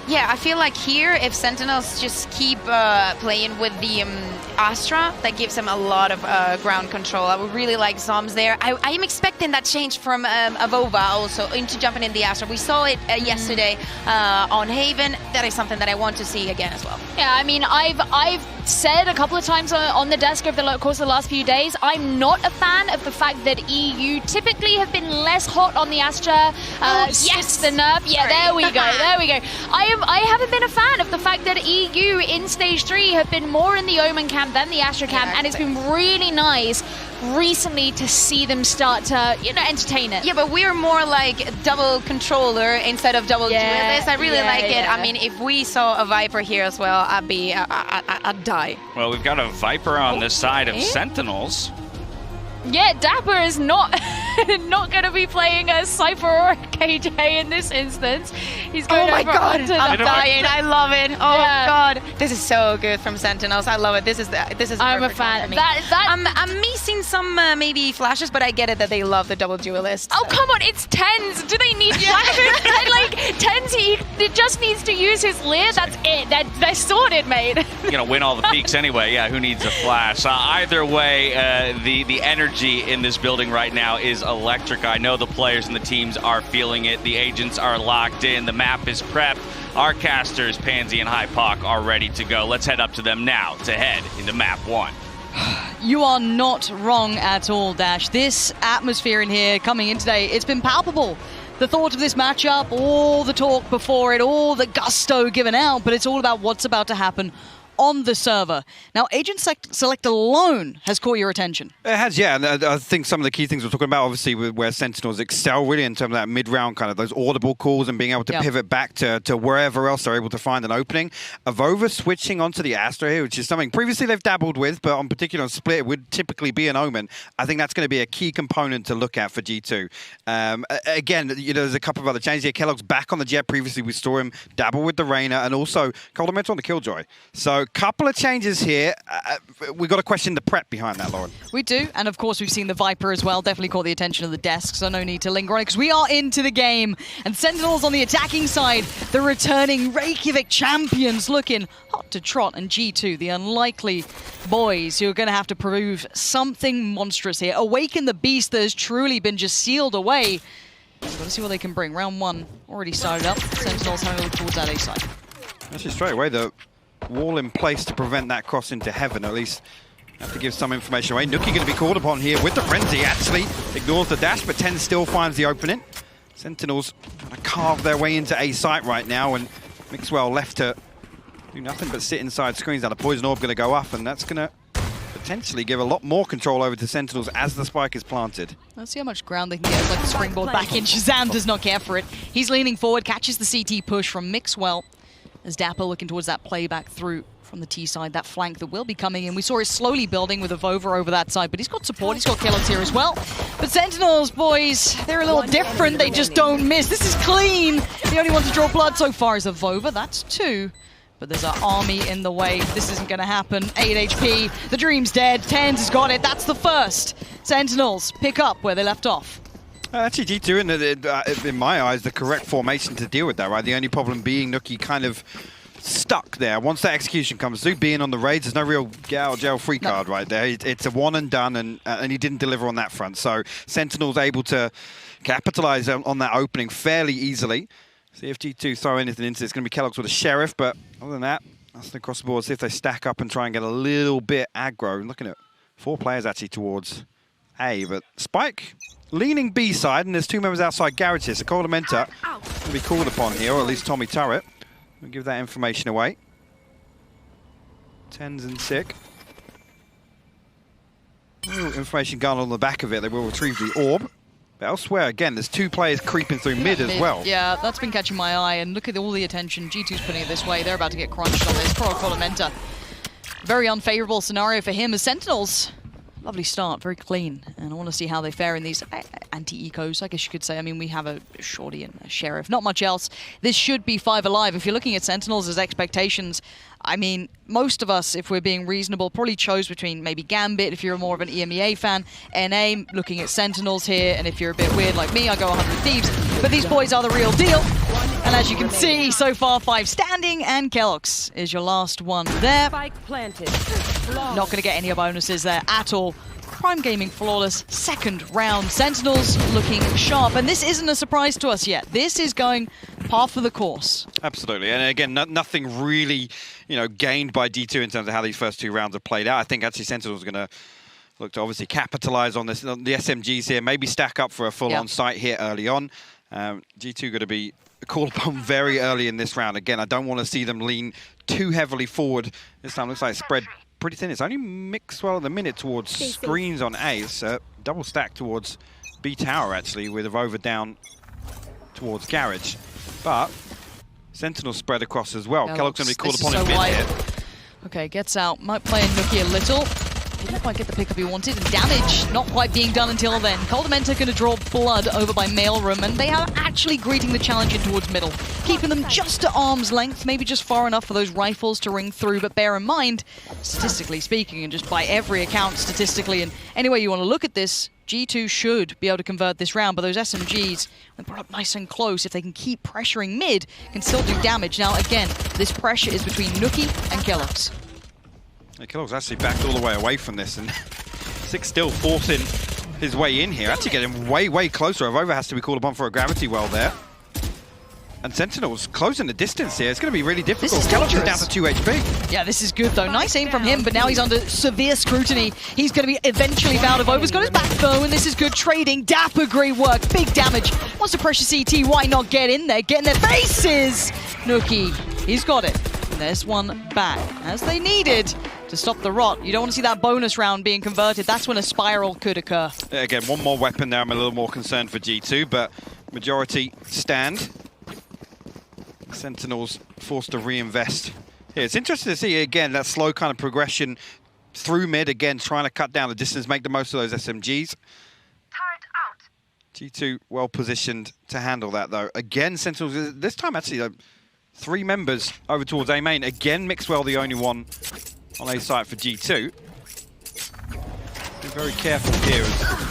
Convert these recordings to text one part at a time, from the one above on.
Yeah, I feel like here, if Sentinels just keep playing with the Astra, that gives them a lot of ground control. I would really like Zoms there. I am expecting that change from Avova also into jumping in the Astra. We saw it yesterday on Haven. That is something that I want to see again as well. Yeah, I mean, I've said a couple of times on the desk over the course of the last few days, I'm not a fan of the fact that EU typically have been less hot on the Astra since the nerf. Yeah, there we go, there we go. I haven't been a fan of the fact that EU in Stage 3 have been more in the Omen camp than the Astra camp, and it's been really nice recently to see them start to, you know, entertain it. Yeah, but we're more like double controller instead of double duelist. I really like it. I mean, if we saw a Viper here as well, I'd die. Well, we've got a Viper on the side of Sentinels. Yeah, Dapper is not not going to be playing a Cypher or a KJ in this instance. He's going oh my god, I'm dying. I love it. Oh god, this is so good from Sentinels. I love it. This is I'm a fan. I'm missing some maybe flashes, but I get it that they love the double duelist. Oh come on, it's Tens. Do they need flashes? Like Tens, he just needs to use his leer. That's it. They're sorted, mate. You're gonna win all the peaks anyway. Yeah, who needs a flash? Either way, the energy in this building right now is electric. I know the players and the teams are feeling it. The agents are locked in. The map is prepped. Our casters, Pansy and Hypoc, are ready to go. Let's head up to them now to head into map 1. You are not wrong at all, Dash. This atmosphere in here coming in today, it's been palpable. The thought of this matchup, all the talk before it, all the gusto given out, but it's all about what's about to happen on the server. Now, Agent Select alone has caught your attention. It has, yeah, and I think some of the key things we're talking about, obviously, where Sentinels excel really in terms of that mid-round kind of those audible calls and being able to pivot back to wherever else they're able to find an opening. Avova switching onto the Astra here, which is something previously they've dabbled with, but on particular on Split, it would typically be an Omen. I think that's going to be a key component to look at for G2. Again, you know, there's a couple of other changes here. Kellogg's back on the Jet. Previously, we saw him dabble with the Reyna, and also Coldament on the Killjoy. So, couple of changes here. We've got to question the prep behind that, Lauren. We do, and of course we've seen the Viper as well. Definitely caught the attention of the desk, so no need to linger on it, because we are into the game. And Sentinels on the attacking side, the returning Reykjavik champions looking hot to trot, and G2, the unlikely boys who are going to have to prove something monstrous here. Awaken the beast that has truly been just sealed away. We've got to see what they can bring. Round 1 already started up. Sentinels having a look towards that A side. Actually, straight away, the wall in place to prevent that cross into heaven. At least have to give some information away. Nuki going to be called upon here with the frenzy. Actually ignores the dash, but 10 still finds the opening. Sentinels trying to carve their way into A site right now, and Mixwell left to do nothing but sit inside screens. Now the poison orb going to go up, and that's going to potentially give a lot more control over to Sentinels as the spike is planted. Let's see how much ground they can get. Like the springboard back in. Shazam does not care for it. He's leaning forward, catches the CT push from Mixwell. As Dapper looking towards that playback through from the T side, that flank that will be coming in. We saw it slowly building with Avova over that side, but he's got support, he's got Kellogg's here as well. But Sentinels, boys, they're a little different, they just don't miss. This is clean. The only one to draw blood so far is Avova, that's 2. But there's an army in the way. This isn't going to happen. 8 HP, the dream's dead, Tens has got it, that's the first. Sentinels pick up where they left off. Actually, G2, in my eyes, the correct formation to deal with that, right? The only problem being Nuki kind of stuck there. Once that execution comes through, being on the raids, there's no real get out of jail free card right there. It's a one and done, and he didn't deliver on that front. So Sentinel's able to capitalize on that opening fairly easily. See if G2 throw anything into it. It's going to be Kellogg's with a Sheriff, but other than that, that's across the board. See if they stack up and try and get a little bit aggro. I'm looking at 4 players actually towards A, but Spike leaning B side, and there's 2 members outside garage here, so Coldamenta will be called upon here, or at least Tommy Turret. We'll give that information away. Tens and sick. Information gun on the back of it, they will retrieve the orb. But elsewhere, again, there's 2 players creeping through mid as well. Yeah, that's been catching my eye, and look at all the attention G2's putting it this way. They're about to get crunched on this. Poor Coldamenta. Very unfavorable scenario for him as Sentinels. Lovely start, very clean, and I want to see how they fare in these anti-ecos, I guess you could say. I mean, we have a Shorty and a Sheriff, not much else. This should be 5 alive. If you're looking at Sentinels as expectations, I mean, most of us, if we're being reasonable, probably chose between maybe Gambit, if you're more of an EMEA fan, NA, looking at Sentinels here, and if you're a bit weird like me, I go 100 Thieves. But these boys are the real deal. And as you can see, so far 5 standing, and Kellogg's is your last one there. Spike planted. Not going to get any bonuses there at all. Prime Gaming flawless, second round. Sentinels looking sharp, and this isn't a surprise to us yet. This is going par for the course. Absolutely, and again, nothing really, gained by G2 in terms of how these first 2 rounds have played out. I think actually Sentinels are going to look to obviously capitalize on this, on the SMGs here, maybe stack up for a full-on sight here early on. G2 going to be called upon very early in this round. Again, I don't want to see them lean too heavily forward. This time looks like it's spread pretty thin. It's only Mixwell at the minute towards screens on A. It's double stack towards B tower actually, with Avova down towards Garage. But Sentinels spread across as well. Kellogg's going to be called upon in mid here. Okay, gets out. Might play in Nookie a little. Didn't quite get the pickup he wanted, and damage not quite being done until then. Coldamenta going to draw blood over by Mailroom, and they are actually greeting the challenge in towards middle, keeping them just to arm's length, maybe just far enough for those rifles to ring through. But bear in mind, statistically speaking, and just by every account statistically, and any way you want to look at this, G2 should be able to convert this round, but those SMGs, when brought up nice and close, if they can keep pressuring mid, can still do damage. Now again, this pressure is between Nookie and Kellogg's. Kellogg's actually backed all the way away from this, and Six still forcing his way in here. Actually getting way closer. Avova has to be called upon for a gravity well there. And Sentinels closing the distance here. It's going to be really difficult. Kellogg's is down to 2 HP. Yeah, this is good though. Nice aim from him, but now he's under severe scrutiny. He's going to be eventually found. Avova's got his back though, and this is good trading. Dapper, great work. Big damage. Wants to pressure CT. Why not get in there? Get in their faces! Nookie, he's got it. And there's one back, as they needed to stop the rot. You don't want to see that bonus round being converted. That's when a spiral could occur. Again, one more weapon there. I'm a little more concerned for G2, but majority stand. Sentinels forced to reinvest here. It's interesting to see, again, that slow kind of progression through mid, again, trying to cut down the distance, make the most of those SMGs. G2 well positioned to handle that, though. Again, Sentinels, this time actually, 3 members over towards A main. Again, Mixwell the only one on A site for G2. Be very careful here.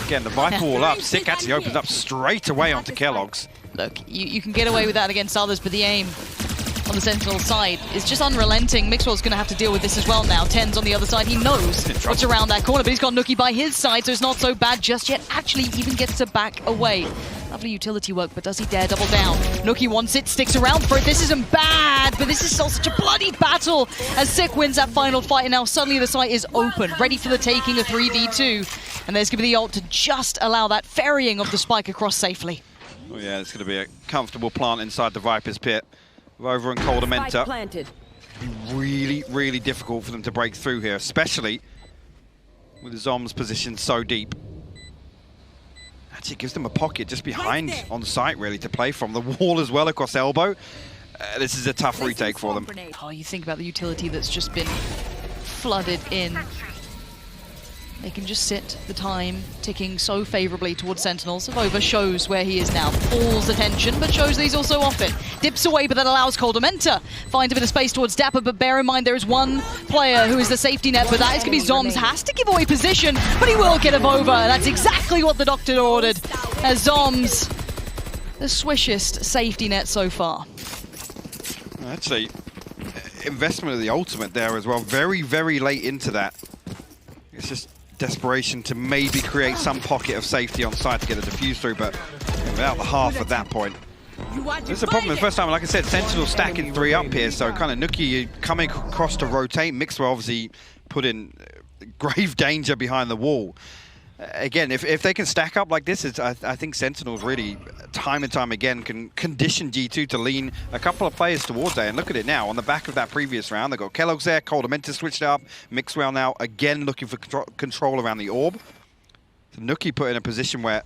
Again, the Viper wall up. Sick actually opens up straight away onto Kellogg's. Look, you can get away with that against others, but the aim on the Sentinel side is just unrelenting. Mixwell's going to have to deal with this as well now. Ten's on the other side. He knows what's around that corner, but he's got Nookie by his side, so it's not so bad just yet. Actually, even gets to back away. Lovely utility work, but does he dare double down? Nookie wants it, sticks around for it. This isn't bad, but this is still such a bloody battle as Sick wins that final fight, and now suddenly the site is open, ready for the taking, a 3v2. And there's going to be the ult to just allow that ferrying of the spike across safely. Oh yeah, it's going to be a comfortable plant inside the Viper's pit. Over and Coldamenta. Really difficult for them to break through here, especially with the Zombs positioned so deep. Actually, it gives them a pocket just behind on the site, really, to play from. The wall as well across elbow. This is a tough retake for them. Oh, you think about the utility that's just been flooded in. They can just sit the time ticking so favorably towards Sentinels. Avova shows where he is now. Pulls attention, but shows that he's also off it. Dips away, but that allows Coldamenta. Finds a bit of space towards Dapper, but bear in mind there is one player who is the safety net, but that is going to be Zoms. Has to give away position, but he will get Avova. That's exactly what the doctor ordered. As Zoms, the swishest safety net so far. Actually, investment of the ultimate there as well. Very late into that. It's just desperation to maybe create some pocket of safety on site to get a defuse through, but without the half at that point. This is a problem the first time. Like I said, Sentinel stacking 3 up here, so kind of Nookie coming across to rotate. Mixwell obviously put in grave danger behind the wall. Again, if they can stack up like this, I think Sentinels really, time and time again, can condition G2 to lean a couple of players towards A. And look at it now, on the back of that previous round, they've got Kellogg's there, Coldamenta switched up, Mixwell now again looking for control around the orb. So Nookie put in a position where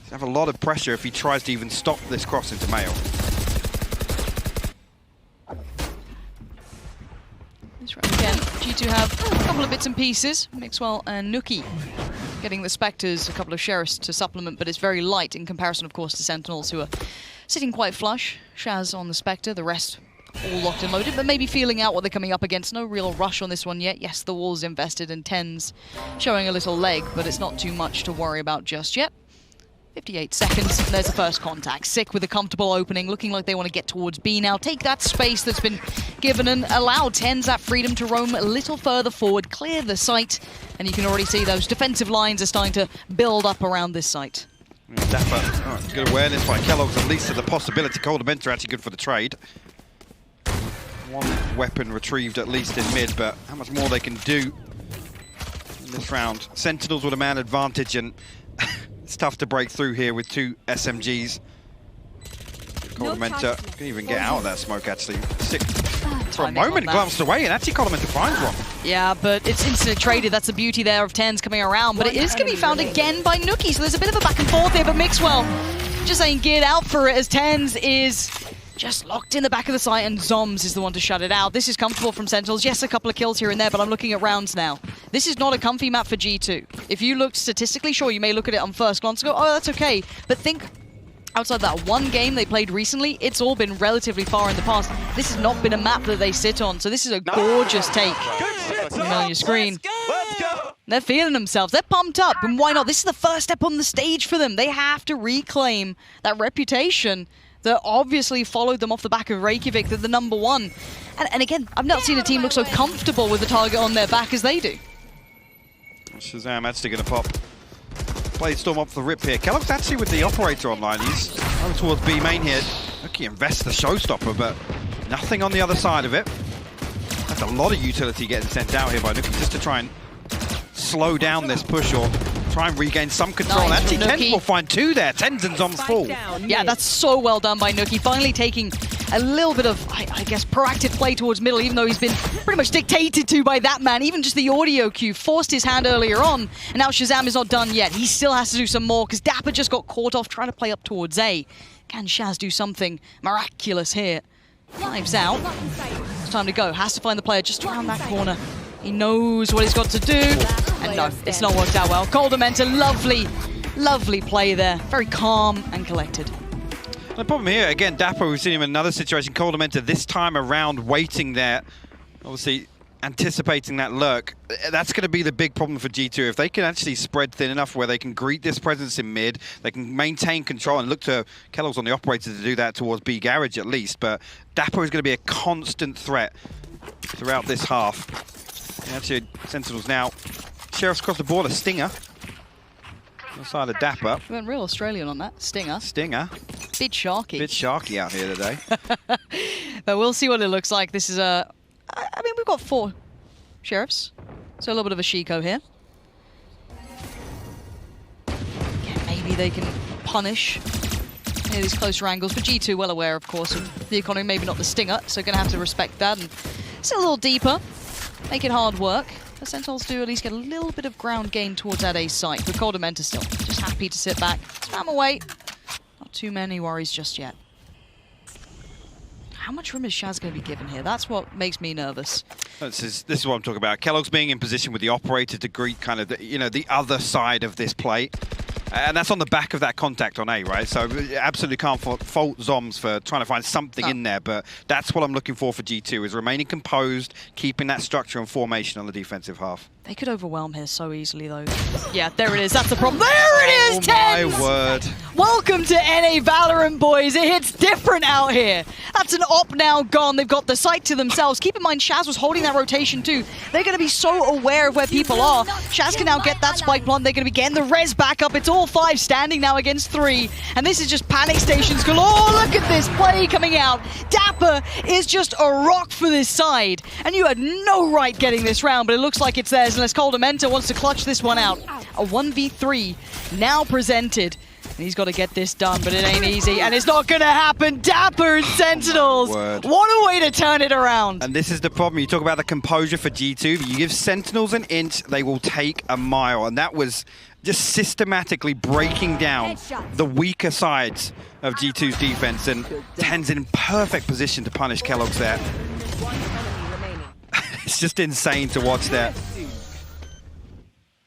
he'll have a lot of pressure if he tries to even stop this cross into Mail. This round again, G2 have a couple of bits and pieces. Mixwell and Nookie getting the Spectres, a couple of Sheriffs to supplement, but it's very light in comparison, of course, to Sentinels, who are sitting quite flush. Shaz on the Spectre, the rest all locked and loaded, but maybe feeling out what they're coming up against. No real rush on this one yet. Yes, the wall's invested, and Ten's showing a little leg, but it's not too much to worry about just yet. 58 seconds, and there's the first contact. Sick with a comfortable opening, looking like they want to get towards B now. Take that space that's been given and allow TenZ that freedom to roam a little further forward, clear the site, and you can already see those defensive lines are starting to build up around this site. Dapper, good awareness by Kellogg's, at least of the possibility. Coldamenta actually good for the trade. One weapon retrieved at least in mid, but how much more they can do in this round. Sentinels with a man advantage, and it's tough to break through here with 2 SMGs. Coldamenta can even get out of that smoke, actually. Sick. For a moment, glanced away, and actually Coldamenta finds one. Yeah, but it's instantly traded. That's the beauty there of TenZ coming around, but it is going to be found again by Nuki, so there's a bit of a back and forth here, but Mixwell just saying geared out for it as TenZ is just locked in the back of the site, and Zoms is the one to shut it out. This is comfortable from Sentinels. Yes, a couple of kills here and there, but I'm looking at rounds now. This is not a comfy map for G2. If you look statistically, sure, you may look at it on first glance and go, oh, that's okay. But think outside that one game they played recently, it's all been relatively far in the past. This has not been a map that they sit on, so this is a gorgeous take. On your screen. They're feeling themselves. They're pumped up, and why not? This is the first step on the stage for them. They have to reclaim that reputation that obviously followed them off the back of Reykjavik, they're the #1. And again, I've not seen a team look so comfortable with the target on their back as they do. Shazam actually going to pop. Playstorm up the rip here. Kellogg's actually with the operator online. He's going towards B main here. Nuki invests the showstopper, but nothing on the other side of it. That's a lot of utility getting sent out here by Nuki just to try and slow down this push or try and regain some control. Nice. Actually, TenZ will find 2 there. TenZ and Zoms full. Yeah, that's so well done by Nuki. Finally taking a little bit of, I guess, proactive play towards middle, even though he's been pretty much dictated to by that man. Even just the audio cue forced his hand earlier on, and now Shazam is not done yet. He still has to do some more, because Dapper just got caught off trying to play up towards A. Can Shaz do something miraculous here? Knives out. It's time to go. Has to find the player just around that corner. He knows what he's got to do. And no, it's not worked out well. Coldamenta, lovely play there. Very calm and collected. The problem here, again, Dapper, we've seen him in another situation. Coldamenta this time around waiting there. Obviously anticipating that lurk. That's going to be the big problem for G2. If they can actually spread thin enough where they can greet this presence in mid, they can maintain control and look to Kellogg's on the operator to do that towards B garage at least. But Dapper is going to be a constant threat throughout this half. And actually, Sentinels now. Sheriff's across the border. Stinger. On the side of Dapper. We went real Australian on that. Stinger. Stinger. Bit sharky. Bit sharky out here today. But we'll see what it looks like. This is a... I mean, we've got 4 sheriffs. So a little bit of a Shiko here. Yeah, maybe they can punish these closer angles. But G2 well aware, of course, of the economy. Maybe not the Stinger. So going to have to respect that. And it's a little deeper. Make it hard work. The Sentinels do at least get a little bit of ground gain towards that A site. But Coldamenta still just happy to sit back. Spam away. Not too many worries just yet. How much room is Shaz going to be given here? That's what makes me nervous. This is what I'm talking about. Kellogg's being in position with the operator to greet kind of the other side of this play. And that's on the back of that contact on A, right? So absolutely can't fault Zoms for trying to find something in there, but that's what I'm looking for G2, is remaining composed, keeping that structure and formation on the defensive half. They could overwhelm here so easily, though. Yeah, there it is. That's the problem. There it is, TenZ! Oh, my word. Welcome to NA Valorant, boys. It hits different out here. That's an op now gone. They've got the site to themselves. Keep in mind, Shaz was holding that rotation, too. They're going to be so aware of where people are. Shaz can now get that spike plant. They're going to be getting the res back up. It's all 5 standing now against 3. And this is just panic stations galore. Look at this play coming out. Dapper is just a rock for this side. And you had no right getting this round, but it looks like it's theirs. Unless Coldamenta wants to clutch this one out. A 1v3 now presented. And he's got to get this done, but it ain't easy. And it's not going to happen. Dapper and Sentinels. What a way to turn it around. And this is the problem. You talk about the composure for G2. But you give Sentinels an inch, they will take a mile. And that was just systematically breaking down the weaker sides of G2's defense. And TenZ in perfect position to punish Kellogg's there. It's just insane to watch that.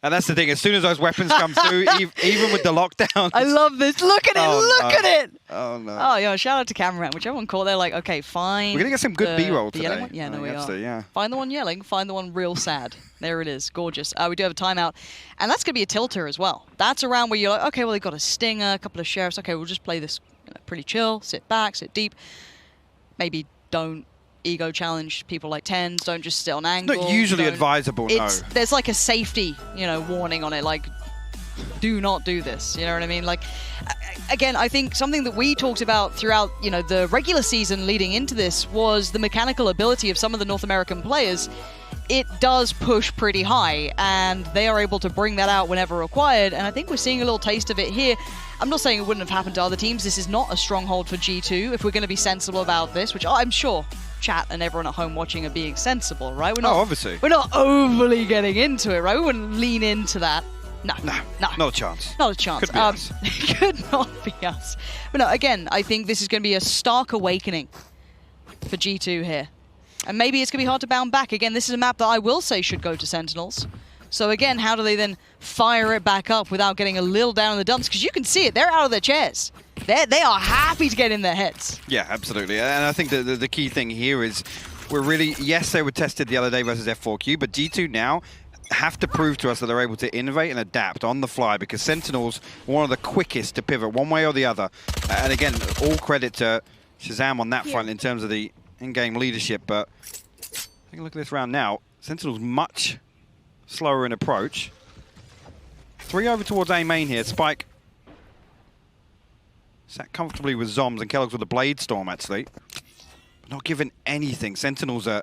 And that's the thing, as soon as those weapons come through, even with the lockdown. I love this. Look at it. Look at it. Oh, no. Oh, yeah, shout out to cameraman. Whichever one caught, they're like, okay, fine. We're going to get some good B-roll today. One? Yeah, no, we are. So, yeah. Find the one yelling, find the one real sad. There it is. Gorgeous. We do have a timeout. And that's going to be a tilter as well. That's a round where you're like, okay, well, they've got a stinger, a couple of sheriffs. Okay, we'll just play this pretty chill, sit back, sit deep. Maybe don't ego challenge people like tens, don't just sit on angle. Not usually advisable, no. There's like a safety, warning on it, like, do not do this, you know what I mean? Like, again, I think something that we talked about throughout, the regular season leading into this was the mechanical ability of some of the North American players. It does push pretty high, and they are able to bring that out whenever required, and I think we're seeing a little taste of it here. I'm not saying it wouldn't have happened to other teams. This is not a stronghold for G2, if we're going to be sensible about this, which I'm sure chat and everyone at home watching are being sensible, right? We're not, obviously. We're not overly getting into it, right? We wouldn't lean into that. No. Not a chance. Not a chance. Could be us. Could not be us. But no, again, I think this is going to be a stark awakening for G2 here. And maybe it's going to be hard to bound back. Again, this is a map that I will say should go to Sentinels. So again, how do they then fire it back up without getting a little down in the dumps? Because you can see it. They're out of their chairs. They are happy to get in their heads. Yeah, absolutely. And I think the key thing here is we're really, yes, they were tested the other day versus F4Q, but G2 now have to prove to us that they're able to innovate and adapt on the fly, because Sentinels are one of the quickest to pivot one way or the other. And again, all credit to Shazam on that front in terms of the in-game leadership. But take a look at this round now. Sentinels much slower in approach. 3 over towards A main here. Spike sat comfortably with Zoms, and Kellogg's with a Blade Storm, actually. But not given anything. Sentinels are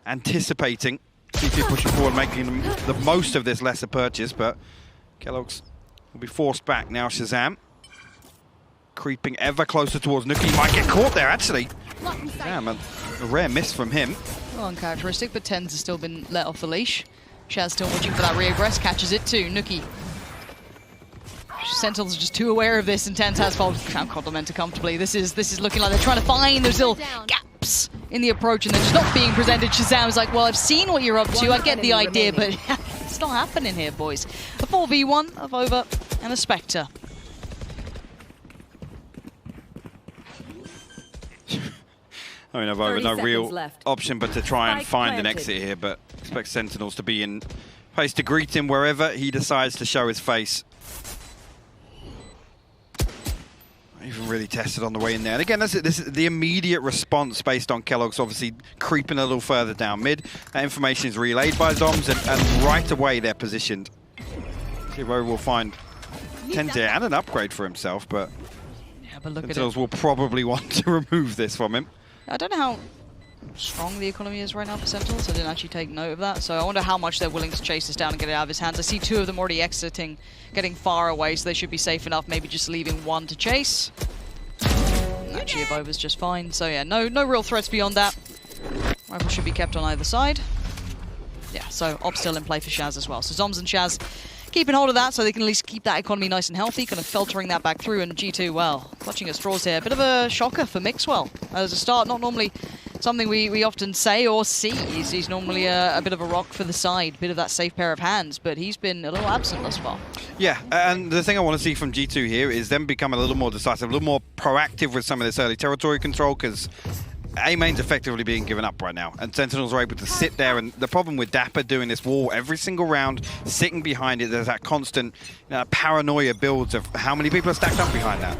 anticipating. G2 pushing forward, making the most of this lesser purchase, but Kellogg's will be forced back now. Shazam creeping ever closer towards Nuki. Might get caught there, actually. Damn, a rare miss from him. Well, uncharacteristic, but Tens has still been let off the leash. Shaz still watching for that reaggress, catches it too. Nuki. Sentinels are just too aware of this, and Tens has followed Complimenter comfortably. This is looking like they're trying to find those little gaps in the approach, and they're just not being presented. Shazam's like, well, I've seen what you're up to, I get the idea, but it's not happening here, boys. A 4v1 of Over and a Spectre. I mean, I've over no real option but to try and find an exit here, but expect Sentinels to be in place to greet him wherever he decides to show his face. Not even really tested on the way in there. And again, this is the immediate response based on Kellogg's obviously creeping a little further down mid. That information is relayed by Zoms, and right away they're positioned. See if Over will find Tenzir and an upgrade for himself, but, Sentinels will probably want to remove this from him. I don't know how strong the economy is right now for Sentinels. I didn't actually take note of that. So I wonder how much they're willing to chase this down and get it out of his hands. I see 2 of them already exiting, getting far away, so they should be safe enough. Maybe just leaving 1 to chase. And actually, Over's just fine. So yeah, no real threats beyond that. Rifle should be kept on either side. Yeah, so Op still in play for Shaz as well. So Zoms and Shaz keeping hold of that so they can at least keep that economy nice and healthy, kind of filtering that back through. And G2, well, clutching at straws here. A bit of a shocker for Mixwell as a start. Not normally something we often say or see. He's normally a bit of a rock for the side, bit of that safe pair of hands, but he's been a little absent thus far. Yeah, and the thing I want to see from G2 here is them become a little more decisive, a little more proactive with some of this early territory control, because A-main's effectively being given up right now, and Sentinels are able to sit there, and the problem with Dapper doing this wall every single round, sitting behind it, there's that constant paranoia builds of how many people are stacked up behind that.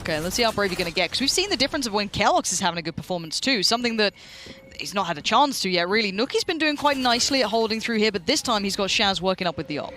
Okay, let's see how brave you're going to get, because we've seen the difference of when Kellogg's is having a good performance too, something that he's not had a chance to yet, really. Nuki's been doing quite nicely at holding through here, but this time he's got Shaz working up with the op.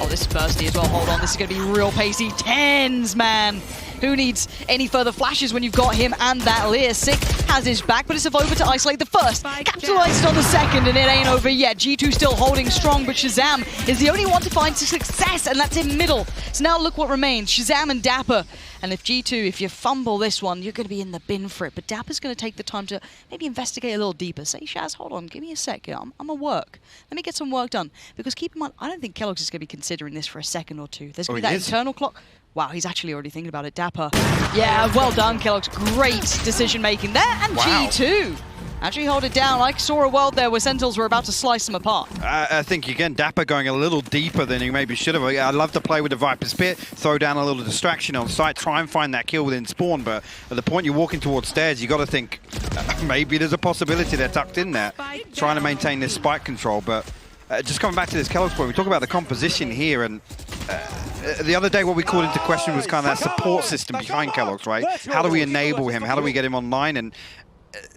Oh, this is bursty as well. Hold on, this is going to be real pacey. Tens, man. Who needs any further flashes when you've got him and that Lear? Sick has his back, but it's over to isolate the first. Capitalized on the second, and it ain't over yet. G2 still holding strong, but Shazam is the only one to find success, and that's in middle. So now look what remains. Shazam and Dapper. And if G2, if you fumble this one, you're going to be in the bin for it. But Dapper's going to take the time to maybe investigate a little deeper. Say, Shaz, hold on, give me a sec. I'm a work. Let me get some work done. Because keep in mind, I don't think Kellogg's is going to be considering this for a second or two. There's going to be that internal clock. Wow, he's actually already thinking about it. Dapper. Yeah, well done, Kellogg's. Great decision making there. And G2 Actually hold it down. I saw a world there where Sentinels were about to slice them apart. I think, again, Dapper going a little deeper than he maybe should have. I'd love to play with the Viper's Pit, throw down a little distraction on site, try and find that kill within spawn, but at the point you're walking towards stairs, you got to think maybe there's a possibility they're tucked in there, trying to maintain this spike control. But just coming back to this Kellogg's point, we talk about the composition here, and the other day what we called into question was kind of that support system behind Kellogg's, right? How do we enable him? How do we get him online? And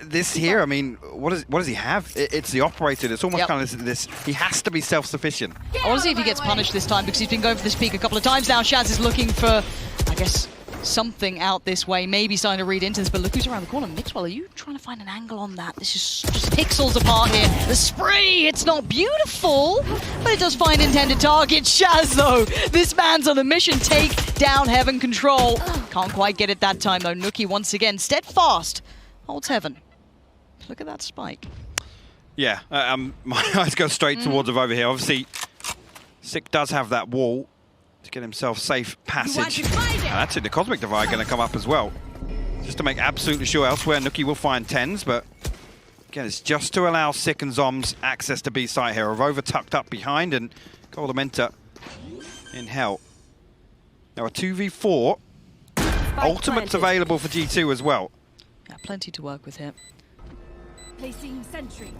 this here, I mean, what does he have? It's the operator. It's almost kind of this. He has to be self-sufficient. I want to see if he gets punished this time because he's been going for this peak a couple of times now. Shaz is looking for, I guess, something out this way. Maybe starting to read into this, but look who's around the corner. Mixwell, are you trying to find an angle on that? This is just pixels apart here. The spree, it's not beautiful, but it does find intended target. Shaz, though, this man's on a mission. Take down Heaven Control. Can't quite get it that time, though. Nuki, once again, steadfast. Holds Heaven. Look at that spike. Yeah, my eyes go straight towards him over here. Obviously, Sick does have that wall to get himself safe passage. And that's it, the Cosmic Divide going to come up as well. Just to make absolutely sure elsewhere, Nuki will find 10s, but again, it's just to allow Sick and Zoms access to B site here. Avova tucked up behind and Goldamenta in hell. Now a 2v4. Ultimate's available for G2 as well. Yeah, plenty to work with here. Placing sentry.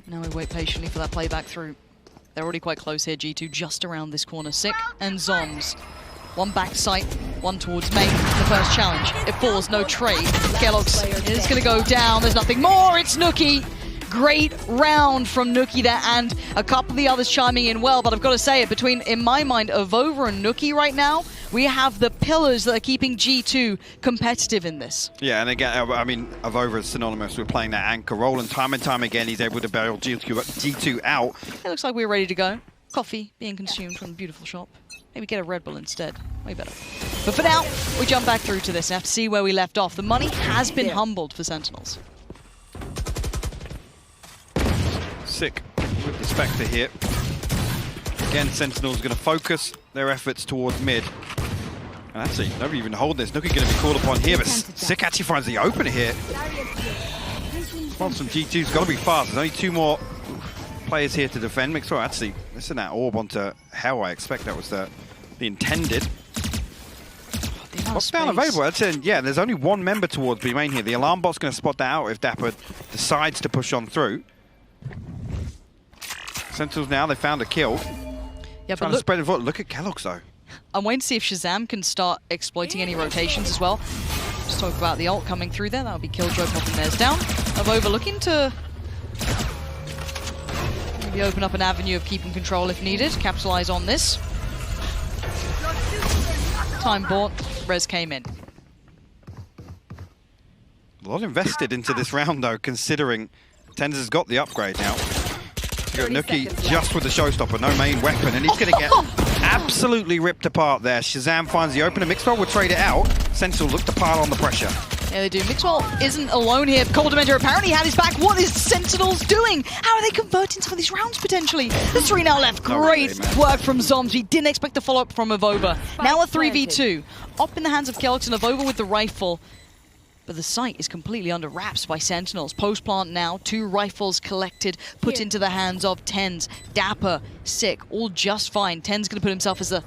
Now we wait patiently for that playback through. They're already quite close here, G2 just around this corner. Sick and Zoms. One back site, one towards main. The first challenge. It falls, no trade. Kellogg's is going to go down. There's nothing more. It's Nuki. Great round from Nuki there, and a couple of the others chiming in well, but I've got to say it, between, in my mind, Avova and Nuki right now, we have the pillars that are keeping G2 competitive in this. Yeah, and again, I mean, Avova is synonymous with playing that anchor role, and time again, he's able to bail G2 out. It looks like we're ready to go. Coffee being consumed from the beautiful shop. Maybe get a Red Bull instead. Way better. But for now, we jump back through to this and have to see where we left off. The money has been humbled for Sentinels. Sick with the Spectre here. Again, Sentinel's going to focus their efforts towards mid. And actually, nobody even hold this. Nuki going to be called upon here, but Sick actually finds the opener here. Response from G2's got to be fast. There's only 2 more players here to defend. Mixwell actually, listen, that orb onto hell. I expect that was the intended. Lockdown available. That's it. Yeah, there's only 1 member towards B main here. The alarm bot's going to spot that out if Dapper decides to push on through. Sentinels now, they found a kill. Yeah, Trying but to spread the foot. Look at Kellogg's though. I'm waiting to see if Shazam can start exploiting any rotations as well. Just talk about the ult coming through there. That would be Killjoy popping theirs down. Avova looking to maybe open up an avenue of keeping control if needed. Capitalize on this. Time bought. Res came in. A lot invested into this round though, considering Tens has got the upgrade now. You got Nuki just with the showstopper, no main weapon, and he's going to get absolutely ripped apart there. Shazam finds the opener. Mixwell will trade it out. Sentinel look to pile on the pressure. Yeah, they do. Mixwell isn't alone here. Goldamenta apparently had his back. What is Sentinels doing? How are they converting some of these rounds potentially? There's 3 now left. Great work from Zoms. We didn't expect the follow-up from Avova. Now a 3v2. Up in the hands of Kellogg's and Avova with the rifle. But the site is completely under wraps by Sentinels. Post-plant now, 2 rifles collected, put into the hands of Tens. Dapper, Sick, all just fine. Tens going to put himself as the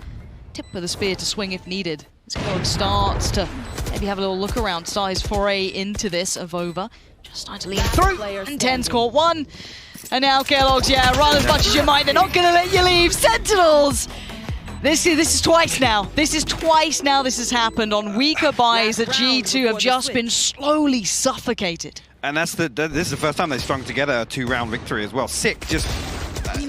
tip of the spear to swing if needed. As Kellogg starts to maybe have a little look around, start his foray into this. Avova just starting to lean through, and Tens caught 1. And now Kellogg's, yeah, run as much as you might. They're not going to let you leave. Sentinels! This is twice now. This is twice now this has happened on weaker buys that G2 have just been slowly suffocated. And this is the first time they strung together a 2-round victory as well. Sick, just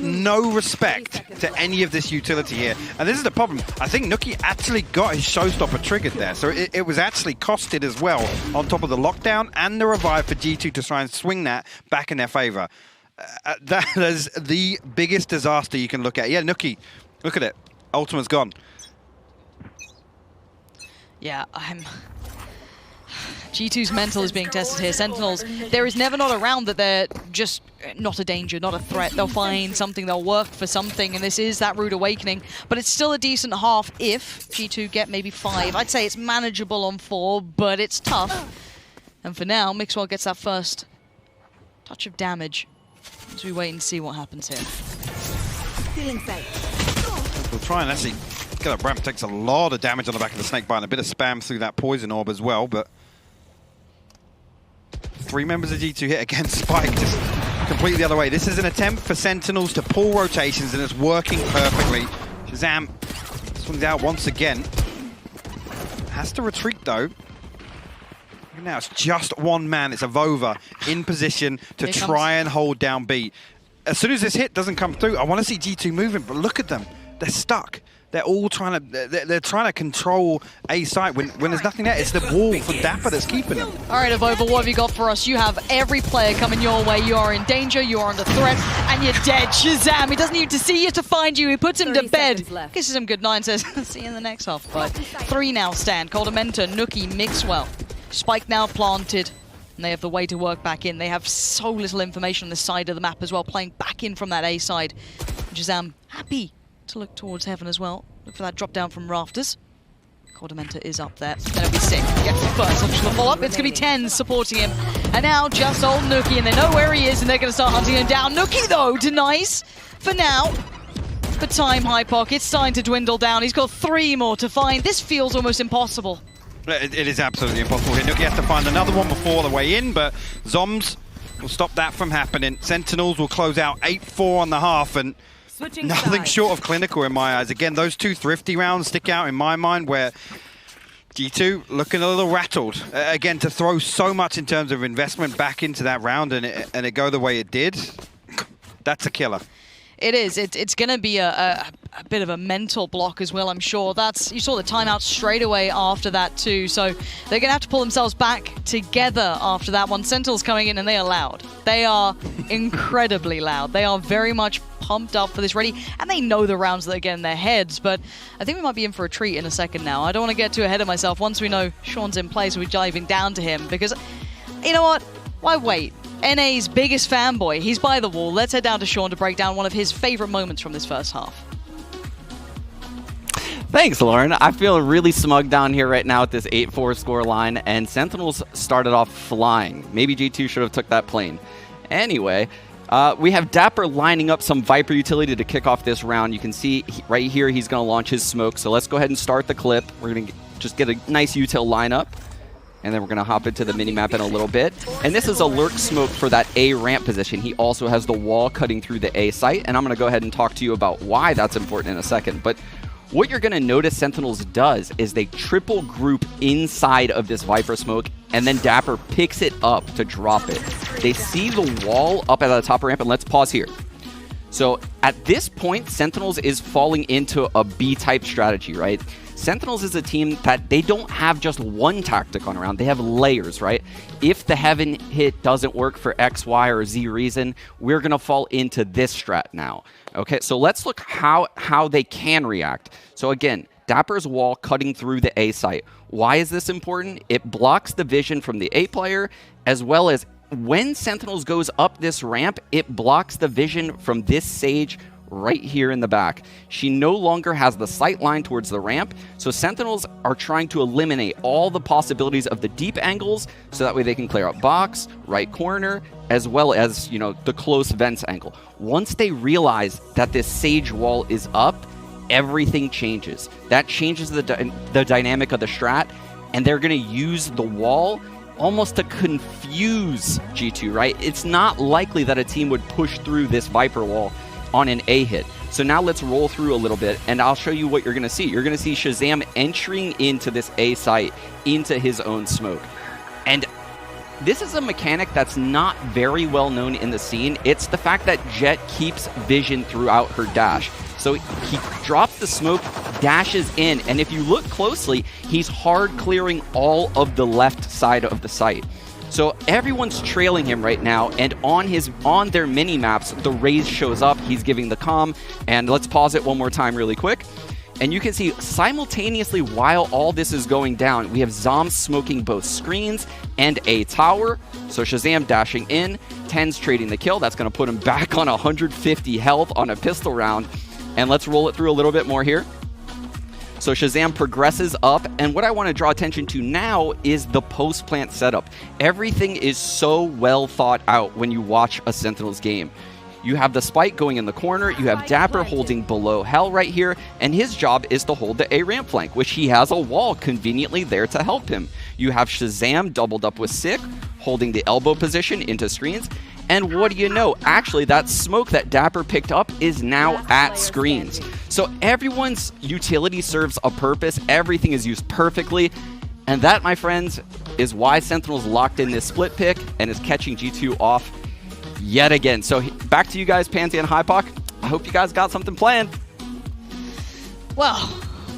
no respect to any of this utility here. And this is the problem. I think Nuki actually got his showstopper triggered there. So it was actually costed as well on top of the lockdown and the revive for G2 to try and swing that back in their favor. That is the biggest disaster you can look at. Yeah, Nuki, look at it. Ultimate's gone. Yeah, G2's mental is being tested here. Sentinels, there is never not a round that they're just not a danger, not a threat. They'll find something, they'll work for something, and this is that rude awakening. But it's still a decent half if G2 get maybe 5. I'd say it's manageable on 4, but it's tough. And for now, Mixwell gets that first touch of damage as we wait and see what happens here. Feeling safe. We'll try and actually get up ramp. Takes a lot of damage on the back of the snake bite and a bit of spam through that poison orb as well, but 3 members of G2 hit against Spike, just completely the other way. This is an attempt for Sentinels to pull rotations, and it's working perfectly. Shazam swings out once again. Has to retreat though. Now it's just one man. It's a Vova in position to try and hold down B. As soon as this hit doesn't come through, I want to see G2 moving, but look at them. They're stuck. They're all trying to they're trying to control A site when there's nothing there. It's the wall for Dapper that's keeping them. All right, Avova, what have you got for us? You have every player coming your way. You are in danger, you are under threat, and you're dead. Shazam, he doesn't need to see you to find you. He puts him to bed. Kisses him goodnight and says, see you in the next half. But 3 now stand. Coldamenta, Nookie, Mixwell. Spike now planted. And they have the way to work back in. They have so little information on this side of the map as well, playing back in from that A side. Shazam happy to look towards heaven as well. Look for that drop down from rafters. Coldamenta is up there. That'll be sick. Gets the first optional follow-up. It's going to be 10 supporting him. And now just old Nookie, and they know where he is, and they're going to start hunting him down. Nookie, though, denies for now. But time, Hypoc, it's starting to dwindle down. He's got 3 more to find. This feels almost impossible. It is absolutely impossible here. Nookie has to find another one before the way in, but Zoms will stop that from happening. Sentinels will close out 8-4 on the half, and nothing short of clinical in my eyes. Again, those 2 thrifty rounds stick out in my mind, where G2 looking a little rattled. Again, to throw so much in terms of investment back into that round and it go the way it did, that's a killer. It is. It's going to be a bit of a mental block as well, I'm sure. You saw the timeout straight away after that too, so they're going to have to pull themselves back together after that one. Sentinels coming in, and they are loud. They are incredibly loud. They are very much pumped up for this ready, and they know the rounds that are getting in their heads, but I think we might be in for a treat in a second now. I don't want to get too ahead of myself. Once we know Sean's in place, we're diving down to him, because, you know what? Why wait? NA's biggest fanboy. He's by the wall. Let's head down to Sean to break down one of his favorite moments from this first half. Thanks, Lauren. I feel really smug down here right now at this 8-4 score line, and Sentinels started off flying. Maybe G2 should have took that plane. Anyway, we have Dapper lining up some Viper utility to kick off this round. You can see right here he's going to launch his smoke, so let's go ahead and start the clip. We're going to just get a nice util lineup. And then we're going to hop into the minimap in a little bit. And this is a lurk smoke for that A ramp position. He also has the wall cutting through the A site. And I'm going to go ahead and talk to you about why that's important in a second. But what you're going to notice Sentinels does is they triple group inside of this Viper smoke. And then Dapper picks it up to drop it. They see the wall up at the top ramp. And let's pause here. So at this point, Sentinels is falling into a B-type strategy, right? Sentinels is a team that they don't have just one tactic on a round. They have layers, right? If the heaven hit doesn't work for X, Y, or Z reason, we're going to fall into this strat now. Okay, so let's look how they can react. So again, Dapper's wall cutting through the A site. Why is this important? It blocks the vision from the A player, as well as when Sentinels goes up this ramp, it blocks the vision from this Sage right here in the back. She no longer has the sight line towards the ramp, so Sentinels are trying to eliminate all the possibilities of the deep angles, so that way they can clear up box, right corner, as well as, you know, the close vents angle. Once they realize that this Sage wall is up, everything changes. That changes the dynamic of the strat, and they're going to use the wall almost to confuse G2, right? It's not likely that a team would push through this Viper wall on an A hit. So now let's roll through a little bit, and I'll show you what you're going to see. You're going to see Shazam entering into this A site, into his own smoke. And this is a mechanic that's not very well known in the scene. It's the fact that Jet keeps vision throughout her dash. So he drops the smoke, dashes in, and if you look closely, he's hard clearing all of the left side of the site. So everyone's trailing him right now, and on their mini maps, the Raze shows up. He's giving the comm, and let's pause it one more time really quick. And you can see simultaneously while all this is going down, we have Zoms smoking both screens and a tower. So Shazam dashing in, 10's trading the kill. That's going to put him back on 150 health on a pistol round. And let's roll it through a little bit more here. So shazam progresses up, and what I want to draw attention to now is the post-plant setup. Everything is so well thought out when you watch a Sentinels game. You have the spike going in the corner, you have Dapper holding below Hell right here, and his job is to hold the A ramp flank, which he has a wall conveniently there to help him. You have Shazam doubled up with Sick, holding the elbow position into screens, and what do you know? Actually, that smoke that Dapper picked up is now at screens. So everyone's utility serves a purpose, everything is used perfectly, and that, my friends, is why Sentinels locked in this split pick and is catching G2 off yet again. So back to you guys, Pansy and Hypoc. I hope you guys got something planned. Well,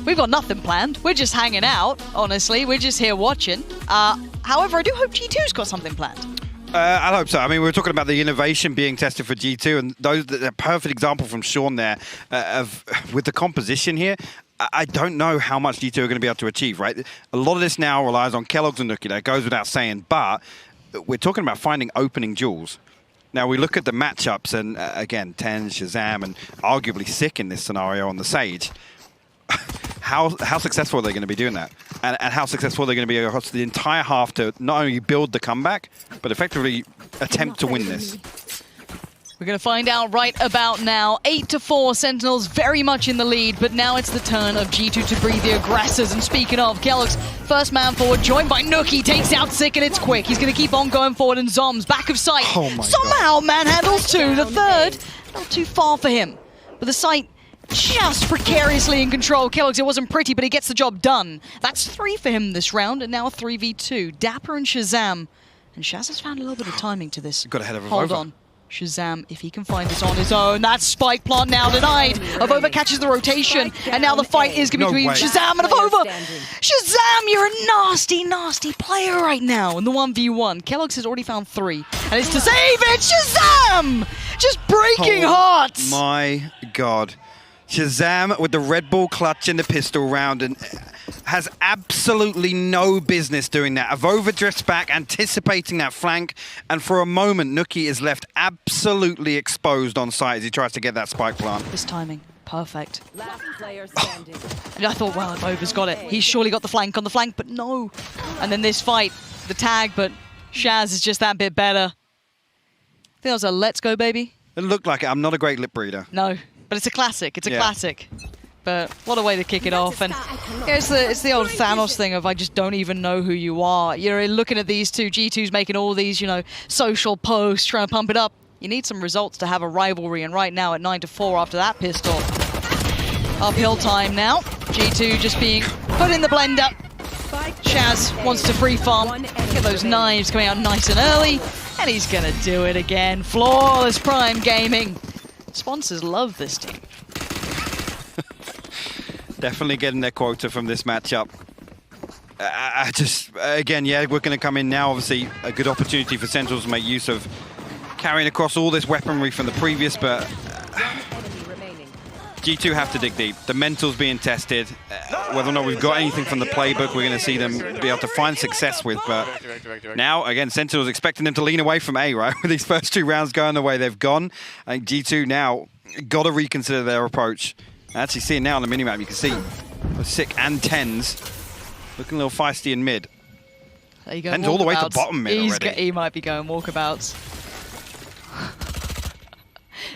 we've got nothing planned. We're just hanging out, honestly. We're just here watching. However, I do hope G2's got something planned. I hope so. I mean, we were talking about the innovation being tested for G2, and the perfect example from Sean there with the composition here. I don't know how much G2 are going to be able to achieve, right? A lot of this now relies on Kellogg's and Nuki. That goes without saying, but we're talking about finding opening jewels. Now, we look at the matchups, and again, Ten, Shazam, and arguably Sick in this scenario on the Sage. How successful are they going to be doing that? And how successful are they going to be across the entire half to not only build the comeback, but effectively attempt to win this? We're going to find out right about now. 8-4, Sentinels very much in the lead, but now it's the turn of G2 to breathe the aggressors. And speaking of, Kellogg's first man forward, joined by Nuki, takes out Sick, and it's quick. He's going to keep on going forward, and Zoms, back of sight, somehow manhandles two. The third, not too far for him. But the sight just precariously in control. Kellogg's, it wasn't pretty, but he gets the job done. That's 3 for him this round, and now a 3v2. Dapper and Shazam. And Shaz has found a little bit of timing to this. Got ahead of Hold on. Shazam, if he can find this on his own, that spike plant now denied. Avova catches the rotation, and now the fight is between Shazam and Avova. Shazam, you're a nasty, nasty player right now in the 1v1. Kellogg's has already found 3, and it's to save it. Shazam! Just breaking hearts. My God. Shazam with the Red Bull clutch in the pistol round and has absolutely no business doing that. Avova drifts back, anticipating that flank, and for a moment, Nuki is left absolutely exposed on site as he tries to get that spike plant. This timing, perfect. Last player standing. And I thought, well, Avova's got it. He's surely got the flank on the flank, but no. And then this fight, the tag, but Shaz is just that bit better. I think that was a let's go, baby. It looked like it. I'm not a great lip reader. No. But it's a classic. It's a classic. But what a way to kick it off. And it's the old Thanos thing of I just don't even know who you are. You're looking at these two. G2's making all these, social posts, trying to pump it up. You need some results to have a rivalry. And right now at 9-4 after that pistol. Uphill time now. G2 just being put in the blender. Shaz wants to free farm. Get those knives coming out nice and early. And he's going to do it again. Flawless Prime Gaming. Sponsors love this team. Definitely getting their quota from this matchup. Again, yeah, we're going to come in now. Obviously, a good opportunity for Sentinels to make use of carrying across all this weaponry from the previous, but G2 have to dig deep. The mental's being tested. Whether or not we've got anything from the playbook, we're going to see them be able to find success with. But now, again, Sentinels expecting them to lean away from A, right? With these first 2 rounds going the way they've gone. And G2 now got to reconsider their approach. Actually, seeing now on the minimap, you can see the Sick and Tens looking a little feisty in mid. There you go. Tens all the way to bottom mid already. He might be going walkabouts.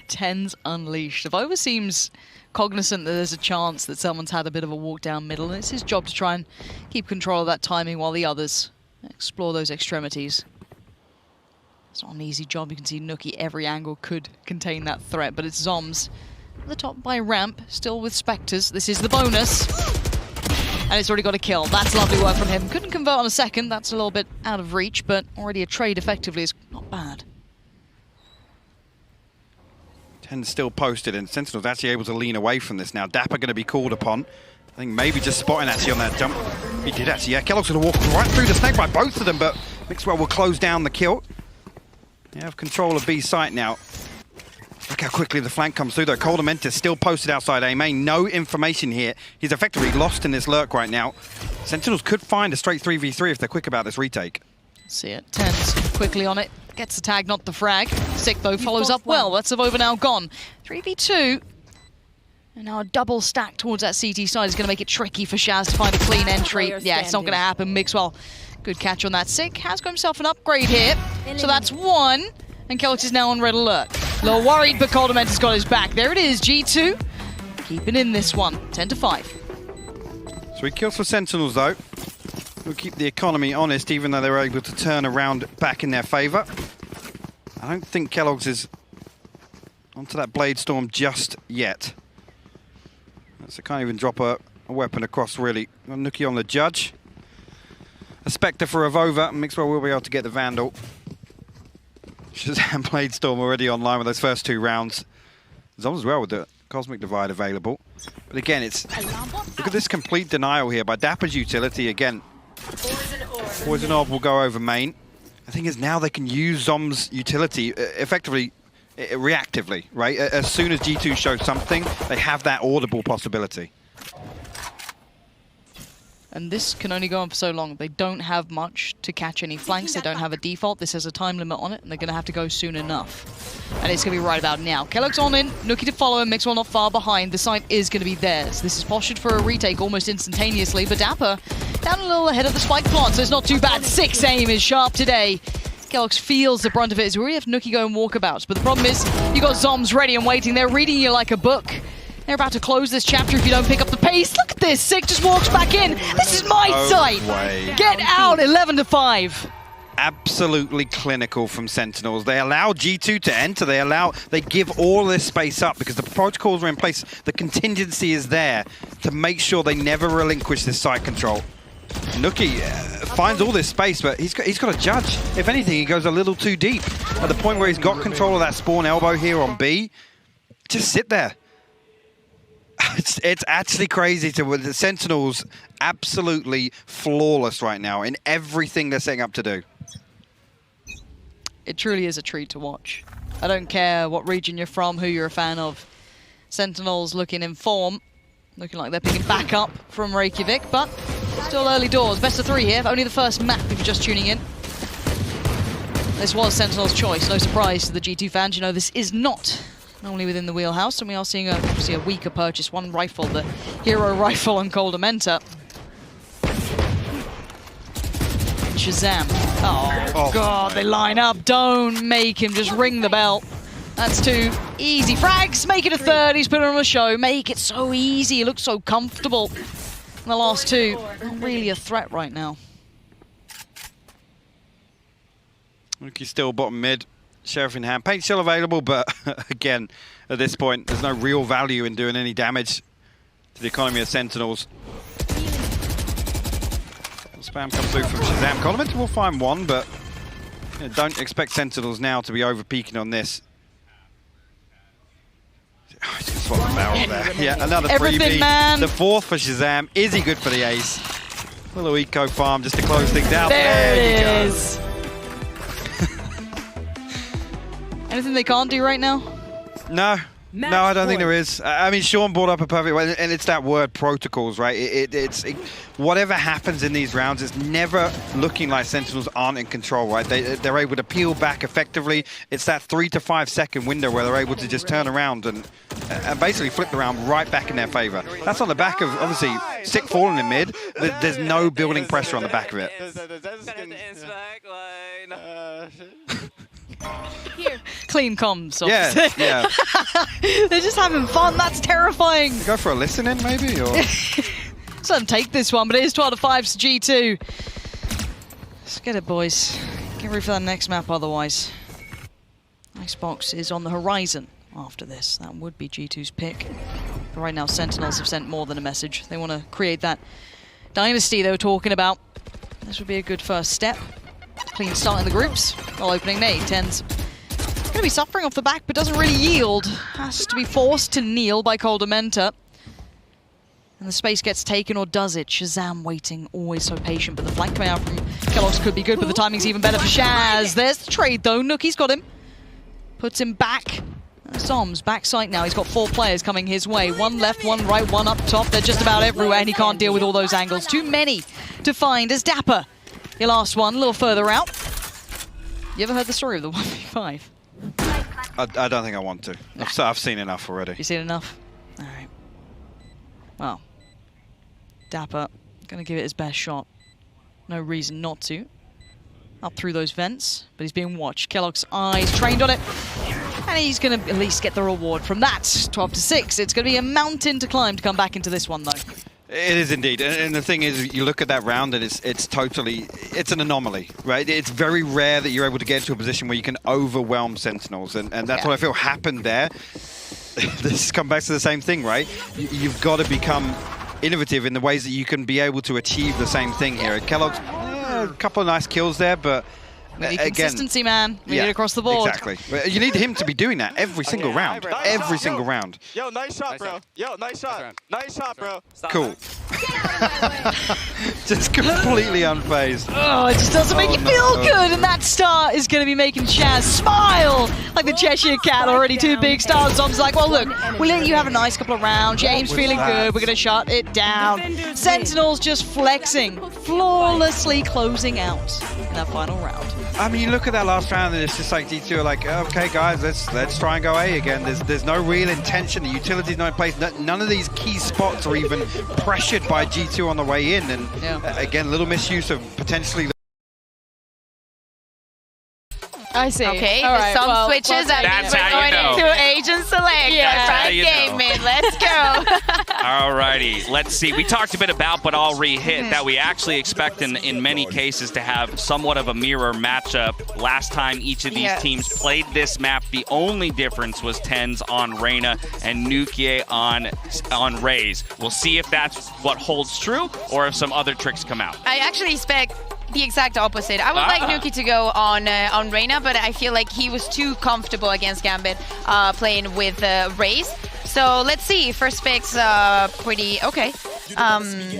Tens unleashed. Avova seems cognizant that there's a chance that someone's had a bit of a walk down middle, and it's his job to try and keep control of that timing while the others explore those extremities. It's not an easy job. You can see Nuki every angle could contain that threat, but it's Zoms at the top by ramp, still with Spectres. This is the bonus. And it's already got a kill. That's lovely work from him. Couldn't convert on a second. That's a little bit out of reach, but already a trade effectively is not bad. 10 still posted, and Sentinel's actually able to lean away from this now. Dapper going to be called upon. I think maybe just spotting actually on that jump. He did actually, yeah. Kellogg's going to walk right through the snake by both of them, but Mixwell will close down the kill. They have control of B site now. Look how quickly the flank comes through though. Coldementis still posted outside A main. No information here. He's effectively lost in this lurk right now. Sentinels could find a straight 3v3 if they're quick about this retake. See it. Tens quickly on it. Gets the tag, not the frag. Sick though, follows up well. That's Avova now gone. 3v2. And now a double stack towards that CT side is going to make it tricky for Shaz to find a clean entry. Yeah, it's not going to happen. Mixwell, good catch on that. Sick has got himself an upgrade here. So that's one. And Kellogg's is now on red alert. A little worried, but Coldamenta's got his back. There it is, G2. Keeping in this one, 10-5. 3 kills for Sentinels, though. We'll keep the economy honest, even though they're able to turn around back in their favor. I don't think Kellogg's is onto that Blade Storm just yet. So can't even drop a weapon across, really. Nuki on the Judge. A Spectre for Avova. Mixwell will be able to get the Vandal. Shazam Blade Storm already online with those first 2 rounds. Zom as well with the Cosmic Divide available. But again, it's... Look at this complete denial here by Dapper's utility. Again, Poison Orb will go over main. The thing is, now they can use Zom's utility effectively... reactively, right? As soon as G2 shows something, they have that audible possibility. And this can only go on for so long. They don't have much to catch any flanks. They don't have a default. This has a time limit on it, and they're going to have to go soon enough. And it's going to be right about now. Kellogg's on in. Nuki to follow him. Mixwell not far behind. The site is going to be theirs. This is postured for a retake almost instantaneously, but Dapper down a little ahead of the spike plant, so it's not too bad. 6 aim is sharp today. Kellogg's feels the brunt of it as we already have Nuki going walkabouts. But the problem is, you got Zoms ready and waiting. They're reading you like a book. They're about to close this chapter if you don't pick up the pace. Look at this. Sick just walks back in. This is my site. Get out, 11-5. Absolutely clinical from Sentinels. They allow G2 to enter. They give all this space up because the protocols are in place. The contingency is there to make sure they never relinquish this site control. Nuki finds all this space, but he's got a Judge. If anything, he goes a little too deep. At the point where he's got control of that spawn elbow here on B, just sit there. It's actually crazy to the Sentinels absolutely flawless right now in everything they're setting up to do. It truly is a treat to watch. I don't care what region you're from, who you're a fan of. Sentinels looking in form. Looking like they're picking back up from Reykjavik, but still early doors. Best of 3 here, only the first map if you're just tuning in. This was Sentinel's choice, no surprise to the G2 fans. You know, this is not normally within the wheelhouse, and we are seeing obviously a weaker purchase. One rifle, the hero rifle on Coldamenta. Shazam. Oh God, they line up. Don't make him just ring the bell. That's 2 easy frags. Make it a 3rd. He's put it on a show. Make it so easy. He looks so comfortable. And the last 2, not really a threat right now. Nuki's still bottom mid. Sheriff in hand. Paint still available, but again, at this point, there's no real value in doing any damage to the economy of Sentinels. Spam comes through from Shazam. Coldamenta will find one, but don't expect Sentinels now to be over-peaking on this. Oh, he's going to swap the barrel there. Yeah, another freebie. Man. The 4th for Shazam. Is he good for the ace? Little eco farm just to close things out. There it is. Anything they can't do right now? No. No, I don't think there is. I mean, Sean brought up a perfect way, and it's that word, protocols, right? Whatever happens in these rounds, it's never looking like Sentinels aren't in control, right? They're able to peel back effectively. It's that 3 to 5 second window where they're able to just turn around and basically flip the round right back in their favor. That's on the back of, obviously, Sick falling in mid. There's no building pressure on the back of it. Here. Clean comms. Yeah, yeah. They're just having fun. That's terrifying. Go for a listen in, maybe? Or... So don't take this one, but it is 12-5 to G2. Let's get it, boys. Get ready for that next map otherwise. Icebox is on the horizon after this. That would be G2's pick. But right now, Sentinels have sent more than a message. They want to create that dynasty they were talking about. This would be a good first step. Clean start in the groups. While opening nade. 10's going to be suffering off the back, but doesn't really yield. Has to be forced to kneel by Coldamenta. And the space gets taken, or does it? Shazam waiting, always so patient, but the flank coming out from Kellogg's could be good, but the timing's even better for Shaz. There's the trade, though. Nuki's got him. Puts him back. Som's backside now. He's got 4 players coming his way. 1 left, 1 right, 1 up top. They're just about everywhere, and he can't deal with all those angles. Too many to find as Dapper. Your last one, a little further out. You ever heard the story of the 1v5? I don't think I want to. I've seen enough already. You've seen enough? All right. Well, Dapper going to give it his best shot. No reason not to. Up through those vents, but he's being watched. Kellogg's eyes trained on it. And he's going to at least get the reward from that. 12-6. It's going to be a mountain to climb to come back into this one, though. It is indeed, and the thing is, you look at that round and it's an anomaly, right? It's very rare that you're able to get into a position where you can overwhelm Sentinels, and that's what I feel happened there. This comes back to the same thing, right? You've got to become innovative in the ways that you can be able to achieve the same thing here. Kellogg's, a couple of nice kills there, but again, consistency, man. We need it across the board. Exactly. You need him to be doing that every single round. Every single round. Yo, nice shot, bro. Yo, nice shot. Nice shot, bro. Cool. Just completely unfazed. Oh, it just doesn't make you feel good. And that star is going to be making Shaz smile like the Cheshire Cat. Already 2 big stars. Zom's like, well, look, we'll let you have a nice couple of rounds. James feeling good. We're going to shut it down. Sentinels just flexing, flawlessly closing out in that final round. I mean, you look at that last round and it's just like G2 are like, okay, guys, let's try and go A again. There's no real intention. The utility's not in place. None of these key spots are even pressured by G2 on the way in. And again, little misuse of potentially. I see. Okay, all right, some switches. That's we're how you going know. into agent select. Yeah. That's how right, you game, know. man. Let's go. Alrighty, let's see. We talked a bit about, but I'll re-hit, that we actually expect in many cases to have somewhat of a mirror matchup. Last time each of these teams played this map, the only difference was TenZ on Reyna and Nukie on Raze. We'll see if that's what holds true or if some other tricks come out. I actually expect the exact opposite. I would like Nukie to go on Reyna, but I feel like he was too comfortable against Gambit playing with Raze. So let's see. First pick's pretty okay.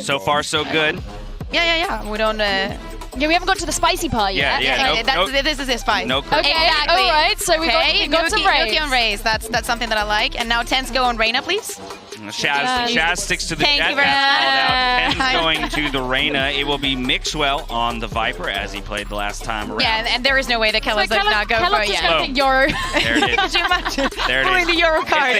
So far, so good. Yeah. We don't. Yeah, we haven't got to the spicy part yet. This is his spice. No Okay, exactly. all right. So we got some Raze. Nukie on Raze. That's something that I like. And now TenZ go on Reyna, please. Shaz sticks to the Thank jet. you very That's much. called out. TenZ going to the Reyna. It will be Mixwell on the Viper as he played the last time around. Yeah, and there is no way that Kellogg's does not go for it yet. Boom. Euro. There it is. Could you imagine? There it pulling is. the Euro card?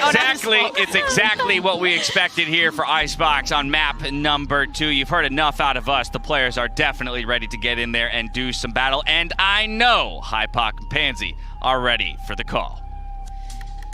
It's exactly what we expected here for Icebox on map number 2. You've heard enough out of us. The players are definitely ready to get in there and do some battle. And I know Hypoc and Pansy are ready for the call.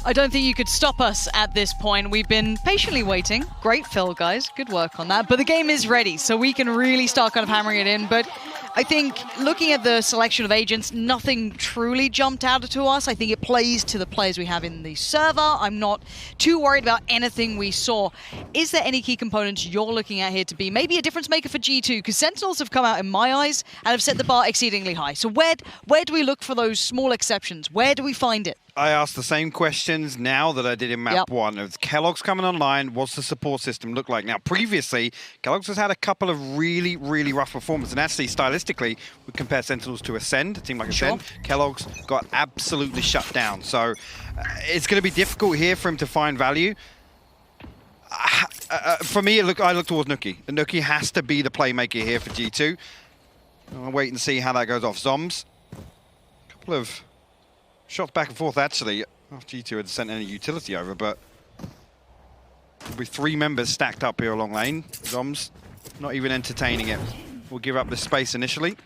I don't think you could stop us at this point. We've been patiently waiting. Great fill, guys. Good work on that. But the game is ready, so we can really start kind of hammering it in. But I think looking at the selection of agents, nothing truly jumped out to us. I think it plays to the players we have in the server. I'm not too worried about anything we saw. Is there any key components you're looking at here to be maybe a difference maker for G2? Because Sentinels have come out, in my eyes, and have set the bar exceedingly high. So where do we look for those small exceptions? Where do we find it? I ask the same questions now that I did in map 1. If Kellogg's coming online, what's the support system look like? Now, previously, Kellogg's has had a couple of really, really rough performances. And actually, stylistically, we compare Sentinels to Ascend, a team like Ascend. Kellogg's got absolutely shut down. So it's going to be difficult here for him to find value. For me, I look towards Nukie. Nukie has to be the playmaker here for G2. I'll wait and see how that goes off. Zoms, a couple of shots back and forth, actually. G2 had sent any utility over, but there'll be 3 members stacked up here along lane. Zoms not even entertaining it. We'll give up the space initially.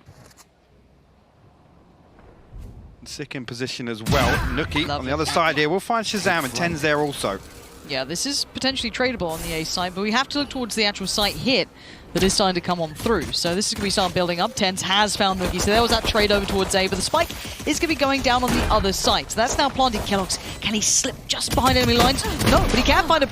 Sick in position as well. Nukie on the other side here. We'll find Shazam and TenZ there also. Yeah, this is potentially tradable on the A side, but we have to look towards the actual site hit that is starting to come on through. So this is going to be starting building up. TenZ has found Nukie, so there was that trade over towards A, but the spike is going to be going down on the other side. So that's now planted. Kellogg's, can he slip just behind enemy lines? No, but he can find a...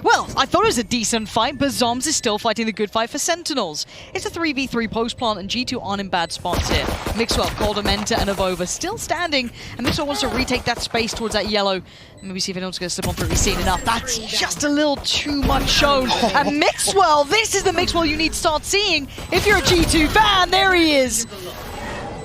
Well, I thought it was a decent fight, but Zoms is still fighting the good fight for Sentinels. It's a 3v3 post-plant, and G2 aren't in bad spots here. Mixwell, Coldamenta, and Avova still standing, and Mixwell wants to retake that space towards that yellow. Maybe see if anyone's going to slip on through. He's seen enough. That's just a little too much shown. And Mixwell, this is the Mixwell you need to start seeing if you're a G2 fan. There he is.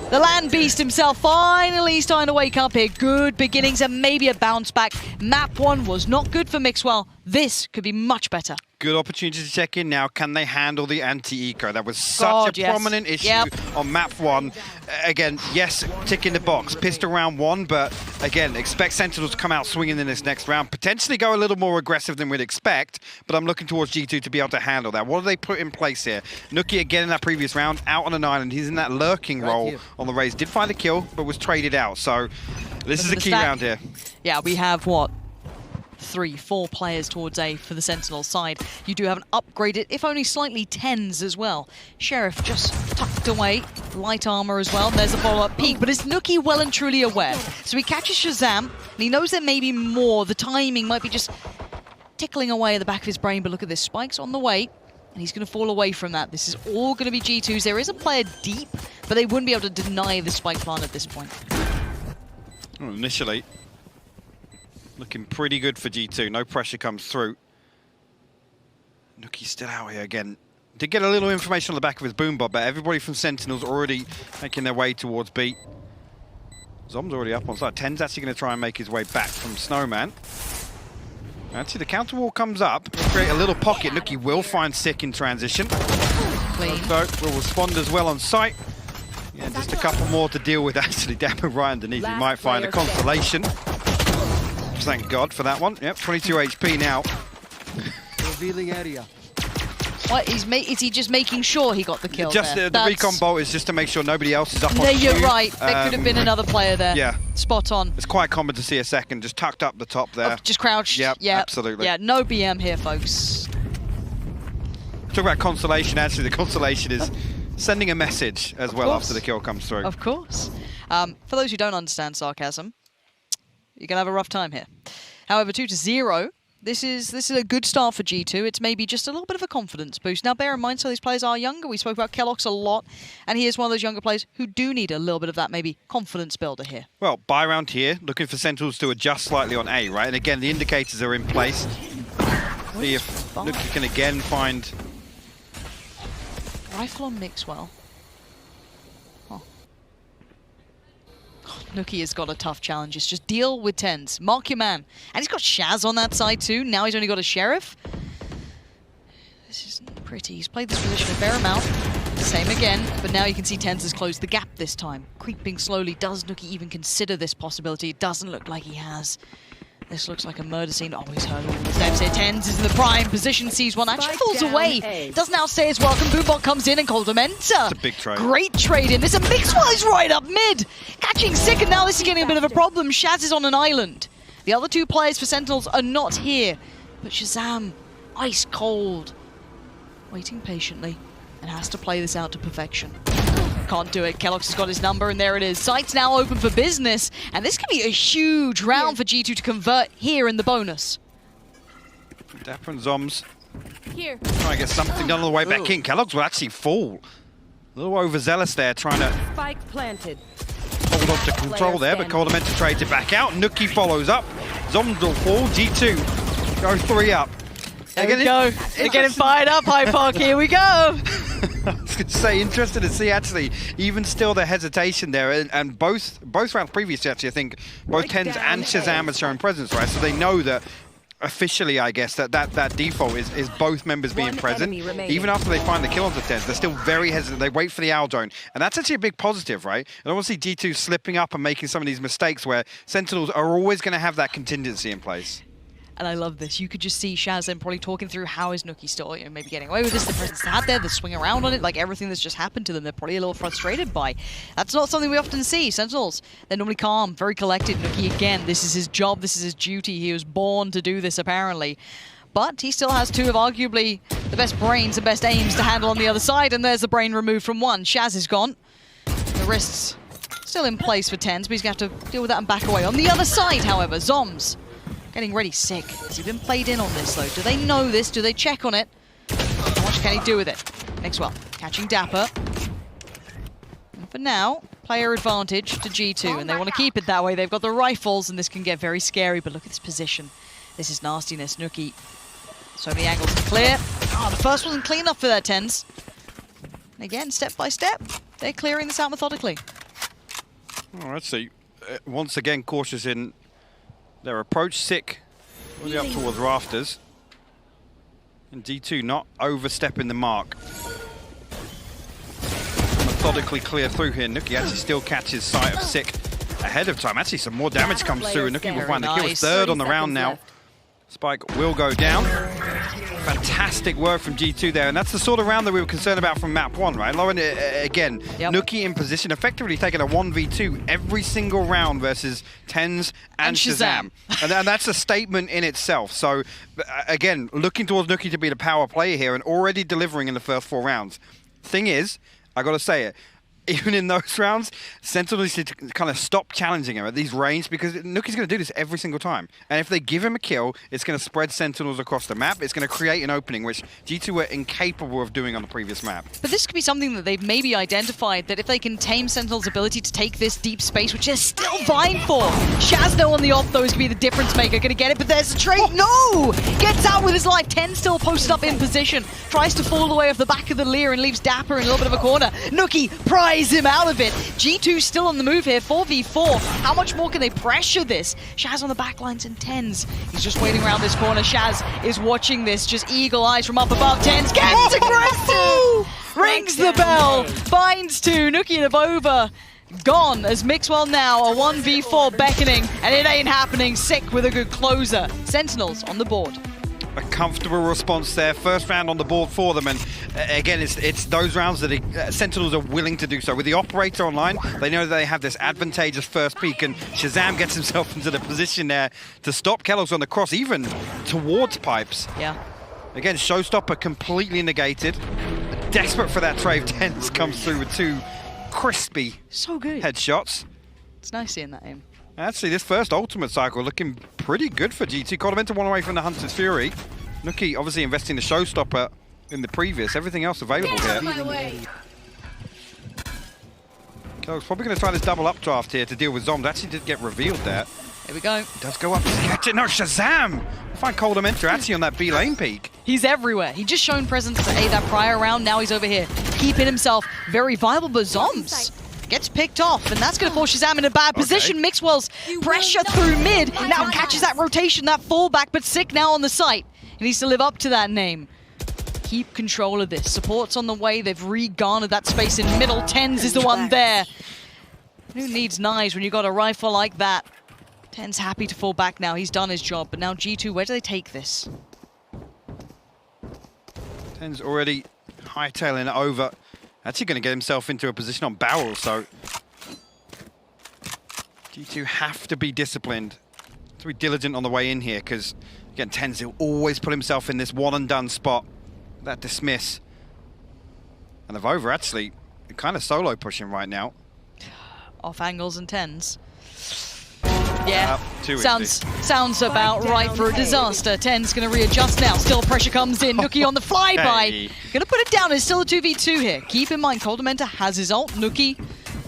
The land beast himself finally starting to wake up here. Good beginnings and maybe a bounce back. Map 1 was not good for Mixwell. This could be much better. Good opportunity to check in now. Can they handle the anti-eco? That was such a prominent issue on map 1. Again, yes, tick in the box. Pistol round 1, but again, expect Sentinels to come out swinging in this next round. Potentially go a little more aggressive than we'd expect, but I'm looking towards G2 to be able to handle that. What do they put in place here? Nuki again in that previous round, out on an island. He's in that lurking role on the Raze. Did find a kill, but was traded out. So this is a key round here. Yeah, we have what? 3, 4 players towards A for the Sentinel side. You do have an upgraded, if only slightly, TENS as well. Sheriff just tucked away, light armor as well. There's a follow-up peek, but is Nuki well and truly aware? So he catches Shazam, and he knows there may be more. The timing might be just tickling away at the back of his brain, but look at this, Spike's on the way, and he's going to fall away from that. This is all going to be G2's. There is a player deep, but they wouldn't be able to deny the Spike plant at this point. Well, initially, looking pretty good for G2. No pressure comes through. Nuki's still out here again. Did get a little information on the back of his boombot, but everybody from Sentinels already making their way towards B. Zom's already up on side. Ten's actually going to try and make his way back from Snowman. Actually, the counter wall comes up. He'll create a little pocket. Nuki will find Sick in transition. Clean. So will respond as well on site. Yeah, just a couple more to deal with actually down right underneath. He might find a consolation. Thank God for that one. Yep, 22 HP now. Revealing area. What, is he just making sure he got the kill Just there? the recon bolt is just to make sure nobody else is up on There, you're Q. right. There could have been another player there. Yeah. Spot on. It's quite common to see a second just tucked up the top there. Oh, just crouched. Yep, yeah, absolutely. Yeah, no BM here, folks. Talk about consolation. Actually, the consolation is sending a message as well after the kill comes through. Of course. For those who don't understand sarcasm, you're going to have a rough time here. However, 2-0, this is a good start for G2. It's maybe just a little bit of a confidence boost. Now, bear in mind, some of these players are younger. We spoke about Kellogg's a lot, and he is one of those younger players who do need a little bit of that maybe confidence builder here. Well, buy round here, looking for Sentinels to adjust slightly on A, right? And again, the indicators are in place. See if Nuki can again find... Rifle on Mixwell. Nuki has got a tough challenge. It's just deal with TENS. Mark your man. And he's got Shaz on that side too. Now he's only got a Sheriff. This isn't pretty. He's played this position a fair amount. Same again. But now you can see TENS has closed the gap this time. Creeping slowly. Does Nuki even consider this possibility? It doesn't look like he has. This looks like a murder scene. Oh, he's heard all the steps here. TENS is in the prime position, sees one, actually falls away. Doesn't outstay his welcome. Boombot comes in and calls him enter. It's a big trade. Great trade in. There's a Mixwell right up mid. Catching Sick, and now this is getting a bit of a problem. Shaz is on an island. The other 2 players for Sentinels are not here. But Shazam, ice cold, waiting patiently, and has to play this out to perfection. Can't do it. Kellogg's has got his number, and there it is. Site's now open for business, and this could be a huge round for G2 to convert here in the bonus. Dapper and Zoms Here. trying to get something done on the way back in. Kellogg's will actually fall. A little overzealous there, trying to Spike planted. hold on to control there, but Coldamenta trades it back out. Nuki follows up. Zoms will fall. G2 go 3 up. There we go. They're getting fired up, High Park. Here we go. I was going to say, interested to see actually, even still the hesitation there, and both rounds previously actually, I think both TENS and Shazam have shown presence, right? So they know that officially, I guess, that default is both members being present. Even after they find the kill on the TENS, they're still very hesitant. They wait for the owl drone, and that's actually a big positive, right? I don't want to see G2 slipping up and making some of these mistakes where Sentinels are always going to have that contingency in place. And I love this. You could just see Shazam probably talking through how is Nuki still, maybe getting away with this. The presence out there, the swing around on it, like everything that's just happened to them, they're probably a little frustrated by. That's not something we often see. Sentinels, they're normally calm, very collected. Nuki, again, this is his job, this is his duty. He was born to do this, apparently. But he still has 2 of arguably the best brains and best aims to handle on the other side, and there's the brain removed from one. Shaz is gone. The wrists still in place for TENS, but he's going to have to deal with that and back away. On the other side, however, Zoms getting ready. Sick. Has he been played in on this, though? Do they know this? Do they check on it? How much can he do with it? Mixwell catching Dapper. And for now, player advantage to G2, and they want to keep it that way. They've got the rifles, and this can get very scary, but look at this position. This is nastiness. Nuki. So many angles to clear. The first wasn't clean enough for their TENS. And again, step by step, they're clearing this out methodically. All right, so once again, cautious in their approach. Sick, really up towards rafters. And G2 not overstepping the mark. Methodically clear through here. Nuki actually still catches sight of Sick ahead of time. Actually, some more damage comes through, and Nuki will find the kill. It's third on the round now. Spike will go down. Fantastic work from G2 there, and that's the sort of round that we were concerned about from map 1, right? Lauren, again, Nuki in position, effectively taking a 1v2 every single round versus TenZ and shazam. And that's a statement in itself. So, again, looking towards Nuki to be the power player here and already delivering in the first 4 rounds. Thing is, I gotta say it, even in those rounds, Sentinels need to kind of stop challenging him at these range, because Nuki's going to do this every single time. And if they give him a kill, it's going to spread Sentinels across the map. It's going to create an opening, which G2 were incapable of doing on the previous map. But this could be something that they've maybe identified, that if they can tame Sentinel's ability to take this deep space, which they're still vying for. Shaz, though, on the off, though, is going to be the difference maker. Going to get it, but there's a trade. No! Gets out with his life. 10 still posted up in position. Tries to fall away off the back of the Lear and leaves Dapper in a little bit of a corner. Nuki pries him out of it. G2 still on the move here, 4v4. How much more can they pressure this? Shaz on the backlines and TenZ. He's just waiting around this corner. Shaz is watching this, just eagle eyes from up above. TenZ gets aggressive! Rings the bell, finds 2. Nuki and Avova gone as Mixwell now a 1v4 beckoning, and it ain't happening. Sick with a good closer. Sentinels on the board. A comfortable response there. First round on the board for them, and again, it's those rounds that Sentinels are willing to do so. With the operator online, they know that they have this advantageous first peek, and shazam gets himself into the position there to stop keloqz on the cross, even towards pipes. Yeah. Again, showstopper completely negated. Desperate for that trade, TenZ comes through with 2 crispy headshots. It's nice seeing that aim. Actually, this first ultimate cycle looking pretty good for G2. Captivated one away from the Hunter's Fury. Nuki obviously investing the showstopper in the previous. Everything else available here. keloqz probably going to try this double updraft here to deal with Zombs. Actually did get revealed there. Here we go. Does go up to catch it. No, shazam! Find Captivated actually on that B lane peak. He's everywhere. He just shown presence to A that prior round. Now he's over here, keeping himself very viable, but Zombs gets picked off, and that's going to force shazam in a bad position. Mixwell's pressure through mid, now catches that rotation, that fallback, but Sick now on the site. He needs to live up to that name. Keep control of this. Support's on the way. They've re-garnered that space in middle. TenZ is the one there. Who needs knives when you got a rifle like that? TenZ happy to fall back now. He's done his job, but now G2, where do they take this? TenZ already hightailing it over. Actually going to get himself into a position on barrel, so G2 have to be disciplined, to be diligent on the way in here, because again, TenZ will always put himself in this one and done spot, that dismiss. And Avova actually kind of solo pushing right now. Off angles and TenZ. Yeah, sounds about right for a disaster. TenZ going to readjust now. Still pressure comes in. Nuki on the flyby. Going to put it down. It's still a 2v2 here. Keep in mind, Captivated has his ult. Nuki,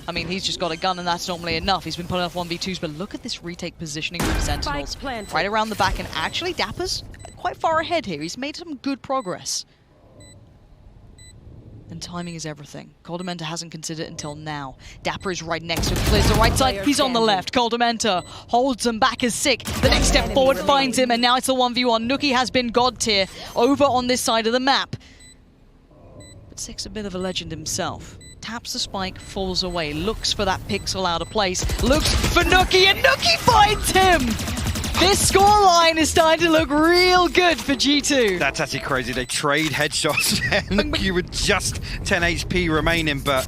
I mean, he's just got a gun and that's normally enough. He's been pulling off 1v2s, but look at this retake positioning from Sentinels. Right around the back, and actually Dapper's quite far ahead here. He's made some good progress. And timing is everything. Captivated hasn't considered it until now. Dapper is right next to him. Clears the right side. He's on the left. Captivated holds him back as Sick. The next step forward finds him, and now it's a 1v1. Nuki has been god tier over on this side of the map. But Sick's a bit of a legend himself. Taps the spike, falls away, looks for that pixel out of place, looks for Nuki, and Nuki finds him! This scoreline is starting to look real good for G2. That's actually crazy. They trade headshots and Nuki with just 10 HP remaining, but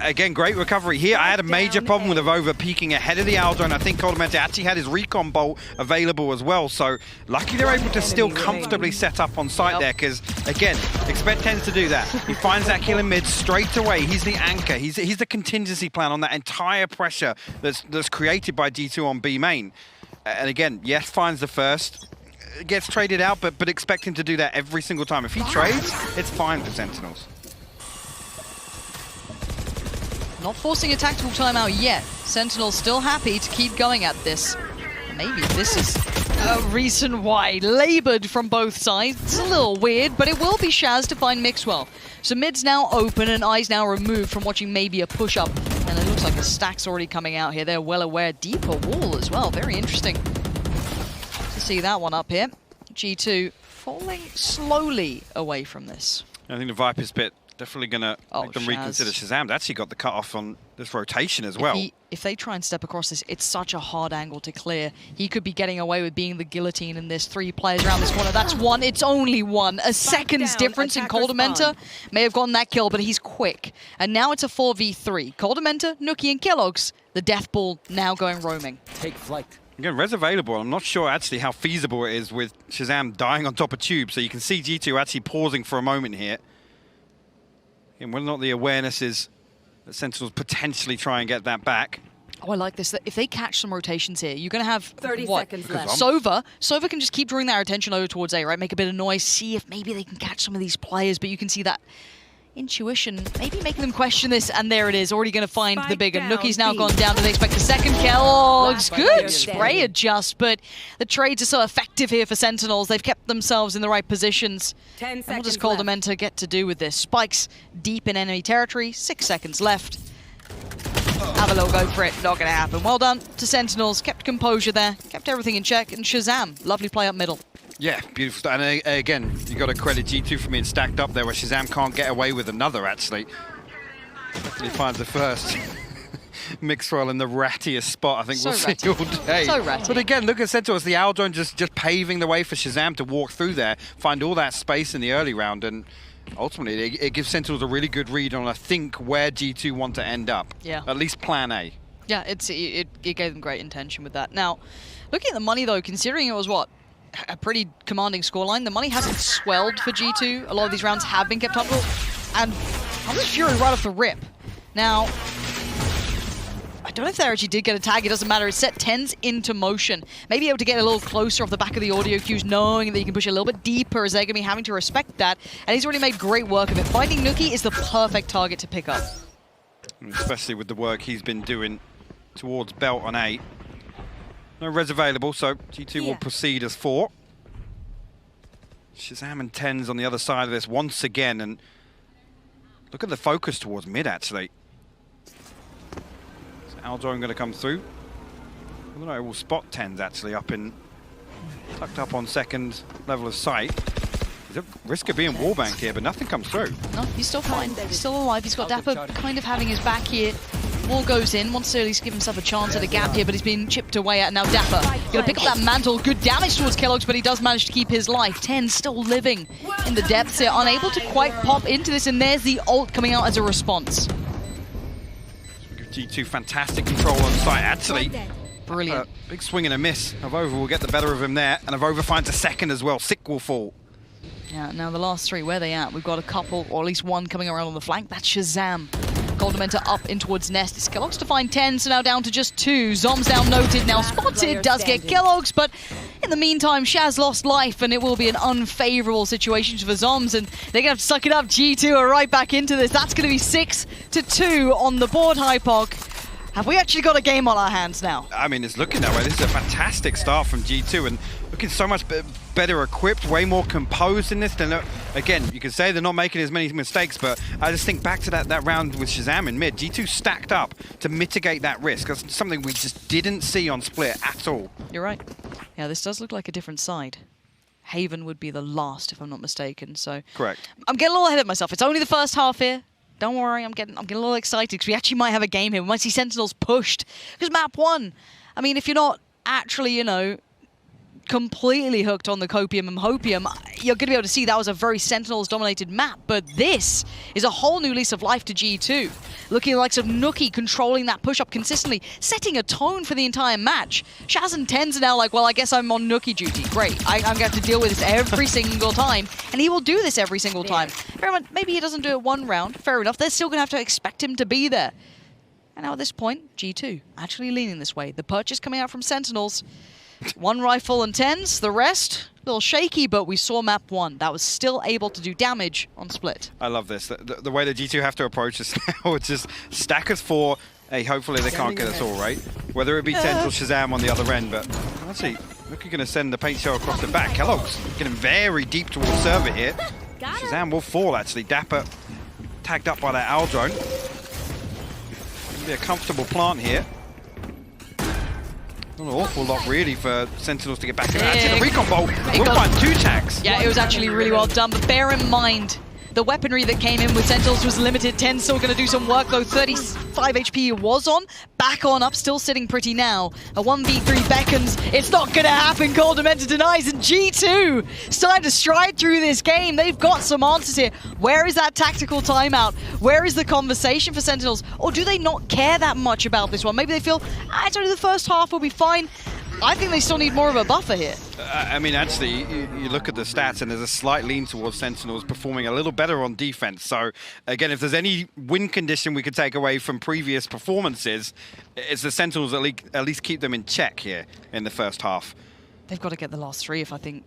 again, great recovery here. I had a major problem with Avova peeking ahead of the Aldo, and I think Captivated actually had his recon bolt available as well, so lucky they're able to still comfortably set up on site there, because again, expect TenZ to do that. He finds that kill in mid straight away. He's the anchor. He's the contingency plan on that entire pressure that's created by G2 on B main. And again, yes, finds the first, gets traded out, but expect him to do that every single time. If he trades, it's fine for Sentinels. Not forcing a tactical timeout yet. Sentinels still happy to keep going at this. Maybe this is a reason why. Labored from both sides. It's a little weird, but it will be Shaz to find Mixwell. So mid's now open and eyes now removed from watching maybe a push-up. And it looks like the stack's already coming out here. They're well aware. Deeper wall as well. Very interesting to see that one up here. G2 falling slowly away from this. I think the Viper's bit definitely going to make them Shaz. reconsider. Shazam's actually got the cut-off on this rotation as well. If they try and step across this, it's such a hard angle to clear. He could be getting away with being the guillotine, and there's 3 players around this corner. That's one. It's only one. A second's difference in Coldamenta may have gotten that kill, but he's quick. And now it's a 4v3. Coldamenta, Nookie, and Kellogg's. The death ball now going roaming. Take flight. Again, res available. I'm not sure actually how feasible it is with Shazam dying on top of Tube. So you can see G2 actually pausing for a moment here. And whether or not the awareness is that Sentinels potentially try and get that back. Oh, I like this. If they catch some rotations here, you're going to have 30 what? seconds left. Sova can just keep drawing their attention over towards A, right? Make a bit of noise, see if maybe they can catch some of these players, but you can see that intuition maybe making them question this, and there it is, already going to find the bigger. Nookie's now gone down. Do they expect a second kill? It's good spray adjust, but the trades are so effective here for Sentinels. They've kept themselves in the right positions. 10 And what does seconds Coldamenta get to do with this? Spikes deep in enemy territory, 6 seconds left. Have a little go for it, not going to happen. Well done to Sentinels, kept composure there, kept everything in check, and Shazam, lovely play up middle. Yeah, beautiful. And again, you got to credit G2 for being stacked up there, where Shazam can't get away with another, actually. He finds the first. Mixwell in the rattiest spot I think we'll see all day. So ratty. But again, look at Sentinels, the Owl Drone just paving the way for Shazam to walk through there, find all that space in the early round, and ultimately it gives Sentinels a really good read on, I think, where G2 want to end up. Yeah. At least plan A. Yeah, it gave them great intention with that. Now, looking at the money though, considering it was what? A pretty commanding scoreline. The money hasn't swelled for G2. A lot of these rounds have been kept up. And Hunter's Fury right off the rip. Now, I don't know if they actually did get a tag. It doesn't matter. It's set 10s into motion. Maybe able to get a little closer off the back of the audio cues, knowing that you can push a little bit deeper as they're going to be having to respect that. And he's already made great work of it. Finding Nookie is the perfect target to pick up. Especially with the work he's been doing towards Belt on A. No res available, so G2 will proceed as 4. Shazam and 10s on the other side of this once again, and look at the focus towards mid, actually. Is Aldrone going to come through? I don't know, we'll spot 10s actually tucked up on second level of sight. There's a risk of being wallbanked here, but nothing comes through. No, he's still fine. He's still alive. He's got Dapper kind of having his back here. Wall goes in, wants to at least give himself a chance at a gap here, but he's been chipped away at. Now Dapper gonna pick up that mantle. Good damage towards Kellogg's, but he does manage to keep his life. 10 still living in the depths here, unable to quite pop into this, and there's the ult coming out as a response. G2 fantastic control on site, actually. Brilliant. Big swing and a miss. Avova will get the better of him there, and Avova finds a second as well. Sick will fall. Yeah, now the last 3, where are they at? We've got a couple, or at least one coming around on the flank. That's Shazam. Coldamenta up in towards Nest. It's Kellogg's to find 10, so now down to just 2. Zom's now noted, now spotted, does get Kellogg's, but in the meantime, Shaz lost life, and it will be an unfavorable situation for Zoms, and they're going to have to suck it up. G2 are right back into this. That's going to be 6-2 on the board, Hypok. Have we actually got a game on our hands now? I mean, it's looking that way. This is a fantastic start from G2, and looking so much better equipped, way more composed in this. Than, again, you can say they're not making as many mistakes, but I just think back to that round with Shazam in mid. G2 stacked up to mitigate that risk. That's something we just didn't see on Split at all. You're right. Yeah, this does look like a different side. Haven would be the last, if I'm not mistaken. So Correct. I'm getting a little ahead of myself. It's only the first half here. Don't worry, I'm getting a little excited because we actually might have a game here. We might see Sentinels pushed. Because map 1, I mean, if you're not actually, you know, completely hooked on the Copium and Hopium, you're going to be able to see that was a very Sentinels-dominated map. But this is a whole new lease of life to G2. Looking at the likes of Nookie controlling that push-up consistently, setting a tone for the entire match. Shaz and 10s are now like, well, I guess I'm on Nookie duty. Great. I'm going to have to deal with this every single time. And he will do this every single time. Maybe he doesn't do it one round. Fair enough. They're still going to have to expect him to be there. And now at this point, G2 actually leaning this way. The purchase coming out from Sentinels. 1 rifle and 10s, the rest, a little shaky, but we saw map 1. That was still able to do damage on Split. I love this. The way that G2 have to approach this now, it's just stack us 4. Hey, hopefully they can't get us all, right? Whether it be Tens or Shazam on the other end, but let's see. Looking going to send the paint shell across the back. Kellogg's getting very deep towards server here. Shazam will fall, actually. Dapper tagged up by that Owl Drone. Be a comfortable plant here. Not an awful lot, really, for Sentinels to get back in. Actually, the recon bolt will find 2 tags. Yeah, it was actually really well done, but bear in mind, the weaponry that came in with Sentinels was limited. 10 still going to do some work, though. 35 HP was on. Back on up, still sitting pretty now. A 1v3 beckons. It's not going to happen. Golden Mentor denies, and G2 starting to stride through this game. They've got some answers here. Where is that tactical timeout? Where is the conversation for Sentinels? Or do they not care that much about this one? Maybe they feel, it's only the first half, we'll be fine. I think they still need more of a buffer here. I mean, actually, you look at the stats and there's a slight lean towards Sentinels performing a little better on defense. So, again, if there's any win condition we could take away from previous performances, it's the Sentinels at least keep them in check here in the first half. They've got to get the last 3 if I think,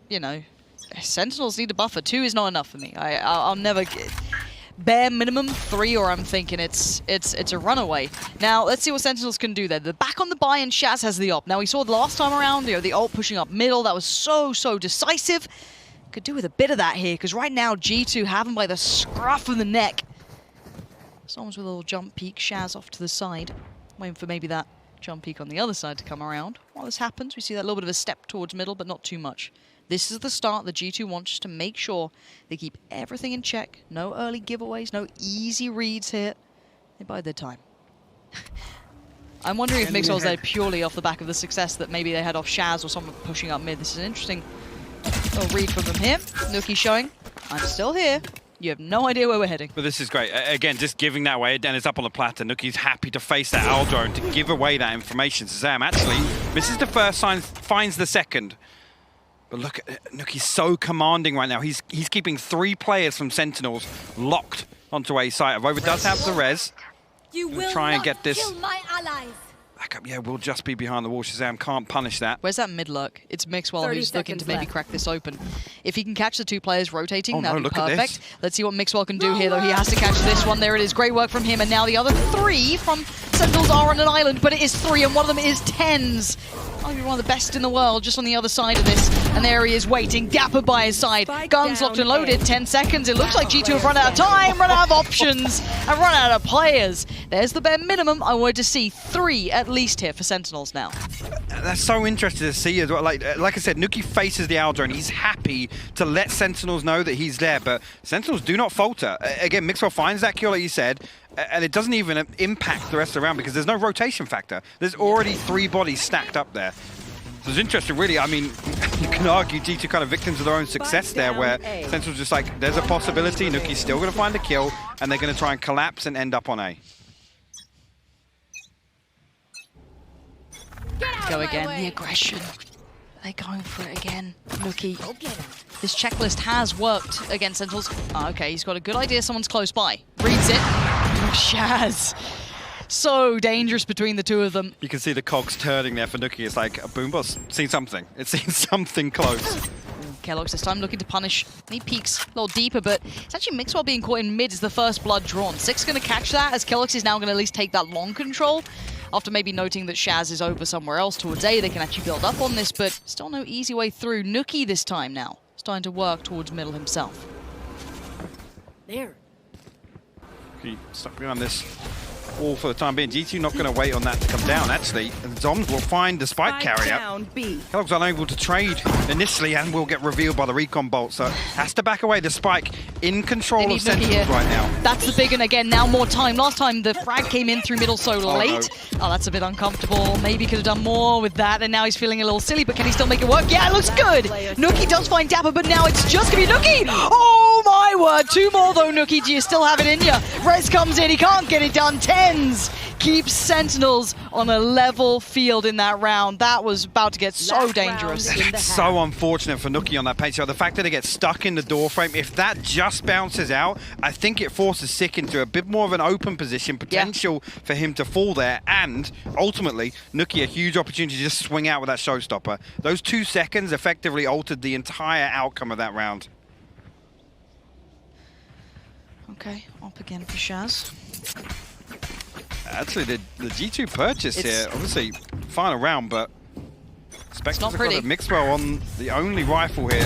you know, Sentinels need a buffer. 2 is not enough for me. I'll never get... Bare minimum 3, or I'm thinking it's a runaway. Now, let's see what Sentinels can do there. They're back on the buy, and Shaz has the op. Now, we saw the last time around, the ult pushing up middle. That was so decisive. Could do with a bit of that here, because right now, G2 have him by the scruff of the neck. Someone's with a little jump peek. Shaz off to the side. Waiting for maybe that jump peek on the other side to come around. While this happens, we see that little bit of a step towards middle, but not too much. This is the start that G2 wants, just to make sure they keep everything in check. No early giveaways, no easy reads here. They bide their time. I'm wondering if Mixwell's there purely off the back of the success that maybe they had off Shaz or someone pushing up mid. This is an interesting little read from them here. Nuki showing, I'm still here. You have no idea where we're heading. But this is great. Again, just giving that away. And it's up on the platter. Nuki's happy to face that Owl drone to give away that information. Shazam actually misses the first sign, finds the second. But look, Nuki's so commanding right now. He's keeping 3 players from Sentinels locked onto a site. Avoda does have the res. You will try and not get this kill my allies. back up. Yeah, we'll just be behind the wall. Shazam can't punish that. Where's that mid lurk? It's Mixwell who's looking to maybe crack this open. If he can catch the 2 players rotating, that would be perfect. Let's see what Mixwell can do here, though. He has to catch this one. There it is. Great work from him. And now the other 3 from Sentinels are on an island, but it is 3, and one of them is TenZ. Maybe one of the best in the world just on the other side of this. And there he is waiting, Dapper by his side. Guns locked and loaded, 10 seconds. It looks like G2 have run out of time, run out of options, and run out of players. There's the bare minimum. I wanted to see 3 at least here for Sentinels now. That's so interesting to see as well. Like I said, Nuki faces the Owl drone. He's happy to let Sentinels know that he's there, but Sentinels do not falter. Again, Mixwell finds that kill, like you said, and it doesn't even impact the rest of the round because there's no rotation factor. There's already 3 bodies stacked up there. So it's interesting, really. I mean, you can argue G2 kind of victims of their own success there, where Sentinels just like, there's a possibility, Nuki's still going to find a kill, and they're going to try and collapse and end up on A. Go again, the aggression. Are they going for it again? Nuki. This checklist has worked against Sentinels. Oh, okay, he's got a good idea someone's close by. Reads it. Oh, Shaz. So dangerous between the 2 of them. You can see the cogs turning there for Nuki. It's like, Boombo's seen something. It's seen something close. Kellogg's this time looking to punish. He peeks a little deeper, but it's actually Mixwell being caught in mid is the first blood drawn. Six going to catch that, as Kellogg's is now going to at least take that long control. After maybe noting that Shaz is over somewhere else towards A, they can actually build up on this, but still no easy way through. Nuki this time now, starting to work towards middle himself. There. Okay, stuck behind this wall for the time being. G2 not going to wait on that to come down, actually. And Zoms will find the spike carrier. Kellogg's unable to trade initially and will get revealed by the recon bolt, so has to back away. The spike in control of Sentinels right now. That's the big one again, now more time. Last time the frag came in through middle so late. Oh, that's a bit uncomfortable. Maybe could have done more with that, and now he's feeling a little silly, but can he still make it work? Yeah, it looks good! Nuki does find Dapper, but now it's just going to be Nuki! Oh my word, 2 more though, Nuki. Do you still have it in you? Rez comes in, he can't get it done. TenZ keeps Sentinels on a level field in that round. That was about to get so dangerous. It's so unfortunate for Nuki on that page. So the fact that it gets stuck in the door frame, if that just bounces out, I think it forces Sick into a bit more of an open position, potential for him to fall there, and ultimately, Nuki a huge opportunity to just swing out with that showstopper. Those 2 seconds effectively altered the entire outcome of that round. Okay, up again for Shaz. Actually, the G2 purchase here, obviously, final round, but Spectre's got a Mixwell on the only rifle here.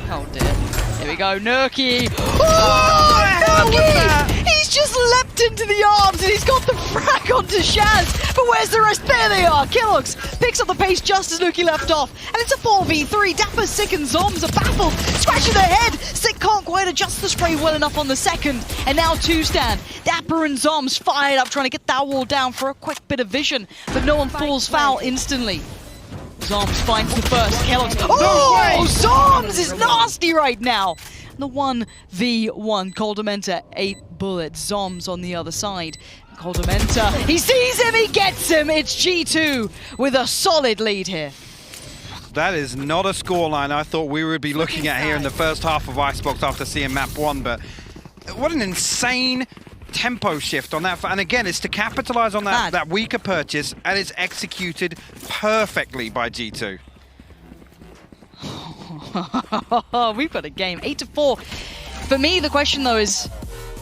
Oh dear. Here we go, Nuki! Oh, Nuki! He's just leapt locked into the arms, and he's got the frag onto Shaz. But where's the rest? There they are. Killux picks up the pace just as Nuki left off, and it's a 4v3. Dapper, Sick, and Zoms are baffled, scratching their head. Sick can't quite adjust the spray well enough on the second, and now two stand. Dapper and Zoms fired up, trying to get that wall down for a quick bit of vision, but no one falls foul instantly. Zoms finds the first. Killux. Oh, Zoms is nasty right now. The 1v1. Coldamenta, 8 bullets. Zoms on the other side. Coldamenta, he sees him, he gets him. It's G2 with a solid lead here. That is not a scoreline I thought we would be looking at here in the first half of Icebox after seeing map 1, but what an insane tempo shift on that. And again, it's to capitalize on that weaker purchase, and it's executed perfectly by G2. We've got a game, 8-4. For me, the question though is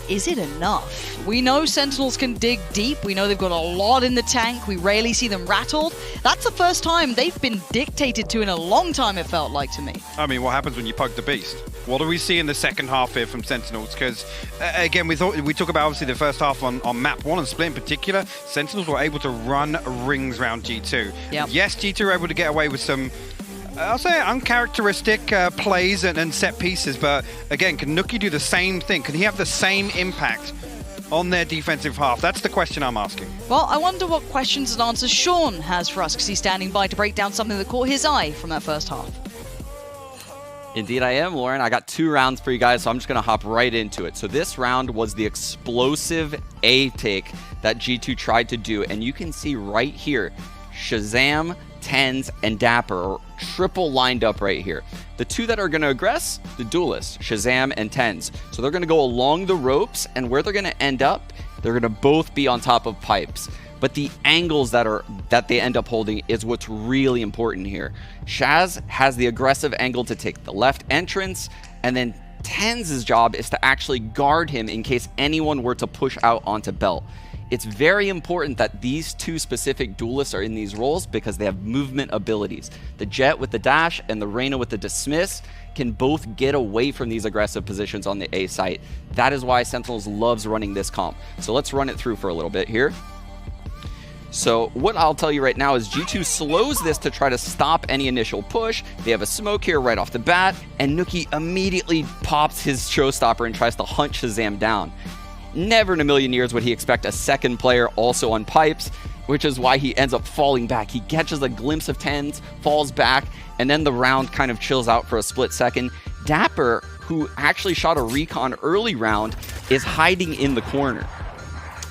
it enough? We know Sentinels can dig deep. We know they've got a lot in the tank. We rarely see them rattled. That's the first time they've been dictated to in a long time, it felt like to me. I mean, what happens when you poke the beast? What do we see in the second half here from Sentinels? Because, again, we talk about obviously the first half on map 1 and Split in particular. Sentinels were able to run rings around G2. Yep. Yes, G2 were able to get away with some, I'll say, uncharacteristic plays and set pieces, but again, can Nuki do the same thing? Can he have the same impact on their defensive half? That's the question I'm asking. Well, I wonder what questions and answers Sean has for us, because he's standing by to break down something that caught his eye from that first half. Indeed I am, Lauren. I got 2 rounds for you guys, so I'm just going to hop right into it. So this round was the explosive A take that G2 tried to do, and you can see right here, Shazam, Tens, and Dapper are triple lined up right here. The 2 that are going to aggress, the duelists, Shazam and Tens. So they're going to go along the ropes, and where they're going to end up, they're going to both be on top of pipes. But the angles that they end up holding is what's really important here. Shaz has the aggressive angle to take the left entrance, and then Tens' job is to actually guard him in case anyone were to push out onto Belt. It's very important that these 2 specific duelists are in these roles because they have movement abilities. The Jet with the dash and the Reyna with the dismiss can both get away from these aggressive positions on the A site. That is why Sentinels loves running this comp. So let's run it through for a little bit here. So what I'll tell you right now is G2 slows this to try to stop any initial push. They have a smoke here right off the bat, and Nuki immediately pops his showstopper and tries to hunt Shazam down. Never in a million years would he expect a second player also on pipes, which is why he ends up falling back. He catches a glimpse of Tens, falls back, and then the round kind of chills out for a split second. Dapper, who actually shot a recon early round, is hiding in the corner.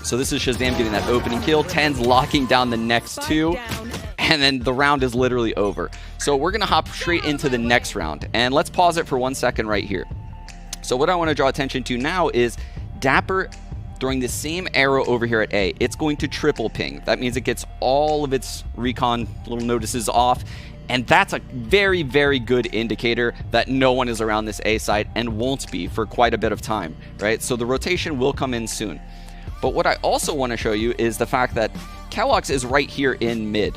So this is Shazam getting that opening kill, Tens locking down the next 2, and then the round is literally over. So we're going to hop straight into the next round, and let's pause it for 1 second right here. So what I want to draw attention to now is Dapper throwing the same arrow over here at A. It's going to triple ping. That means it gets all of its recon little notices off, and that's a very, very good indicator that no one is around this A site and won't be for quite a bit of time, right? So the rotation will come in soon. But what I also want to show you is the fact that Kellogg's is right here in mid.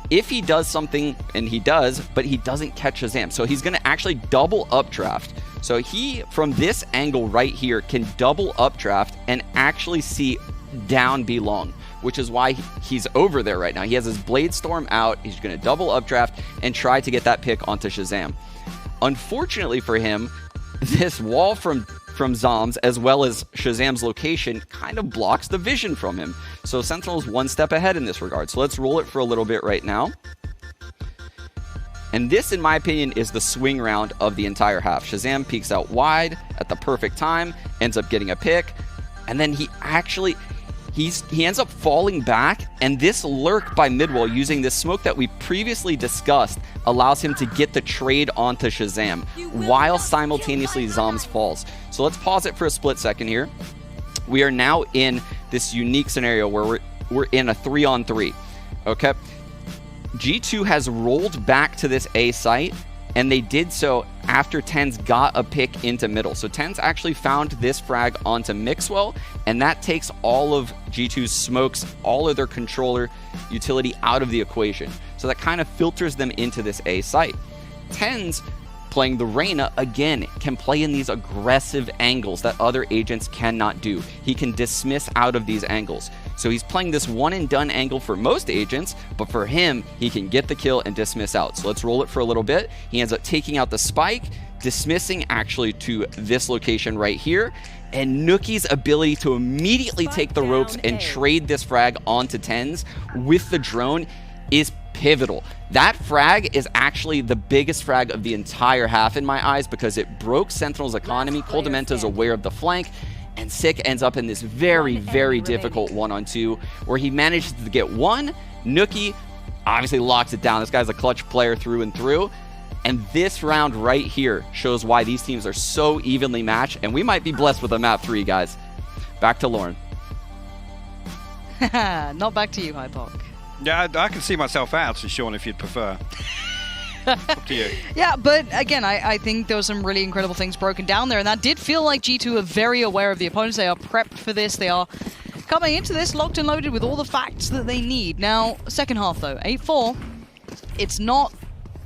If he does something, and he does, but he doesn't catch Shazam, so he's going to actually double updraft. So he, from this angle right here, can double updraft and actually see down B long, which is why he's over there right now. He has his Blade Storm out. He's going to double updraft and try to get that pick onto Shazam. Unfortunately for him, this wall from Zoms, as well as Shazam's location, kind of blocks the vision from him. So Sentinel's 1 step ahead in this regard. So let's roll it for a little bit right now. And this, in my opinion, is the swing round of the entire half. Shazam peeks out wide at the perfect time, ends up getting a pick, and then he ends up falling back, and this lurk by midwall using this smoke that we previously discussed allows him to get the trade onto Shazam while simultaneously Zoms falls. So let's pause it for a split second here. We are now in this unique scenario where we're in a 3-on-3. Okay. G2 has rolled back to this A site, and they did so after Tens got a pick into middle. So Tens actually found this frag onto Mixwell, and that takes all of G2's smokes, all of their controller utility out of the equation. So that kind of filters them into this A site. Tens playing the Reyna, again, can play in these aggressive angles that other agents cannot do. He can dismiss out of these angles. So he's playing this one and done angle for most agents, but for him, he can get the kill and dismiss out. So let's roll it for a little bit. He ends up taking out the spike, dismissing actually to this location right here, and Nookie's ability to immediately take the ropes and trade this frag onto tens with the drone is pivotal. That frag is actually the biggest frag of the entire half in my eyes because it broke Sentinel's economy. Coldemento's aware of the flank, and Sick ends up in this very, very difficult 1-on-2 where he manages to get one. Nookie obviously locks it down. This guy's a clutch player through and through. And this round right here shows why these teams are so evenly matched, and we might be blessed with a map 3, guys. Back to Lauren. Not back to you, Hypok. Yeah, I can see myself out, so Sean, if you'd prefer. Up to you. Yeah, but again, I think there were some really incredible things broken down there, and that did feel like G2 are very aware of the opponents. They are prepped for this. They are coming into this locked and loaded with all the facts that they need. Now, second half though, 8-4, it's not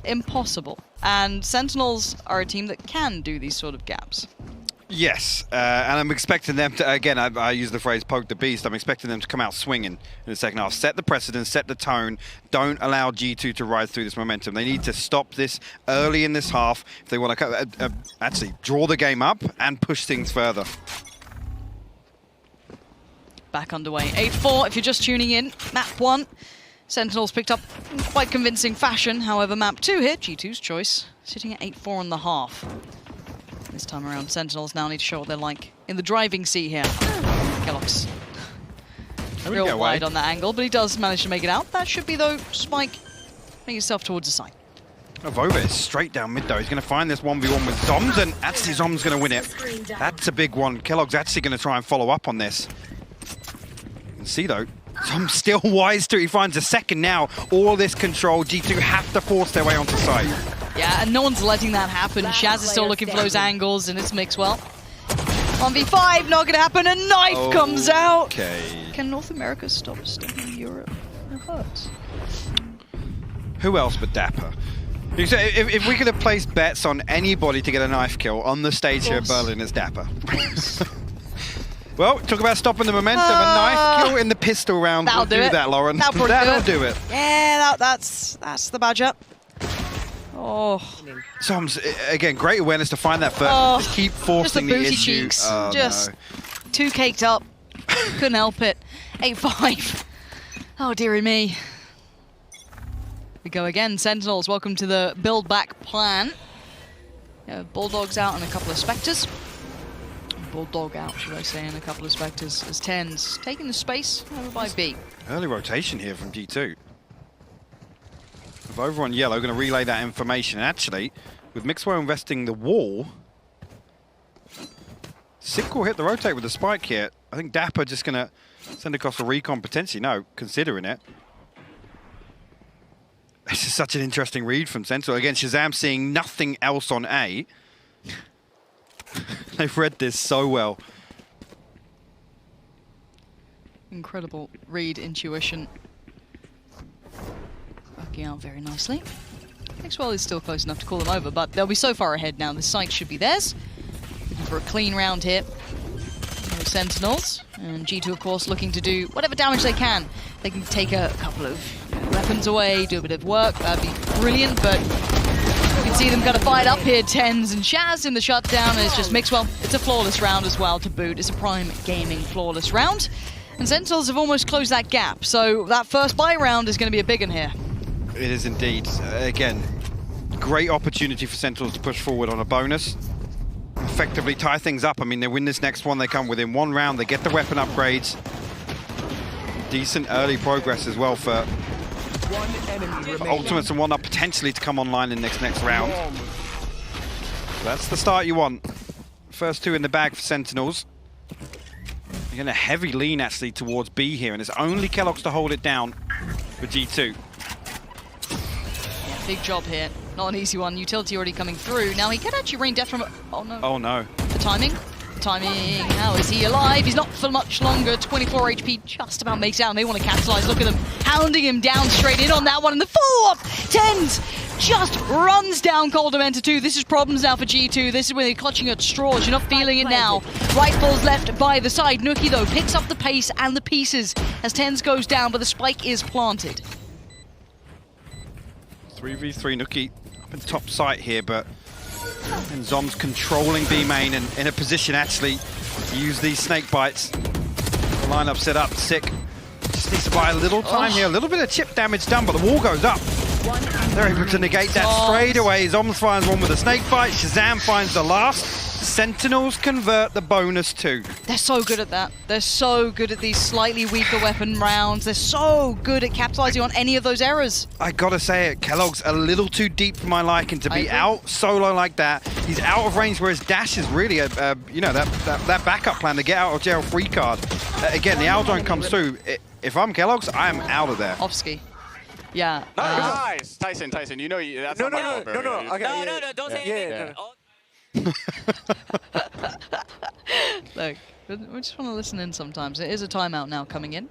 impossible. And Sentinels are a team that can do these sort of gaps. Yes, and I'm expecting them to, again, I use the phrase poke the beast, I'm expecting them to come out swinging in the second half. Set the precedent, set the tone, don't allow G2 to ride through this momentum. They need to stop this early in this half if they want to actually draw the game up and push things further. Back underway, 8-4 if you're just tuning in. Map 1, Sentinels picked up in quite convincing fashion. However, map 2 here, G2's choice, sitting at 8-4 in the half. This time around, Sentinels now need to show what they're like in the driving seat here. keloqz real wide on that angle, but he does manage to make it out. That should be, though, Spike, make yourself towards the side. Vova is straight down mid, though. He's going to find this 1v1 with Zoms, and actually Zoms going to win it. That's a big one. keloqz actually going to try and follow up on this. You can see, though, Zoms still wise to it. He finds a second now. All this control, G2 have to force their way onto site. Yeah, and no one's letting that happen. Shaz is still looking for those angles, and it's Mixwell. 1v5, not gonna happen. A knife comes out. Okay. Can North America stop stepping Europe? It hurts. Who else but Dapper? If we could have placed bets on anybody to get a knife kill on the stage here at Berlin, it's Dapper. Well, talk about stopping the momentum. A knife kill in the pistol round will do that, Lauren. That'll do it. Yeah, that's the badger. Oh. Zoms, again, great awareness to find that first. Just keep forcing the issue. Cheeks. Just too caked up. Couldn't help it. 8-5. Oh, dearie me. We go again. Sentinels, welcome to the build back plan. Bulldogs out and a couple of Spectres. Bulldog out, should I say, and a couple of Spectres as tens. Taking the space over by B. Early rotation here from G2. Over on yellow, going to relay that information. And actually, with Mixwell investing the wall, Sick will hit the rotate with the spike here. I think Dapper just going to send across a recon potentially. No, considering it. This is such an interesting read from Sentinel. Again, shazam seeing nothing else on A. They've read this so well. Incredible read, intuition. Working out very nicely. Mixwell is still close enough to call them over, but they'll be so far ahead now. The site should be theirs. Looking for a clean round here. No Sentinels. And G2, of course, looking to do whatever damage they can. They can take a couple of weapons away, do a bit of work. That'd be brilliant, but you can see them kind of fired up here. Tens and Shaz in the shutdown. And it's just Mixwell. It's a flawless round as well to boot. It's a Prime Gaming flawless round. And Sentinels have almost closed that gap. So that first buy round is going to be a big one here. It is indeed. Again, great opportunity for Sentinels to push forward on a bonus. Effectively tie things up. I mean, they win this next one. They come within one round. They get the weapon upgrades. Decent early progress as well for Ultimates and whatnot potentially to come online in this next round. That's the start you want. First two in the bag for Sentinels. You're going to heavy lean actually towards B here, and it's only keloqz to hold it down for G2. Big job here. Not an easy one. Utility already coming through. Now he can actually rain death from... Oh, no. Oh, no. The timing. timing. How is he alive? He's not for much longer. 24 HP, just about makes out. And they want to capitalize. Look at them hounding him down straight in on that one. And the follow-up, Tens just runs down Coldamenta 2. This is problems now for G2. This is where they're clutching at straws. You're not feeling it now. Rifles left by the side. Nuki, though, picks up the pace and the pieces as Tens goes down, but the spike is planted. 3v3 Nuki up in top site here, but and Zom's controlling B main and in a position actually to use these snake bites. The lineup set up, sick. Just needs to buy a little time here, a little bit of chip damage done, but the wall goes up. They're able to negate that straight away. Zoms finds one with a snake bite, Shazam finds the last. Sentinels convert the bonus 2. They're so good at that. They're so good at these slightly weaker weapon rounds. They're so good at capitalizing on any of those errors. I gotta say it, Kellogg's a little too deep for my liking to be out solo like that. He's out of range, whereas Dash is really a you know, that backup plan to get out of jail free card. Again, the Aldrone comes through. If I'm Kellogg's, I'm out of there. Offski. Yeah. Nice. Tyson, you know that's not my fault, bro. No, don't say anything. Look, we just want to listen in sometimes. It is a timeout now coming in.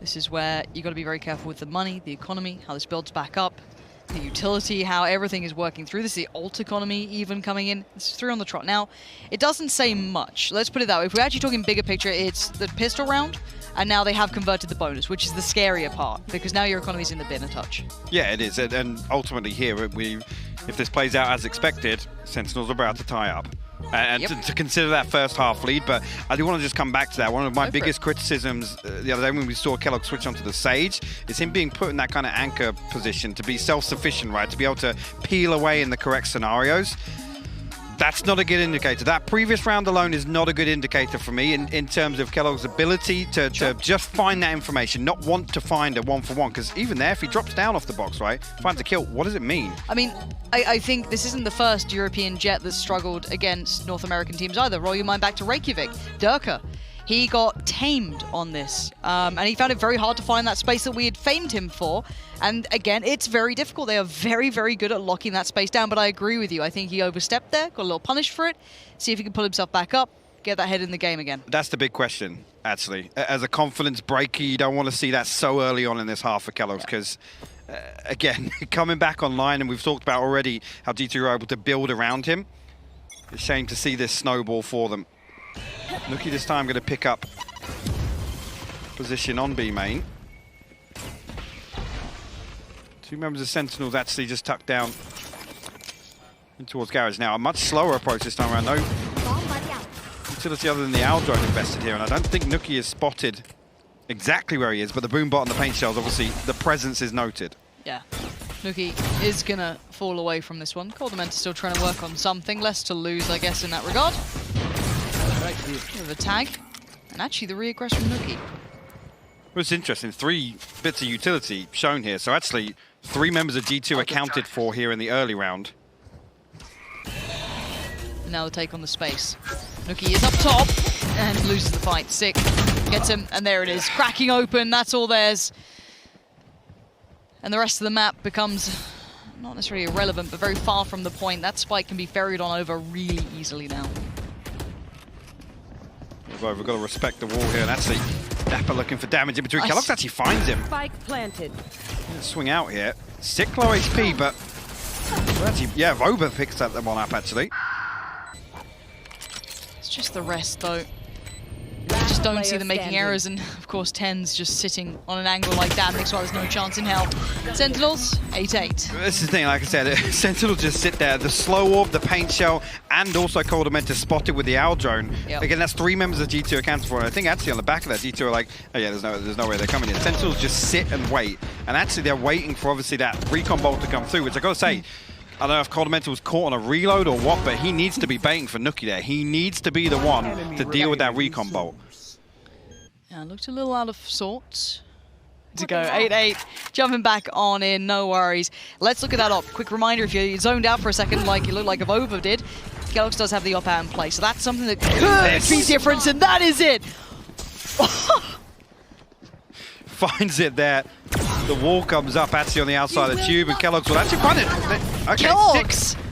This is where you got to be very careful with the money, the economy, how this builds back up, the utility, how everything is working through. This is the alt economy even coming in. This is 3 on the trot. Now, it doesn't say much. Let's put it that way. If we're actually talking bigger picture, it's the pistol round, and now they have converted the bonus, which is the scarier part, because now your economy's in the bin a touch. Yeah, it is. And ultimately here, if this plays out as expected, Sentinels are about to tie up. And to consider that first half lead, but I do want to just come back to that. One of my biggest criticisms the other day when we saw Kellogg switch onto the Sage is him being put in that kind of anchor position to be self-sufficient, right? To be able to peel away in the correct scenarios. That's not a good indicator. That previous round alone is not a good indicator for me in terms of Kellogg's ability to just find that information, not want to find a 1-for-1. Because even there, if he drops down off the box, right, finds a kill, what does it mean? I mean, I think this isn't the first European jet that's struggled against North American teams either. Roll your mind back to Reykjavik. Durka. He got tamed on this, and he found it very hard to find that space that we had famed him for. And again, it's very difficult. They are very, very good at locking that space down, but I agree with you. I think he overstepped there, got a little punished for it. See if he can pull himself back up, get that head in the game again. That's the big question, actually. As a confidence breaker, you don't want to see that so early on in this half for Kellogg's, because again, coming back online, and we've talked about already how G2 are able to build around him. It's a shame to see this snowball for them. Nuki this time going to pick up position on B main. 2 members of Sentinels actually just tucked down in towards garage. Now a much slower approach this time around. No utility other than the Aldrone invested here, and I don't think Nuki is spotted exactly where he is, but the boom bot and the paint shells, obviously the presence is noted. Yeah, Nuki is going to fall away from this one. Coldamenta still trying to work on something, less to lose I guess in that regard. Bit of a tag, and actually the reaggress from Nuki. Well, it's interesting, 3 bits of utility shown here, so actually 3 members of G2 accounted for here in the early round. And now the take on the space. Nuki is up top and loses the fight. Sick, gets him, and there it is, cracking open. That's all theirs, and the rest of the map becomes not necessarily irrelevant, but very far from the point. That spike can be ferried on over really easily now. We've got to respect the wall here, and actually Dapper looking for damage in between. Kellogg's actually finds him. Spike planted. Swing out here. Sick low HP, but actually, yeah, Voba picks that one up actually. It's just the rest though. I just don't see them making errors, and of course Tens just sitting on an angle like that makes sure there's no chance in hell. Sentinels, 8-8. This is the thing, like I said, Sentinels just sit there. The slow orb, the paint shell, and also Coldamenta spotted with the Aldrone. Yep. Again, that's 3 members of G2 accounted for, and I think actually on the back of that, G2 are like, oh yeah, there's no way they're coming in. Sentinels just sit and wait, and actually they're waiting for obviously that recon bolt to come through, which I gotta say, I don't know if Coldamenta was caught on a reload or what, but he needs to be baiting for Nuki there. He needs to be the one to deal with that recon bolt. Yeah, looked a little out of sorts. To go 8-8, jumping back on in, no worries. Let's look at that op. Quick reminder, if you're zoned out for a second like it looked like Avova did, Kellogg's does have the op out in play, so that's something that could be different, and that is it! Finds it there. The wall comes up actually on the outside of the tube, and Kellogg's will actually run it. Okay,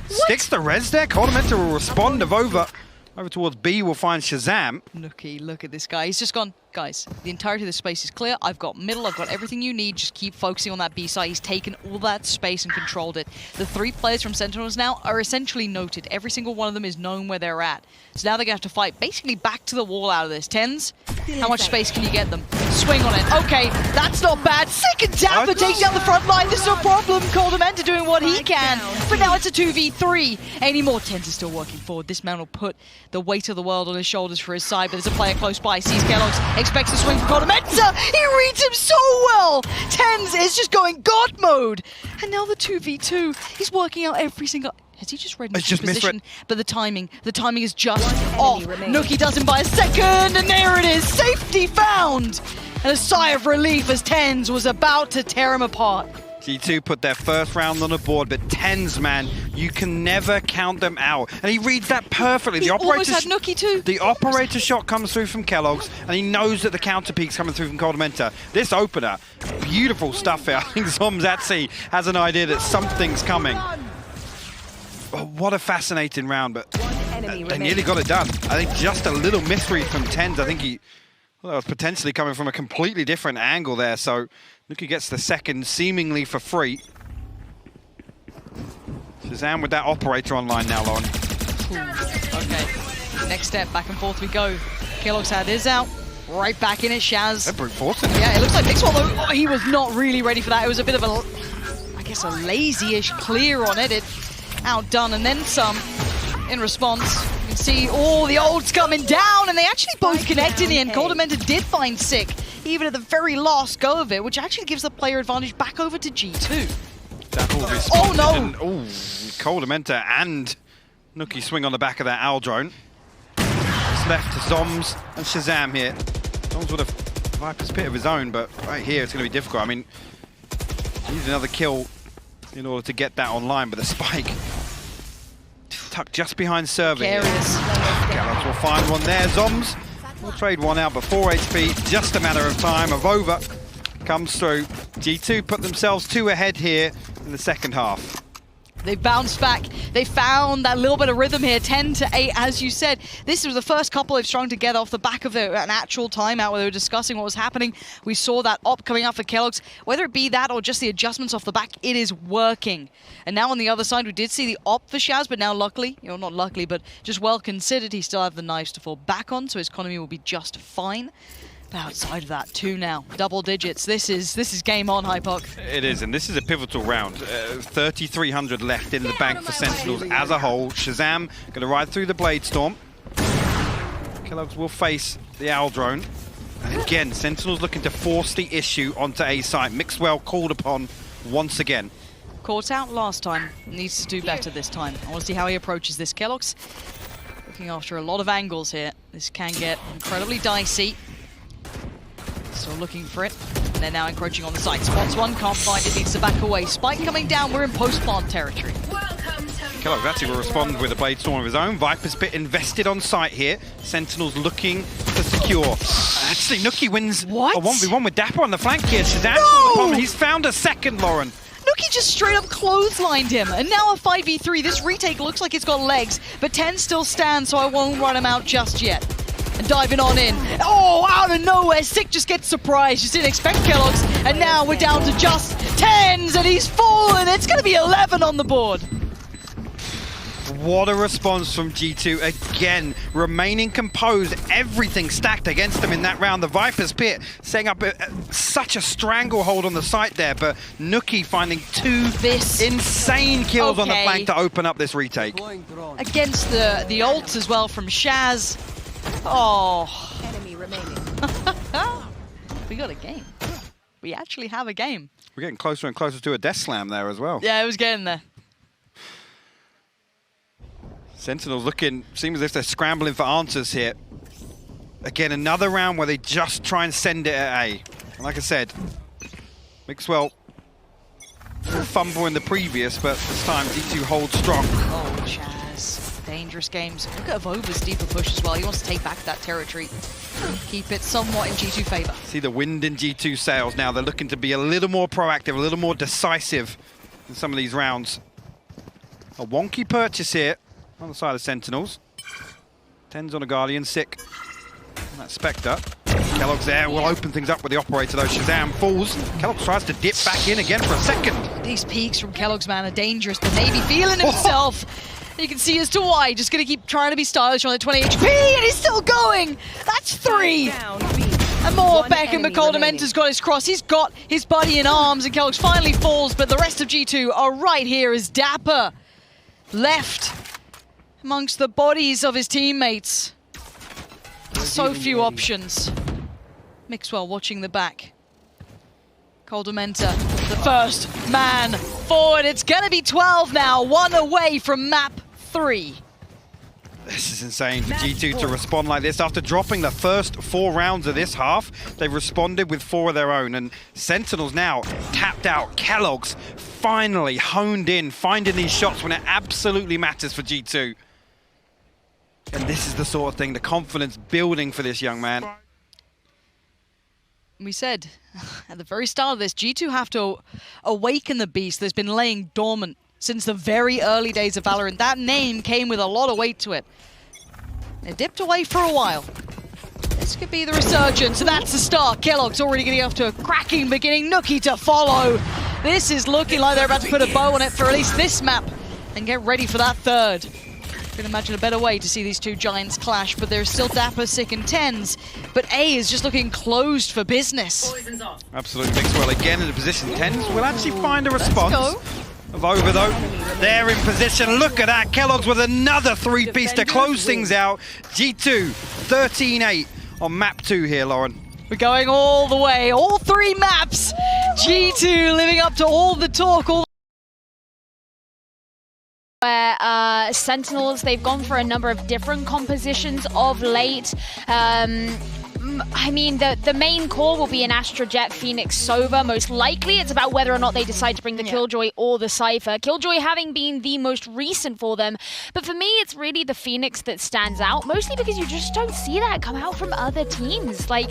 sticks the res there. Coldamenta will respond. Avova Over towards B, we'll find Shazam. Look at this guy. He's just gone, guys, the entirety of the space is clear. I've got middle, I've got everything you need. Just keep focusing on that B side. He's taken all that space and controlled it. The 3 players from Sentinels now are essentially noted. Every single one of them is known where they're at. So now they're going to have to fight basically back to the wall out of this. Tens, how much space can you get them? Swing on it. Okay, that's not bad. Second Dapper takes down the front line. There's no problem. Coldamenta doing what he can. But now it's a 2v3. Any more? Tens is still working forward. This man will put the weight of the world on his shoulders for his side, but there's a player close by. Sees Kellogg's, expects a swing from Coldamenta. He reads him so well. Tens is just going God mode. And now the 2v2. He's working out every single... Has he just read Nuki's position? But the timing is just off. Nuki does him by a second, and there it is. Safety found. And a sigh of relief as Tens was about to tear him apart. G2 put their first round on the board, but Tens, man, you can never count them out. And he reads that perfectly. He almost had Nuki too. The operator shot comes through from Kellogg's, and he knows that the counter peak's coming through from Coldamenta. This opener, beautiful stuff here. I think Zomzatsi has an idea that something's coming. Oh, what a fascinating round, but they nearly got it done. I think just a little misread from Tens. I think he was potentially coming from a completely different angle there, so Nuki gets the second seemingly for free. Shazam with that operator online now, Lauren. Okay, next step, back and forth we go. Kellogg's had his out, right back in it, Shaz. They're brute forcing it. Yeah, it looks like Mixwell, though, he was not really ready for that. It was a bit of a, I guess, a lazy-ish clear on it. It outdone and then some in response. You can see all the ults coming down, and they actually both connect in the end. Coldamenta did find Sick, even at the very last go of it, which actually gives the player advantage back over to G2. Oh no! Oh, Coldamenta and Nuki swing on the back of that Owl drone. It's left to Zoms and Shazam here. Zoms with a Viper's Pit of his own, but right here it's going to be difficult. I mean, he needs another kill in order to get that online, but the spike tucked just behind Server here. Gallows will find one there. Zoms will trade one out, but 4 HP, just a matter of time. Avova comes through. G2 put themselves 2 ahead here in the second half. They bounced back. They found that little bit of rhythm here, 10-8, as you said. This was the first couple they've strung together off the back of an actual timeout where they were discussing what was happening. We saw that op coming up for Kellogg's. Whether it be that or just the adjustments off the back, it is working. And now on the other side, we did see the op for Shaz, but now luckily, you know, not luckily, but just well considered, he still has the knives to fall back on, so his economy will be just fine. Outside of that, 2 now, double digits. This is game on, Hypoc. It is, and this is a pivotal round. 3,300 left in the bank for Sentinels as a whole. Shazam going to ride through the Blade Storm. Kellogg's will face the Owl drone. And again, Sentinels looking to force the issue onto A site. Mixwell called upon once again. Caught out last time, needs to do better this time. I want to see how he approaches this. Kellogg's looking after a lot of angles here. This can get incredibly dicey. Still looking for it. And they're now encroaching on the site. Spots one, can't find it, needs to back away. Spike coming down, we're in post-plant territory. Kellogg actually will respond with a Blade Storm of his own. Viper's Pit invested on site here. Sentinels looking to secure. Actually, Nuki wins a 1v1 with Dapper on the flank here. Shazam, he's found a second, Lauren. Nuki just straight up clotheslined him, and now a 5v3. This retake looks like it's got legs, but 10 still stands, so I won't run him out just yet. And diving on in. Oh, out of nowhere, Sick just gets surprised. Just didn't expect Kellogg's, and now we're down to just 10s, and he's fallen. It's going to be 11 on the board. What a response from G2. Again, remaining composed. Everything stacked against them in that round. The Viper's Pit setting up such a stranglehold on the site there, but Nuki finding 2 insane kills on the flank to open up this retake. Against the ults as well from Shaz. Oh. Enemy remaining. We got a game. We actually have a game. We're getting closer and closer to a death slam there as well. Yeah, it was getting there. Sentinels looking, seems as if they're scrambling for answers here. Again, another round where they just try and send it at A. And like I said, Mixwell fumble in the previous, but this time G2 holds strong. Oh, Chaz. Dangerous games. Look at Avova's deeper push as well. He wants to take back that territory. Keep it somewhat in G2 favor. See the wind in G2 sails now. They're looking to be a little more proactive, a little more decisive in some of these rounds. A wonky purchase here on the side of Sentinels. 10's on a Guardian, sick. And that Spectre. Kellogg's there, will open things up with the operator though. Shazam falls. Kellogg tries to dip back in again for a second. These peaks from Kellogg's, man, are dangerous. The Navy feeling himself. You can see as to why. Just going to keep trying to be stylish on the 20 HP, and he's still going. That's 3. And more Beckham, but Coldamenta's got his cross. He's got his buddy in arms, and Kellogg's finally falls, but the rest of G2 are right here as Dapper left amongst the bodies of his teammates. So few options. Mixwell watching the back. Coldamenta, the first man forward. It's going to be 12 now, 1 away from map 3. This is insane for G2 to respond like this. After dropping the first 4 rounds of this half, they've responded with 4 of their own. And Sentinels now tapped out. Kellogg's finally honed in, finding these shots when it absolutely matters for G2. And this is the sort of thing, the confidence building for this young man. We said at the very start of this, G2 have to awaken the beast that's been laying dormant since the very early days of Valorant. That name came with a lot of weight to it. It dipped away for a while. This could be the resurgence, so that's the start. Kellogg's already getting off to a cracking beginning. Nookie to follow. This is looking like they're about to put a bow on it for at least this map and get ready for that third. I can imagine a better way to see these two giants clash, but there's still Dapper, Sick, and 10s. But A is just looking closed for business. Absolutely. Mixwell again in the position. 10s will actually find a response. Let's go. Of over though. They're in position. Look at that. Kellogg's with another 3-piece to close things out. G2 13-8 on map 2 here, Lauren. We're going all the way, all 3 maps. G2 living up to all the talk, all where Sentinels, they've gone for a number of different compositions of late. I mean, the main core will be an Astra Jet Phoenix Sova, most likely. It's about whether or not they decide to bring the Killjoy or the Cypher. Killjoy having been the most recent for them. But for me, it's really the Phoenix that stands out, mostly because you just don't see that come out from other teams, like,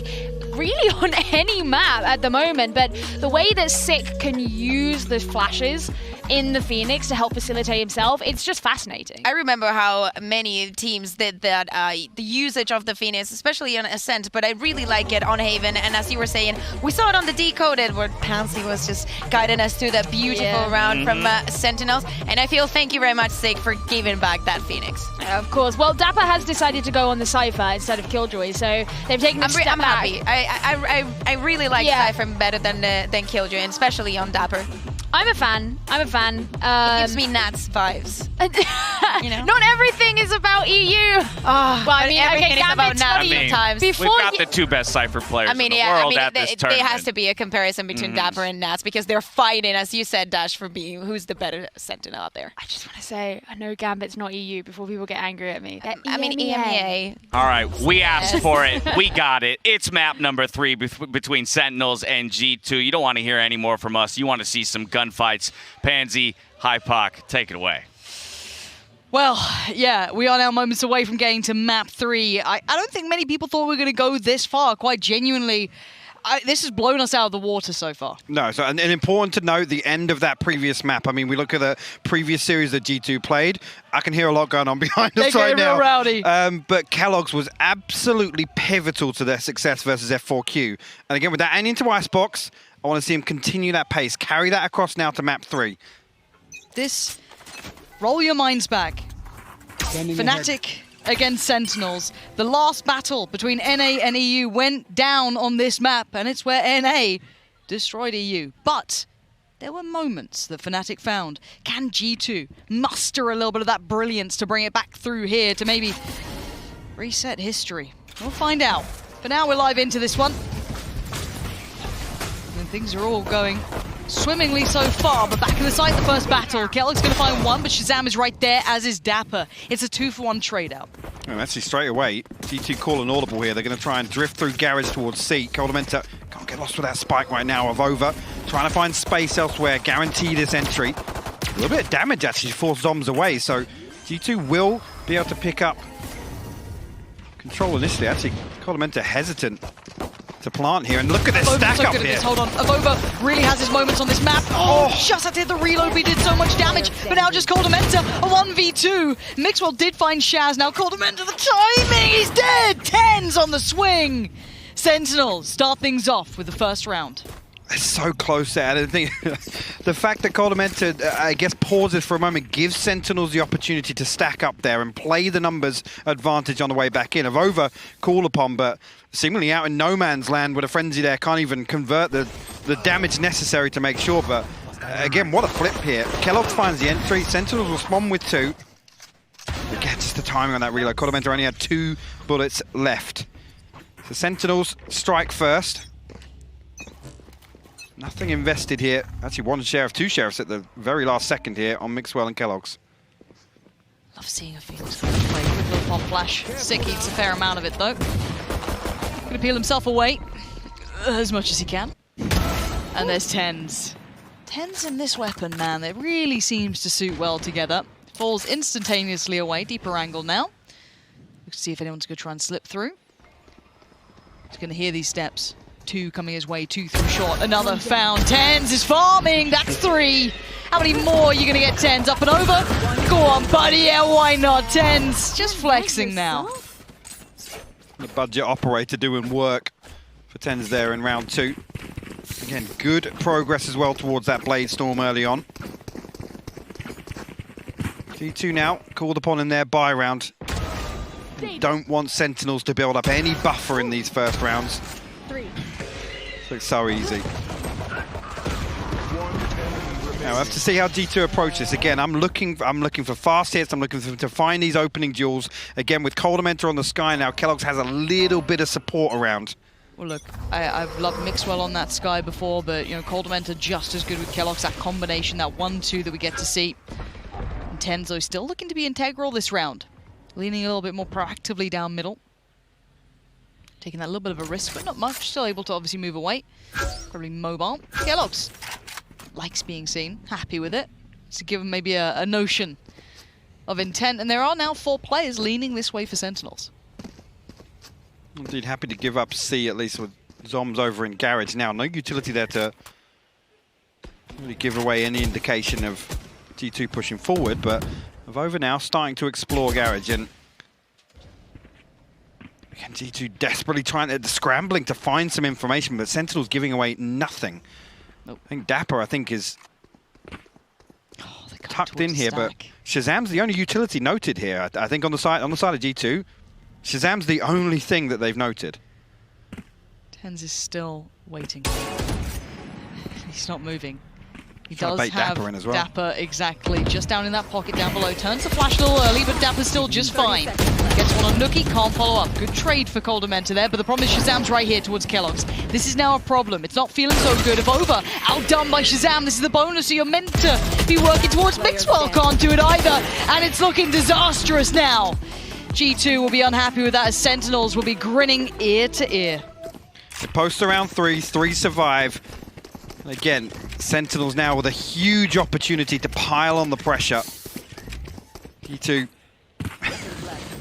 really on any map at the moment. But the way that Sick can use the flashes in the Phoenix to help facilitate himself, it's just fascinating. I remember how many teams did that, the usage of the Phoenix, especially on Ascent, but I really like it on Haven. And as you were saying, we saw it on the Decoded, where Pansy was just guiding us through that beautiful round from Sentinels. And I feel thank you very much, Sig, for giving back that Phoenix. Of course. Well, Dapper has decided to go on the Cypher instead of Killjoy, so they've taken a step back. I'm happy. I really like Cypher better than Killjoy, and especially on Dapper. I'm a fan. It gives me Nats vibes. You know? Not everything is about EU. Well, I mean, everything is about Nats sometimes. We've got the 2 best Cypher players in the world at this tournament. There has to be a comparison between Dapper and Nats because they're fighting, as you said, Dash, for being who's the better Sentinel out there. I just want to say, I know Gambit's not EU before people get angry at me. I mean, EMEA. All right, we asked for it. We got it. It's map number 3 between Sentinels and G2. You don't want to hear any more from us. You want to see some gunfights. Pansy, Hypoc, take it away. Well, yeah, we are now moments away from getting to map 3. I don't think many people thought we were going to go this far, quite genuinely. This has blown us out of the water so far. No, so and important to note the end of that previous map. I mean, we look at the previous series that G2 played. I can hear a lot going on behind us right now. Rowdy. But Kellogg's was absolutely pivotal to their success versus F4Q. And again, with that and into Icebox, I want to see him continue that pace, carry that across now to map 3. This, roll your minds back. Fnatic against Sentinels. The last battle between NA and EU went down on this map, and it's where NA destroyed EU. But there were moments that Fnatic found. Can G2 muster a little bit of that brilliance to bring it back through here to maybe reset history? We'll find out. For now, we're live into this one. And things are all going swimmingly so far, but back in the site, the first battle. Kellogg's going to find one, but Shazam is right there, as is Dapper. It's a 2-for-1 trade-out. And actually, straight away, G2 call an audible here. They're going to try and drift through garage towards C. Coldamenta can't get lost with that spike right now of over. Trying to find space elsewhere, guarantee this entry. A little bit of damage, actually, to force Zoms away, so G2 will be able to pick up control initially. Actually, Coldamenta hesitant to plant here, and look at this Avova's stack so up good at here. this. Hold on. Avova really has his moments on this map. Oh, just had to hit the reload. We did so much damage, but now just Coldamenta, a 1v2. Mixwell did find Shaz. Now Coldamenta, the timing, he's dead. Tens on the swing. Sentinels start things off with the first round. It's so close there. I don't think the fact that Coldamenta, I guess, pauses for a moment gives Sentinels the opportunity to stack up there and play the numbers advantage on the way back in. Avova call upon, but seemingly out in no man's land with a frenzy there, can't even convert the damage necessary to make sure. But again, what a flip here. Kellogg finds the entry. Sentinels will spawn with 2. Again, just the timing on that reload. Coldamenta only had 2 bullets left. So Sentinels strike first. Nothing invested here. Actually, 1 sheriff, 2 sheriffs at the very last second here on Mixwell and Kellogg's. Love seeing a Phoenix play. Quick little pop flash. Sick eats a fair amount of it though. Gonna peel himself away as much as he can. And there's Tens. Tens in this weapon, man, it really seems to suit well together. Falls instantaneously away. Deeper angle now. Let's see if anyone's gonna try and slip through. He's gonna hear these steps. 2 coming his way, 2 through short, another found. Tens is farming, that's 3. How many more are you gonna get? Tens up and over? Go on, buddy, yeah, why not? Tens, just flexing now. The budget operator doing work for Tens there in round 2. Again, good progress as well towards that Blade Storm early on. G2 now, called upon in their buy round. Don't want Sentinels to build up any buffer in these first rounds. 3. Looks so easy. Now we'll have to see how G2 approach this. Again, I'm looking for fast hits. I'm looking for them to find these opening duels. Again, with Coldamenta on the sky now, Kellogg's has a little bit of support around. Well, look, I've loved Mixwell on that sky before, but you know, Coldamenta just as good with Kellogg's. That combination, that 1-2 that we get to see. And Tenzo still looking to be integral this round, leaning a little bit more proactively down middle. Taking that little bit of a risk, but not much. Still able to obviously move away. Probably mobile. Kellogg's likes being seen. Happy with it. To give him maybe a notion of intent. And there are now 4 players leaning this way for Sentinels. Indeed, happy to give up C, at least with Zoms over in Garage now. No utility there to really give away any indication of G2 pushing forward, but Avova now starting to explore Garage. And again, G2 desperately scrambling to find some information, but Sentinel's giving away nothing. Nope. I think Dapper, is tucked in here, but Shazam's the only utility noted here. I think on the side of G2, Shazam's the only thing that they've noted. Tens is still waiting. He's not moving. He Trying does to bait have Dapper in as well. Dapper, exactly, just down in that pocket down below. Turns the flash a little early, but Dapper's still just fine. Gets one on Nookie, can't follow up. Good trade for Coldamenta there, but the problem is Shazam's right here towards Kellogg's. This is now a problem. It's not feeling so good. Avova outdone by Shazam. This is the bonus, so you're meant to be working towards Mixwell. Can't do it either, and it's looking disastrous now. G2 will be unhappy with that as Sentinels will be grinning ear to ear. They post around 3 survive. Again, Sentinels now with a huge opportunity to pile on the pressure. G2,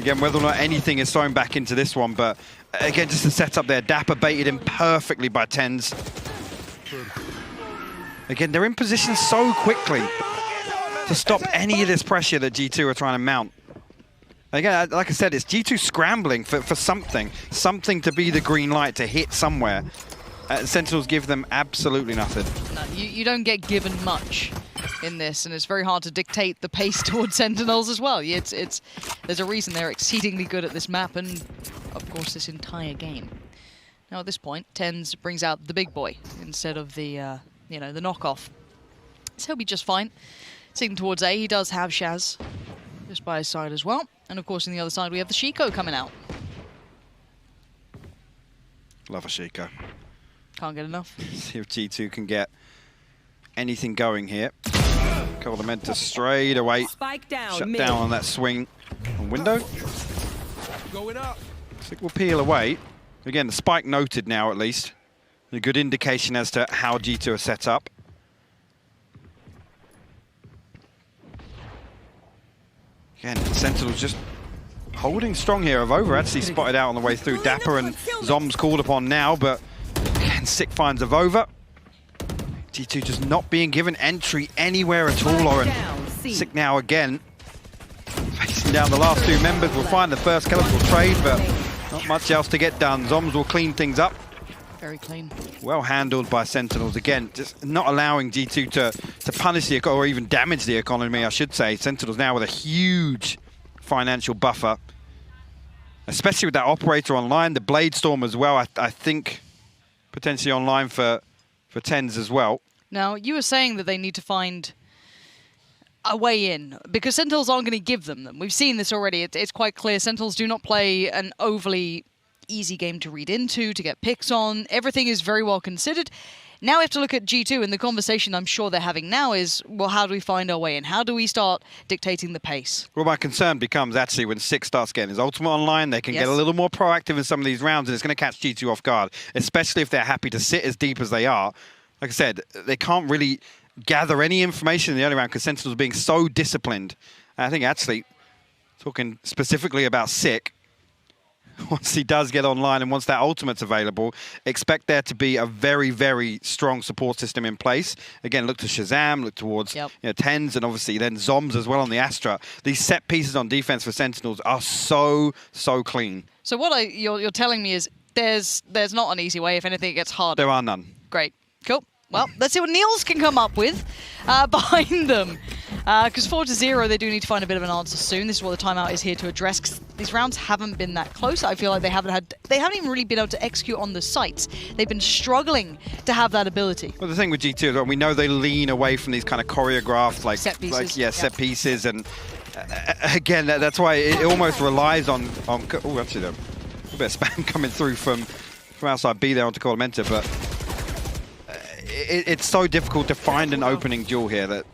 again, whether or not anything is thrown back into this one, but again, just to set up there, Dapper baited him perfectly by Tens. Again, they're in position so quickly to stop any of this pressure that G2 are trying to mount. Again, like I said, it's G2 scrambling for something to be the green light to hit somewhere. Sentinels give them absolutely nothing. No, you don't get given much in this, and it's very hard to dictate the pace towards Sentinels as well. There's a reason they're exceedingly good at this map, and of course this entire game. Now at this point, Tens brings out the big boy instead of the the knockoff. So he'll be just fine. Sitting towards A, he does have Shaz just by his side as well, and of course on the other side we have the Shiko coming out. Love a Shiko. Can't get enough. See if G2 can get anything going here. Coldamenta straight away. Spike down. Shut down on that swing on window. Going up. So we'll peel away. Again, the spike noted now at least. A good indication as to how G2 are set up. Again, Sentinels just holding strong here. Avova actually spotted out on the way through. Dapper and Zoms called upon now, but And Sick finds a Vova. G2 just not being given entry anywhere at all, Lauren. Sick now again. Facing down the last two members. We'll find the first colorful trade, but not much else to get done. Zoms will clean things up. Very clean. Well handled by Sentinels. Again, just not allowing G2 to punish the economy, or even damage the economy, I should say. Sentinels now with a huge financial buffer. Especially with that operator online, the Blade Storm as well, I think potentially online for TenZ as well. Now, you were saying that they need to find a way in, because Sentinels aren't going to give them. We've seen this already. It's quite clear. Sentinels do not play an overly easy game to read into, to get picks on. Everything is very well considered. Now we have to look at G2, and the conversation I'm sure they're having now is, well, how do we find our way in? How do we start dictating the pace? Well, my concern becomes actually when Sick starts getting his ultimate online, they can get a little more proactive in some of these rounds, and it's going to catch G2 off guard, especially if they're happy to sit as deep as they are. Like I said, they can't really gather any information in the early round because Sentinels are being so disciplined. And I think actually, talking specifically about Sick, once he does get online and once that ultimate's available, expect there to be a very, very strong support system in place. Again, look to shazam, look towards TenZ, and obviously then Zoms as well on the Astra. These set pieces on defense for Sentinels are so clean. So what you're telling me is there's not an easy way. If anything, it gets harder. There are none. Great. Cool. Well, let's see what Niels can come up with behind them. Because 4-0, they do need to find a bit of an answer soon. This is what the timeout is here to address, because these rounds haven't been that close. I feel like they haven't even really been able to execute on the sites. They've been struggling to have that ability. Well, the thing with G2 is, well, we know they lean away from these kind of choreographed, like set pieces. Set pieces, and again, that's why it almost relies on. Oh, actually, a bit of spam coming through from outside B there onto Corlamenta, but it's so difficult to find an opening duel here that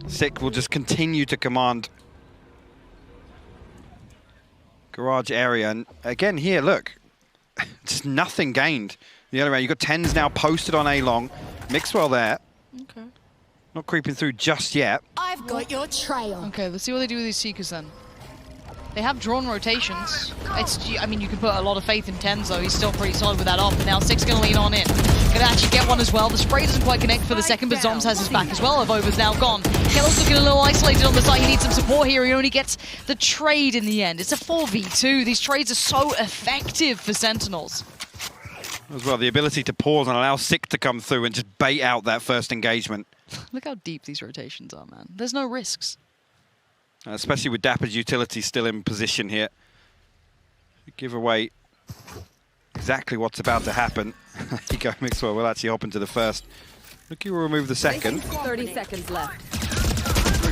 Sick will just continue to command garage area. And again here, look, just nothing gained the other way. You've got TenZ now posted on A long. Mixwell there. Okay. Not creeping through just yet. I've got your trail. Okay, let's see what they do with these Seekers then. They have drawn rotations. I mean, you can put a lot of faith in TenZ, though. He's still pretty solid with that up. And now Sick's going to lean on in. Going to actually get one as well. The spray doesn't quite connect for the second, but Zoms has his back as well. Avova's now gone. Kellogg's looking a little isolated on the side. He needs some support here. He only gets the trade in the end. It's a 4v2. These trades are so effective for Sentinels. As well, the ability to pause and allow Sick to come through and just bait out that first engagement. Look how deep these rotations are, man. There's no risks. Especially with Dapper's utility still in position here. Give away exactly what's about to happen. There you go, Mixwell will actually hop into the first. Lucky will remove the second. 30 seconds left.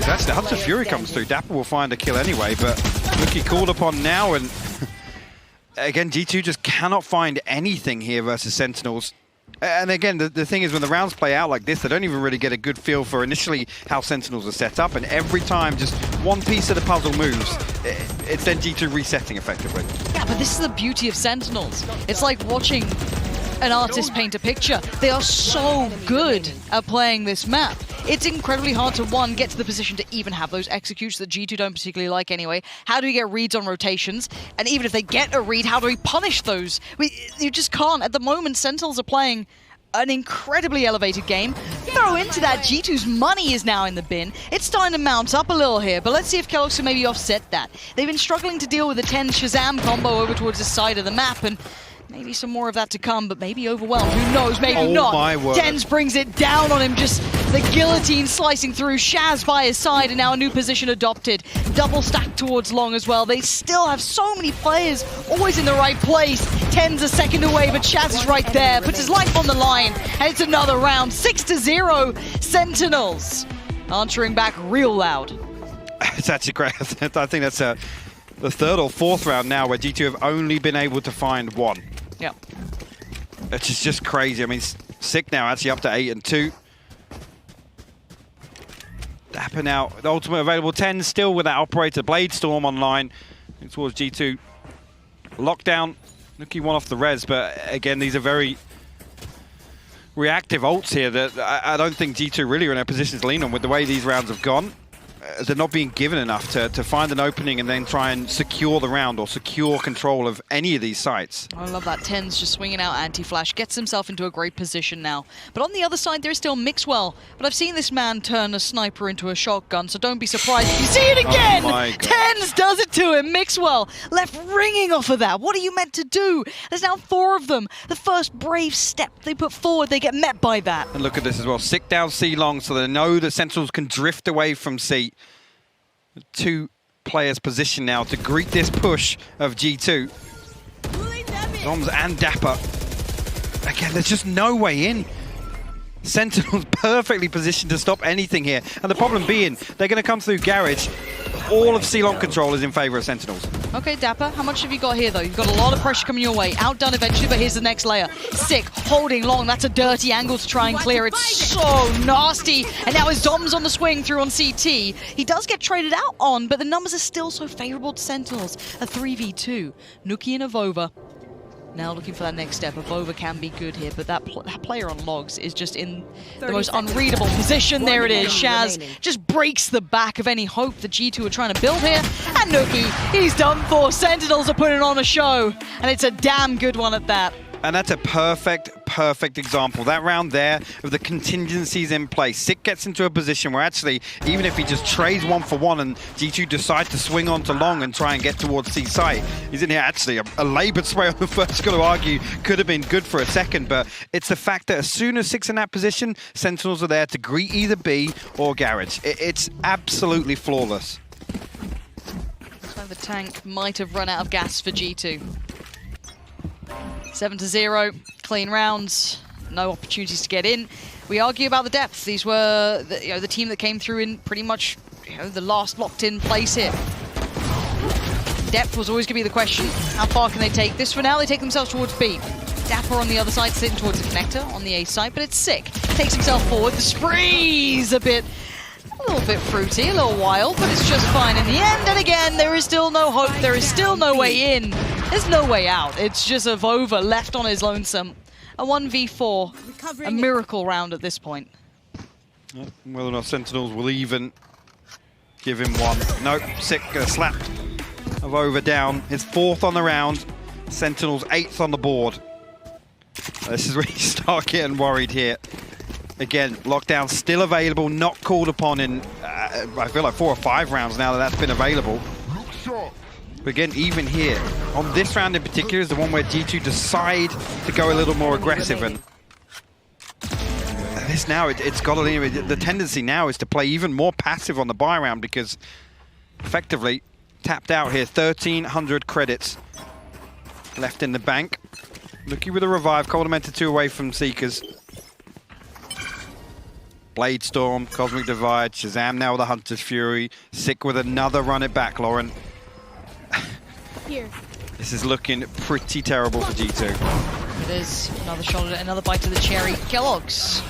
Actually, Hunter Fury comes through. Dapper will find a kill anyway, but Lucky called upon now, and again, G2 just cannot find anything here versus Sentinels. And again, the thing is, when the rounds play out like this, they don't even really get a good feel for initially how Sentinels are set up, and every time just one piece of the puzzle moves, it's then G2 resetting effectively. Yeah, but this is the beauty of Sentinels. It's like watching an artist paint a picture. They are so good at playing this map. It's incredibly hard to, one, get to the position to even have those executes that G2 don't particularly like anyway. How do we get reads on rotations? And even if they get a read, how do we punish those? You just can't. At the moment, Sentinels are playing an incredibly elevated game. Throw into that, G2's money is now in the bin. It's starting to mount up a little here, but let's see if Kellogg's can maybe offset that. They've been struggling to deal with the TenZ Shazam combo over towards this side of the map, and maybe some more of that to come, but maybe overwhelmed. Who knows? Maybe not. My word. TenZ brings it down on him, just the guillotine slicing through. Shaz by his side, and now a new position adopted. Double stack towards long as well. They still have so many players always in the right place. TenZ a second away, but Shaz is right there. Puts his life on the line, and it's another round. 6-0, Sentinels. Answering back real loud. It's actually great. I think that's the third or fourth round now where G2 have only been able to find one. Yeah. Which is just crazy. I mean, Sick now actually up to 8-2. Dapper now, the ultimate available. TenZ still with that operator. Blade Storm online. Towards G2. Lockdown. Looking one off the res, but again, these are very reactive ults here that I don't think G2 really are in a position to lean on with the way these rounds have gone. they're not being given enough to find an opening and then try and secure the round or secure control of any of these sites. I love that. Tens just swinging out anti-flash, gets himself into a great position now. But on the other side, there's still Mixwell. But I've seen this man turn a sniper into a shotgun, so don't be surprised if you see it again! Oh my God. Tens does it to him. Mixwell left ringing off of that. What are you meant to do? There's now 4 of them. The first brave step they put forward, they get met by that. And look at this as well. Sick down C long, so they know that Sentinels can drift away from C. 2 players positioned now to greet this push of G2. Zoms and Dapper. Again, there's just no way in. Sentinels perfectly positioned to stop anything here. And the problem being, they're going to come through Garage. All of C-Long control is in favor of Sentinels. Okay, Dapper, how much have you got here, though? You've got a lot of pressure coming your way. Outdone eventually, but here's the next layer. Sick, holding long. That's a dirty angle to try and clear. It's so nasty. And now his Zoms on the swing through on CT. He does get traded out on, but the numbers are still so favorable to Sentinels. A 3v2. Nuki and Avova. Now looking for that next step. Avova can be good here, but that player on logs is just in the most unreadable position. There it is. Shaz just breaks the back of any hope that G2 are trying to build here. And Nuki, he's done for. Sentinels are putting on a show, and it's a damn good one at that. And that's a perfect example. That round there of the contingencies in place. Sick gets into a position where actually, even if he just trades 1-for-1 and G2 decide to swing onto long and try and get towards C site, he's in here actually a laboured spray on the first, got to argue, could have been good for a second, but it's the fact that as soon as Sick's in that position, Sentinels are there to greet either B or Garage. It's absolutely flawless. So the tank might have run out of gas for G2. 7-0, clean rounds, no opportunities to get in. We argue about the depth. These were the team that came through in pretty much the last locked-in place here. Depth was always going to be the question. How far can they take this? For now, they take themselves towards B. Dapper on the other side, sitting towards the connector on the A side, but it's Sick. Takes himself forward. The spree's a little bit fruity, a little wild, but it's just fine in the end. And again, there is still no hope. There is still no way in. There's no way out. It's just Avova left on his lonesome. A 1v4, a miracle round at this point. Whether or not Sentinels will even give him one. Nope, Sick slapped Avova down. His 4th on the round. Sentinels 8th on the board. This is where you start getting worried here. Again, lockdown still available, not called upon in, I feel like 4 or 5 rounds now that's been available. But again, even here, on this round in particular is the one where G2 decide to go a little more aggressive. And this now, it's got to, the tendency now is to play even more passive on the buy round because effectively tapped out here, 1,300 credits left in the bank. Nuki with a revive, Coldamented 2 away from Seekers. Blade Storm, Cosmic Divide, Shazam now with a Hunter's Fury. Sick with another run it back, Lauren. Here. This is looking pretty terrible for G2. It is. Another shot at it, another bite to the cherry. Kellogg's.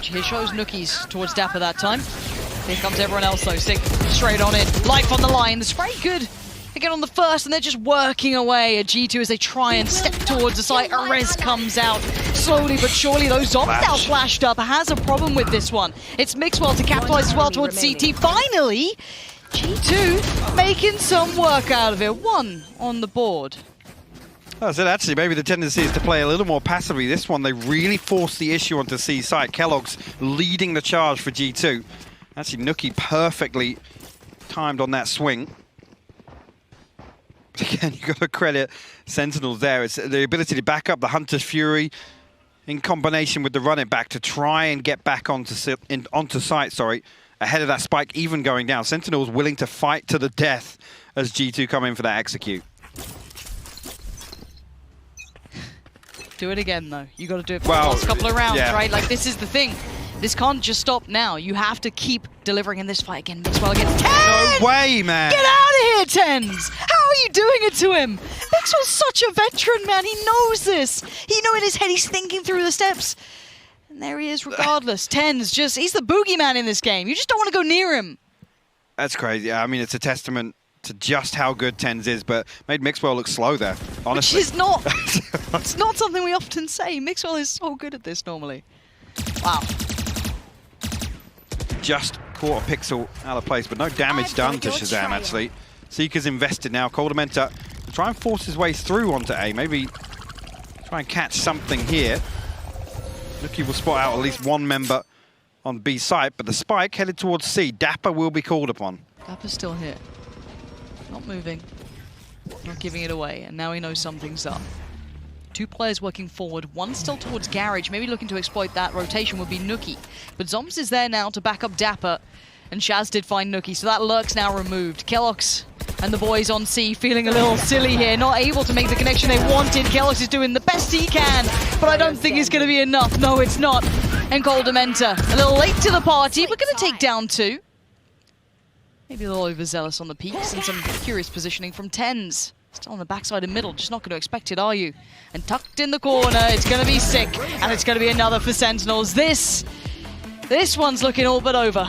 Here shows Nuki's towards Dapper that time. Here comes everyone else though. Sick straight on it. Life on the line. The spray good. They get on the first and they're just working away at G2 as they try and step towards the site. Arez comes out slowly but surely. Those Zombs now flashed up. Has a problem with this one. It's Mixwell to capitalize as well towards CT. Finally, G2 making some work out of it. 1 on the board. I said actually maybe the tendency is to play a little more passively. This one they really forced the issue onto C site. Kellogg's leading the charge for G2. Actually Nuki perfectly timed on that swing. Again, you've got to credit Sentinels there. It's the ability to back up the Hunter's Fury in combination with the run it back to try and get back onto site, ahead of that spike even going down. Sentinels willing to fight to the death as G2 come in for that execute. Do it again, though. You got to do it for the last couple of rounds, right? Like, this is the thing. This can't just stop now. You have to keep delivering in this fight again. Mixwell against Tens! No way, man! Get out of here, Tens! How are you doing it to him? Mixwell's such a veteran, man. He knows this. He knows in his head he's thinking through the steps. And there he is regardless. Tens just, he's the boogeyman in this game. You just don't want to go near him. That's crazy. I mean, it's a testament to just how good Tens is, but made Mixwell look slow there, honestly. Which is not, it's not something we often say. Mixwell is so good at this normally. Wow. Just quarter pixel out of place, but no damage done to Shazam, actually. Seeker's invested now. Coldamenta to try and force his way through onto A. Maybe try and catch something here. Nuki will spot out at least one member on B site, but the spike headed towards C. Dapper will be called upon. Dapper's still here. Not moving. Not giving it away, and now he knows something's up. Two players working forward, one still towards Garage, maybe looking to exploit that rotation would be Nuki. But Zoms is there now to back up Dapper, and Shaz did find Nuki, so that lurk's now removed. Kellogg's and the boys on C feeling a little silly here, not able to make the connection they wanted. Kellogg's is doing the best he can, but I don't think it's going to be enough. No, it's not. And Coldamenta, a little late to the party. We're going to take down 2. Maybe a little overzealous on the peaks and some curious positioning from Tens. Still on the backside and middle, just not going to expect it, are you? And tucked in the corner, it's going to be sick, and it's going to be another for Sentinels. This one's looking all but over.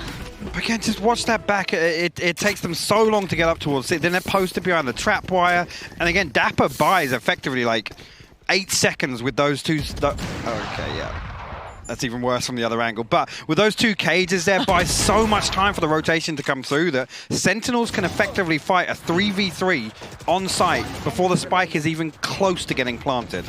Again, just watch that back. It takes them so long to get up towards it. Then they're posted behind the trap wire. And again, Dapper buys effectively like 8 seconds with those two. Okay, yeah. That's even worse from the other angle. But with those two cages there, buys so much time for the rotation to come through that Sentinels can effectively fight a 3v3 on site before the spike is even close to getting planted.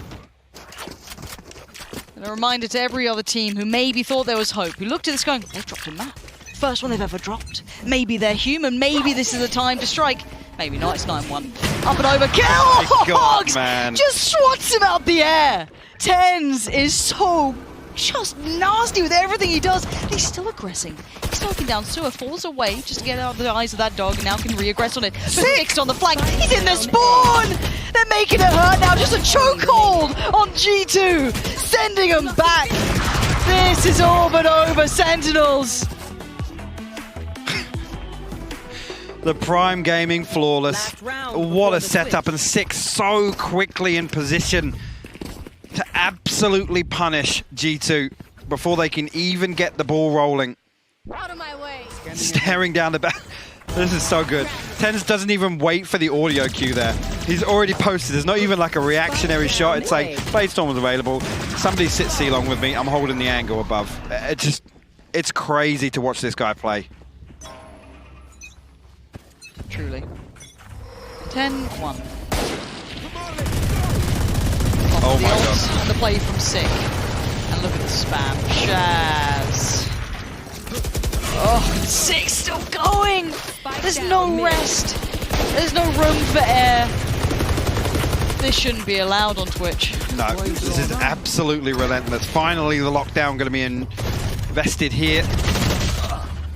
And a reminder to every other team who maybe thought there was hope, who looked at this going, they've dropped a map. First one they've ever dropped. Maybe they're human. Maybe this is the time to strike. Maybe not. It's 9-1. Up and over. Kellogg's just swats him out the air. Tens is so just nasty with everything he does. He's still aggressing. He's knocking down Sewer, falls away just to get out of the eyes of that dog, and now can re-aggress on it. But Six on the flank. He's in the spawn. They're making it hurt now. Just a chokehold on G2, sending him back. This is all but over, Sentinels. The Prime Gaming flawless. What a setup, and Six so quickly in position to absolutely punish G2 before they can even get the ball rolling. Out of my way. Staring down the back. This is so good. Tens doesn't even wait for the audio cue there. He's already posted. There's not even like a reactionary shot. It's like, Playstorm was available. Somebody sit C-long with me. I'm holding the angle above. It's crazy to watch this guy play. Truly. 10-1. Oh my god. And the play from Sick. And look at the spam. Shaz. Oh, Sick's still going! There's no rest. There's no room for air. This shouldn't be allowed on Twitch. No, this is absolutely relentless. Finally, the lockdown going to be invested here.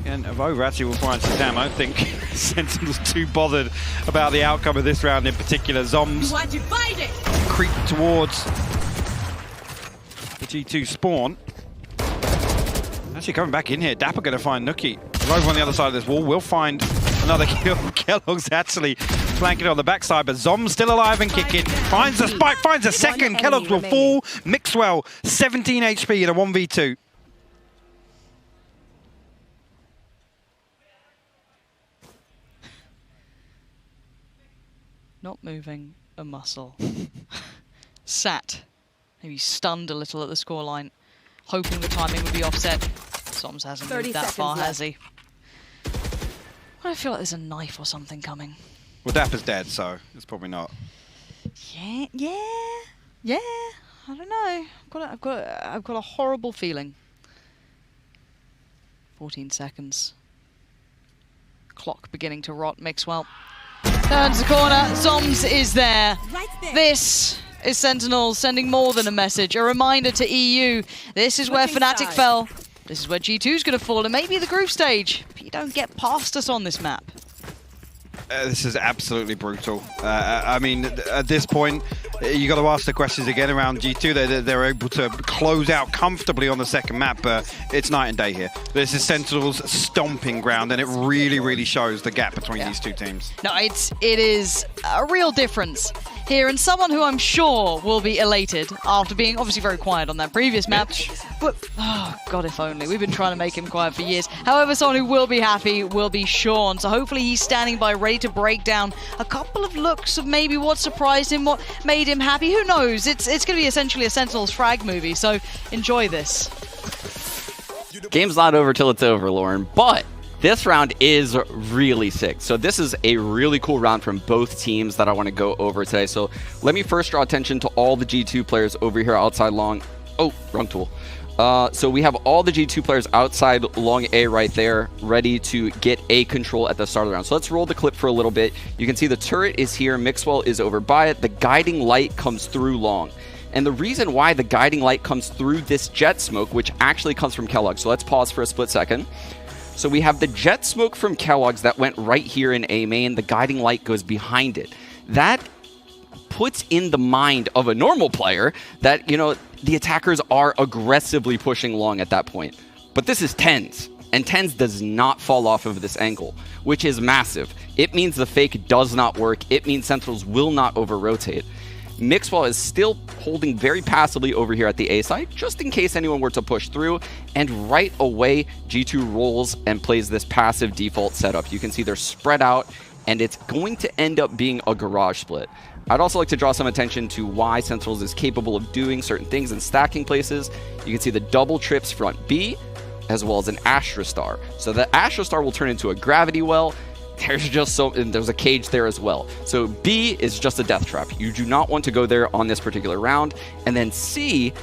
And Avova actually will find Shazam. I don't think Sentinel's too bothered about the outcome of this round in particular. Zoms creep towards the G2 spawn. Actually coming back in here. Dapper going to find Nuki. Over on the other side of this wall. We'll find another kill. Kellogg's actually flanking on the backside, but Zom's still alive and kicking. Finds the spike, finds a second. Kellogg's will fall. Mixwell, 17 HP in a 1v2. Not moving a muscle. Sat. Maybe stunned a little at the scoreline, hoping the timing would be offset. Soms hasn't moved that far, has he? I feel like there's a knife or something coming. Well, Dapper's dead, so it's probably not. Yeah. I don't know. I've got a horrible feeling. 14 seconds. Clock beginning to rot. Mixwell turns the corner. Zoms is there. This is Sentinels sending more than a message. A reminder to EU. This is where Fnatic fell. This is where G2's going to fall, and maybe the group stage. But you don't get past us on this map. This is absolutely brutal. I mean, at this point, you got to ask the questions again around G2. They're able to close out comfortably on the second map, but it's night and day here. This is Sentinel's stomping ground, and it really, really shows the gap between these two teams. No, it is a real difference here, and someone who I'm sure will be elated after being obviously very quiet on that previous map. But, oh, God, if only. We've been trying to make him quiet for years. However, someone who will be happy will be Sean. So hopefully he's standing by ready to break down a couple of looks of maybe what surprised him, what made him happy. Who knows? It's going to be essentially a Sentinels frag movie, so enjoy this. Game's not over till it's over, Lauren, but This round is really sick. So this is a really cool round from both teams that I want to go over today. So let me first draw attention to all the G2 players over here outside long. Oh, wrong tool. So we have all the G2 players outside long A right there, ready to get A control at the start of the round. So let's roll the clip for a little bit. You can see the turret is here, Mixwell is over by it. The guiding light comes through long. And the reason why the guiding light comes through this jet smoke, which actually comes from Kellogg. So let's pause for a split second. So we have the jet smoke from Kellogg's that went right here in A main. The guiding light goes behind it. That puts in the mind of a normal player that, you know, the attackers are aggressively pushing long at that point. But this is TenZ, and TenZ does not fall off of this angle, which is massive. It means the fake does not work. It means Sentinels will not over-rotate. Mixwell is still holding very passively over here at the A side, just in case anyone were to push through, and right away, G2 rolls and plays this passive default setup. You can see they're spread out, and it's going to end up being a garage split. I'd also like to draw some attention to why Sentinels is capable of doing certain things in stacking places. You can see the double trips front B, as well as an Astra Star. So the Astra Star will turn into a gravity well. There's a cage there as well. So B is just a death trap. You do not want to go there on this particular round. And then C,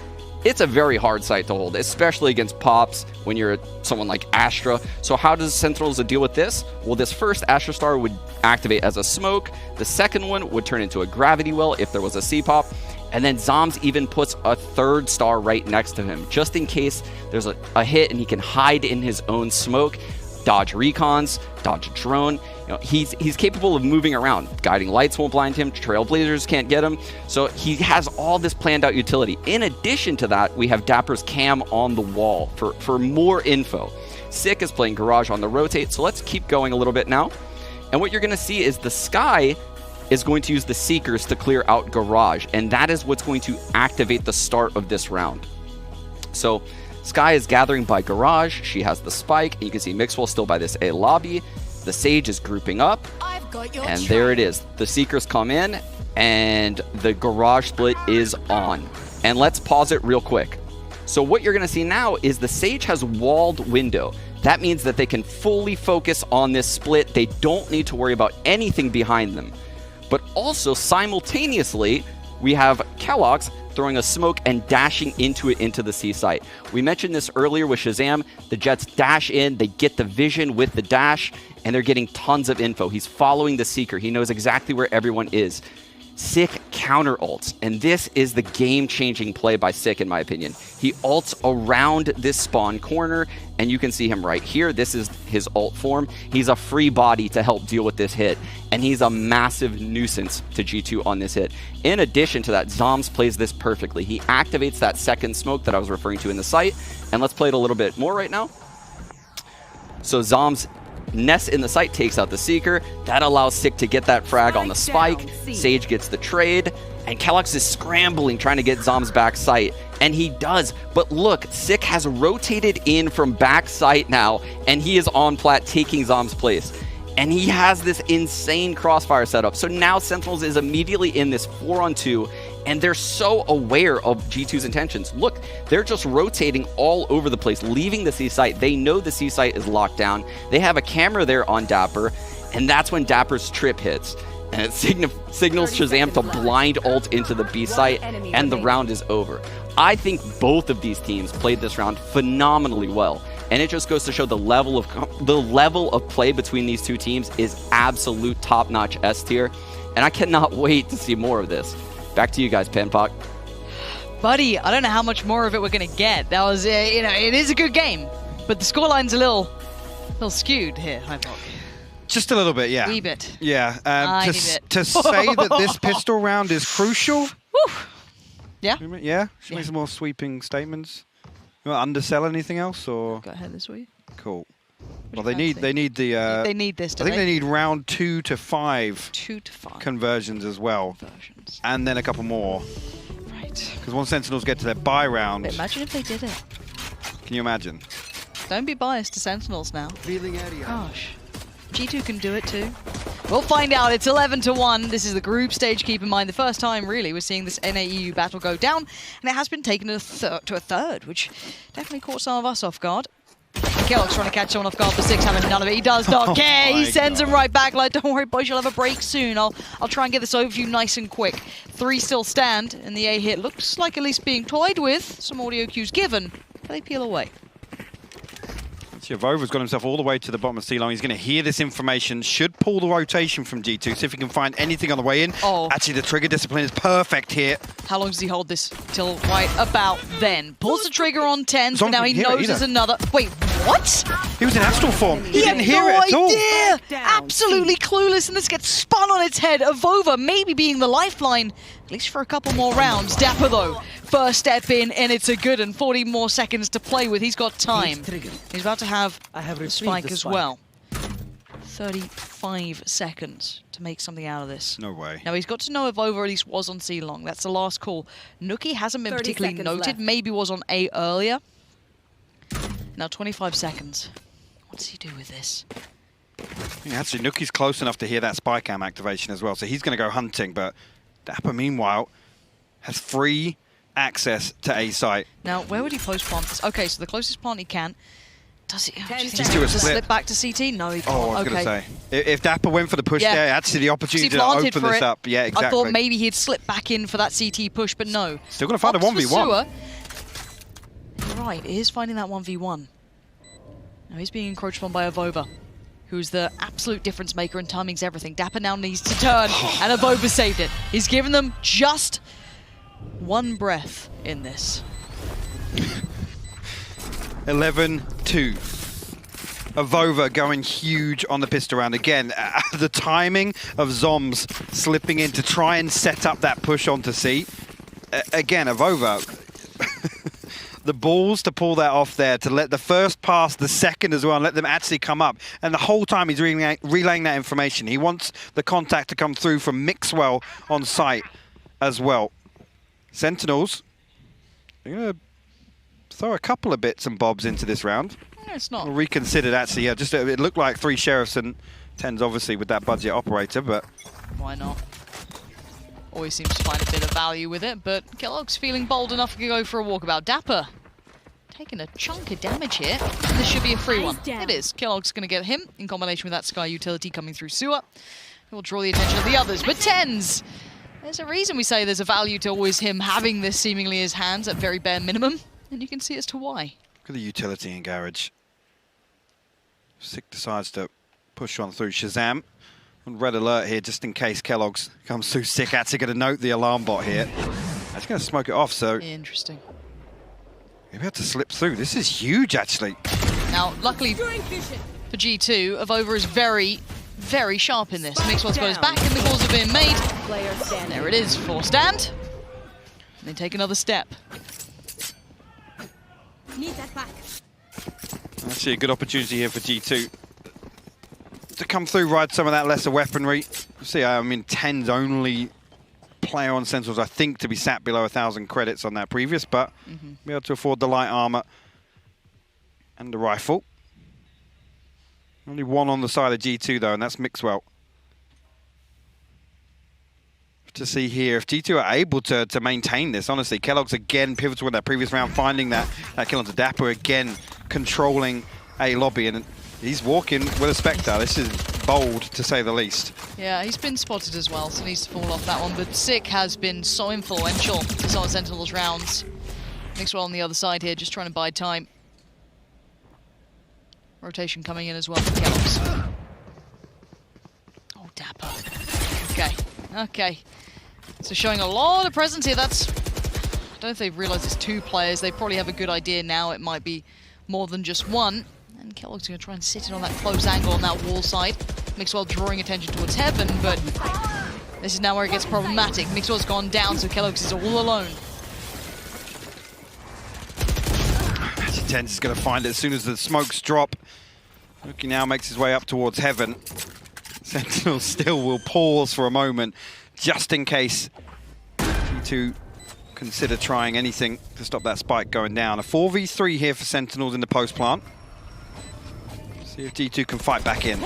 it's a very hard site to hold, especially against pops when you're someone like Astra. So how does Sentinels deal with this? Well, this first Astra Star would activate as a smoke. The second one would turn into a gravity well if there was a C pop. And then Zoms even puts a third star right next to him, just in case there's a hit and he can hide in his own smoke. Dodge recons, dodge a drone. You know, he's capable of moving around. Guiding lights won't blind him. Trailblazers can't get him. So he has all this planned out utility. In addition to that, we have Dapper's cam on the wall for more info. Sick is playing Garage on the rotate. So let's keep going a little bit now. And what you're going to see is the Sky is going to use the Seekers to clear out Garage. And that is what's going to activate the start of this round. So Sky is gathering by Garage. She has the spike. And you can see Mixwell still by this A lobby. The Sage is grouping up. And there it is. The Seekers come in, and the Garage split is on. And let's pause it real quick. So what you're going to see now is the Sage has walled window. That means that they can fully focus on this split. They don't need to worry about anything behind them. But also, simultaneously, we have Kellogg's throwing a smoke and dashing into it into the C site. We mentioned this earlier with Shazam. The Jets dash in, they get the vision with the dash, and they're getting tons of info. He's following the Seeker. He knows exactly where everyone is. Sick counter ults, and this is the game-changing play by Sick, in my opinion. He ults around this spawn corner, and you can see him right here. This is his ult form. He's a free body to help deal with this hit, and he's a massive nuisance to G2 on this hit. In addition to that, Zoms plays this perfectly. He activates that second smoke that I was referring to in the site, and let's play it a little bit more right now. So Zoms Nest in the site takes out the Seeker. That allows Sick to get that frag on the spike. Sage gets the trade. And Kellogg's is scrambling, trying to get Zoms back site. And he does. But look, Sick has rotated in from back site now. And he is on plat taking Zoms' place. And he has this insane crossfire setup. So now Sentinels is immediately in this 4-on-2. And they're so aware of G2's intentions. Look, they're just rotating all over the place, leaving the C site. They know the C site is locked down. They have a camera there on Dapper, and that's when Dapper's trip hits. And it signals Shazam to blind ult into the B site, and the round is over. I think both of these teams played this round phenomenally well. And it just goes to show the level of play between these two teams is absolute top-notch S tier. And I cannot wait to see more of this. Back to you guys, Panpoc. Buddy, I don't know how much more of it we're going to get. That was, it is a good game, but the scoreline's a little skewed here, Hypoc. Just a little bit, yeah. Wee bit. Yeah. To say that this pistol round is crucial. Woo. Yeah. Yeah. Should we make some more sweeping statements? You want to undersell anything else, or? Go ahead this week. Cool. Well, they need the. They need this. I think they need round 2 to 5. 2 to 5 conversions as well, and then a couple more. Right. Because once Sentinels get to their buy round, but imagine if they did it. Can you imagine? Don't be biased to Sentinels now. Feeling area. Gosh, G2 can do it too. We'll find out. It's 11-1. This is the group stage. Keep in mind, the first time really we're seeing this NA-EU battle go down, and it has been taken to a third, which definitely caught some of us off guard. Kellogg's trying to catch someone off guard for 6, having none of it. He does not care. He sends him right back like, don't worry, boys, you'll have a break soon. I'll try and get this over to you nice and quick. 3 still stand, and the A hit looks like at least being toyed with. Some audio cues given, but they peel away. Vova's got himself all the way to the bottom of C-Long. He's going to hear this information, should pull the rotation from G2, see if he can find anything on the way in. Oh. Actually, the trigger discipline is perfect here. How long does he hold this? Till right about then. Pulls the trigger on 10, but now he knows there's another. Wait, what? He was in astral form. He didn't hear no it at all. idea. Absolutely clueless, and this gets spun on its head. Avova maybe being the lifeline, at least for a couple more rounds. Dapper, though, first step in, and it's a good, and 40 more seconds to play with. He's got time. He's about to have a spike as well. 35 seconds to make something out of this. No way. Now, he's got to know if Over at least was on C-Long. That's the last call. Nookie hasn't been particularly noted. Left. Maybe was on A earlier. Now, 25 seconds. What does he do with this? Yeah, actually, Nookie's close enough to hear that spy cam activation as well, so he's going to go hunting, but Dapper, meanwhile, has free access to A site. Now, where would he post plant this? Okay, so the closest plant he can. Does he? Just do a split. Slip back to CT? No, he can't. Oh, I was going to say. If Dapper went for the push there, actually the opportunity to open this up. Yeah, exactly. I thought maybe he'd slip back in for that CT push, but no. Still going to find a 1v1. Right, he is finding that 1v1. Now he's being encroached on by Avova, who's the absolute difference maker and timing's everything. Dapper now needs to turn, and Avova saved it. He's given them just one breath in this. 11-2. Avova going huge on the pistol round. Again, the timing of Zoms slipping in to try and set up that push onto C. Again, Avova, the balls to pull that off there, to let the first pass, the second as well, and let them actually come up. And the whole time he's relaying that information. He wants the contact to come through from Mixwell on site as well. Sentinels, they're going to throw a couple of bits and bobs into this round. Yeah, it's not. Reconsidered, actually. Yeah, just it looked like 3 sheriffs and 10s, obviously, with that budget operator, but why not? Always seems to find a bit of value with it, but Kellogg's feeling bold enough to go for a walkabout. Dapper taking a chunk of damage here. This should be a free one. It is. Kellogg's going to get him in combination with that Sky utility coming through sewer. It will draw the attention of the others, but 10s. There's a reason we say there's a value to always him having this seemingly in his hands at very bare minimum, and you can see as to why. Look at the utility in Garage. Sick decides to push on through. Shazam on red alert here, just in case Kellogg's comes through. Sick actually going to note the alarm bot here. That's going to smoke it off, so interesting. Maybe have to slip through. This is huge, actually. Now, luckily for G2, Avova is very, very sharp in this. Mixwell's got his back, and the calls are being made. There it is, 4 stand. And they take another step. Need that back. Actually, a good opportunity here for G2 to come through, ride some of that lesser weaponry. See, I mean, 10's only player on Sentinels, I think, to be sat below 1,000 credits on that previous, but be able to afford the light armor and the rifle. Only one on the side of G2, though, and that's Mixwell. To see here, if G2 are able to maintain this, honestly, Kellogg's again pivotal in that previous round, finding that kill onto Dapper, again controlling a lobby, and he's walking with a Spectre. This is bold, to say the least. Yeah, he's been spotted as well, so needs to fall off that one, but Sick has been so influential to some of Sentinels rounds. Mixwell on the other side here, just trying to buy time. Rotation coming in as well for Kellogg's. Oh, Dapper. Okay. So showing a lot of presence here. I don't know if they've realized it's 2 players. They probably have a good idea now. It might be more than just one. And Kellogg's going to try and sit in on that close angle on that wall side. Mixwell drawing attention towards Heaven, but this is now where it gets problematic. Mixwell's gone down, so Kellogg's is all alone. Tense is going to find it as soon as the smokes drop. Rookie now makes his way up towards Heaven. Sentinel still will pause for a moment, just in case G2 consider trying anything to stop that spike going down. A 4v3 here for Sentinels in the post plant. See if G2 can fight back in.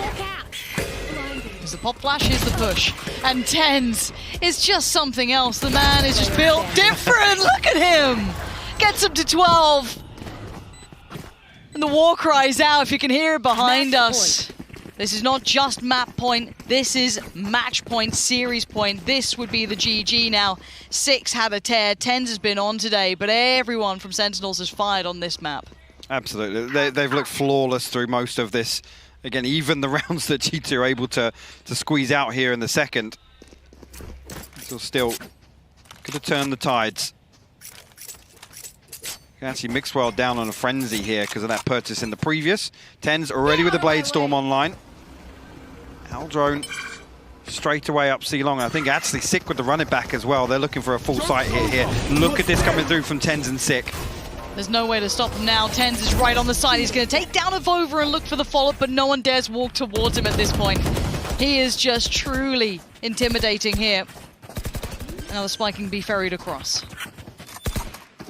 As the pop flash, here's the push. And 10s is just something else. The man is just built different. Look at him. Gets him to 12. The war cries out, if you can hear it behind us. This is not just map point, this is match point, series point. This would be the GG now. 6 had a tear, 10s has been on today, but everyone from Sentinels has fired on this map. Absolutely. They've looked flawless through most of this. Again, even the rounds that G2 are able to squeeze out here in the second. So still could have turned the tides. Actually, Mixwell down on a frenzy here because of that purchase in the previous. 10's already with the Blade Storm online. Aldrone straight away up C long. I think actually Sick with the run it back as well. They're looking for a full sight hit here. Look at this coming through from 10's and Sick. There's no way to stop him now. 10's is right on the side. He's going to take down Avova and look for the follow-up, but no one dares walk towards him at this point. He is just truly intimidating here. Now the spike can be ferried across.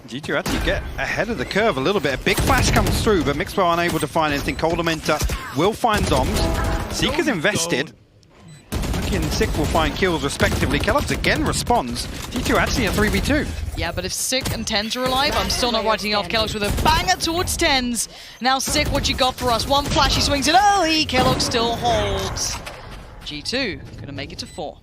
G2 actually get ahead of the curve a little bit. A big flash comes through, but Mixwell unable to find anything. Coldamenta will find Zoms. Seeker's invested. Lucky and Sick will find kills respectively. Kellogg's again responds. G2 actually a 3v2. Yeah, but if Sick and 10's are alive, I'm still not writing off Kellogg's with a banger towards 10's. Now Sick, what you got for us? One flash, he swings it early. Kellogg still holds. G2 gonna make it to 4.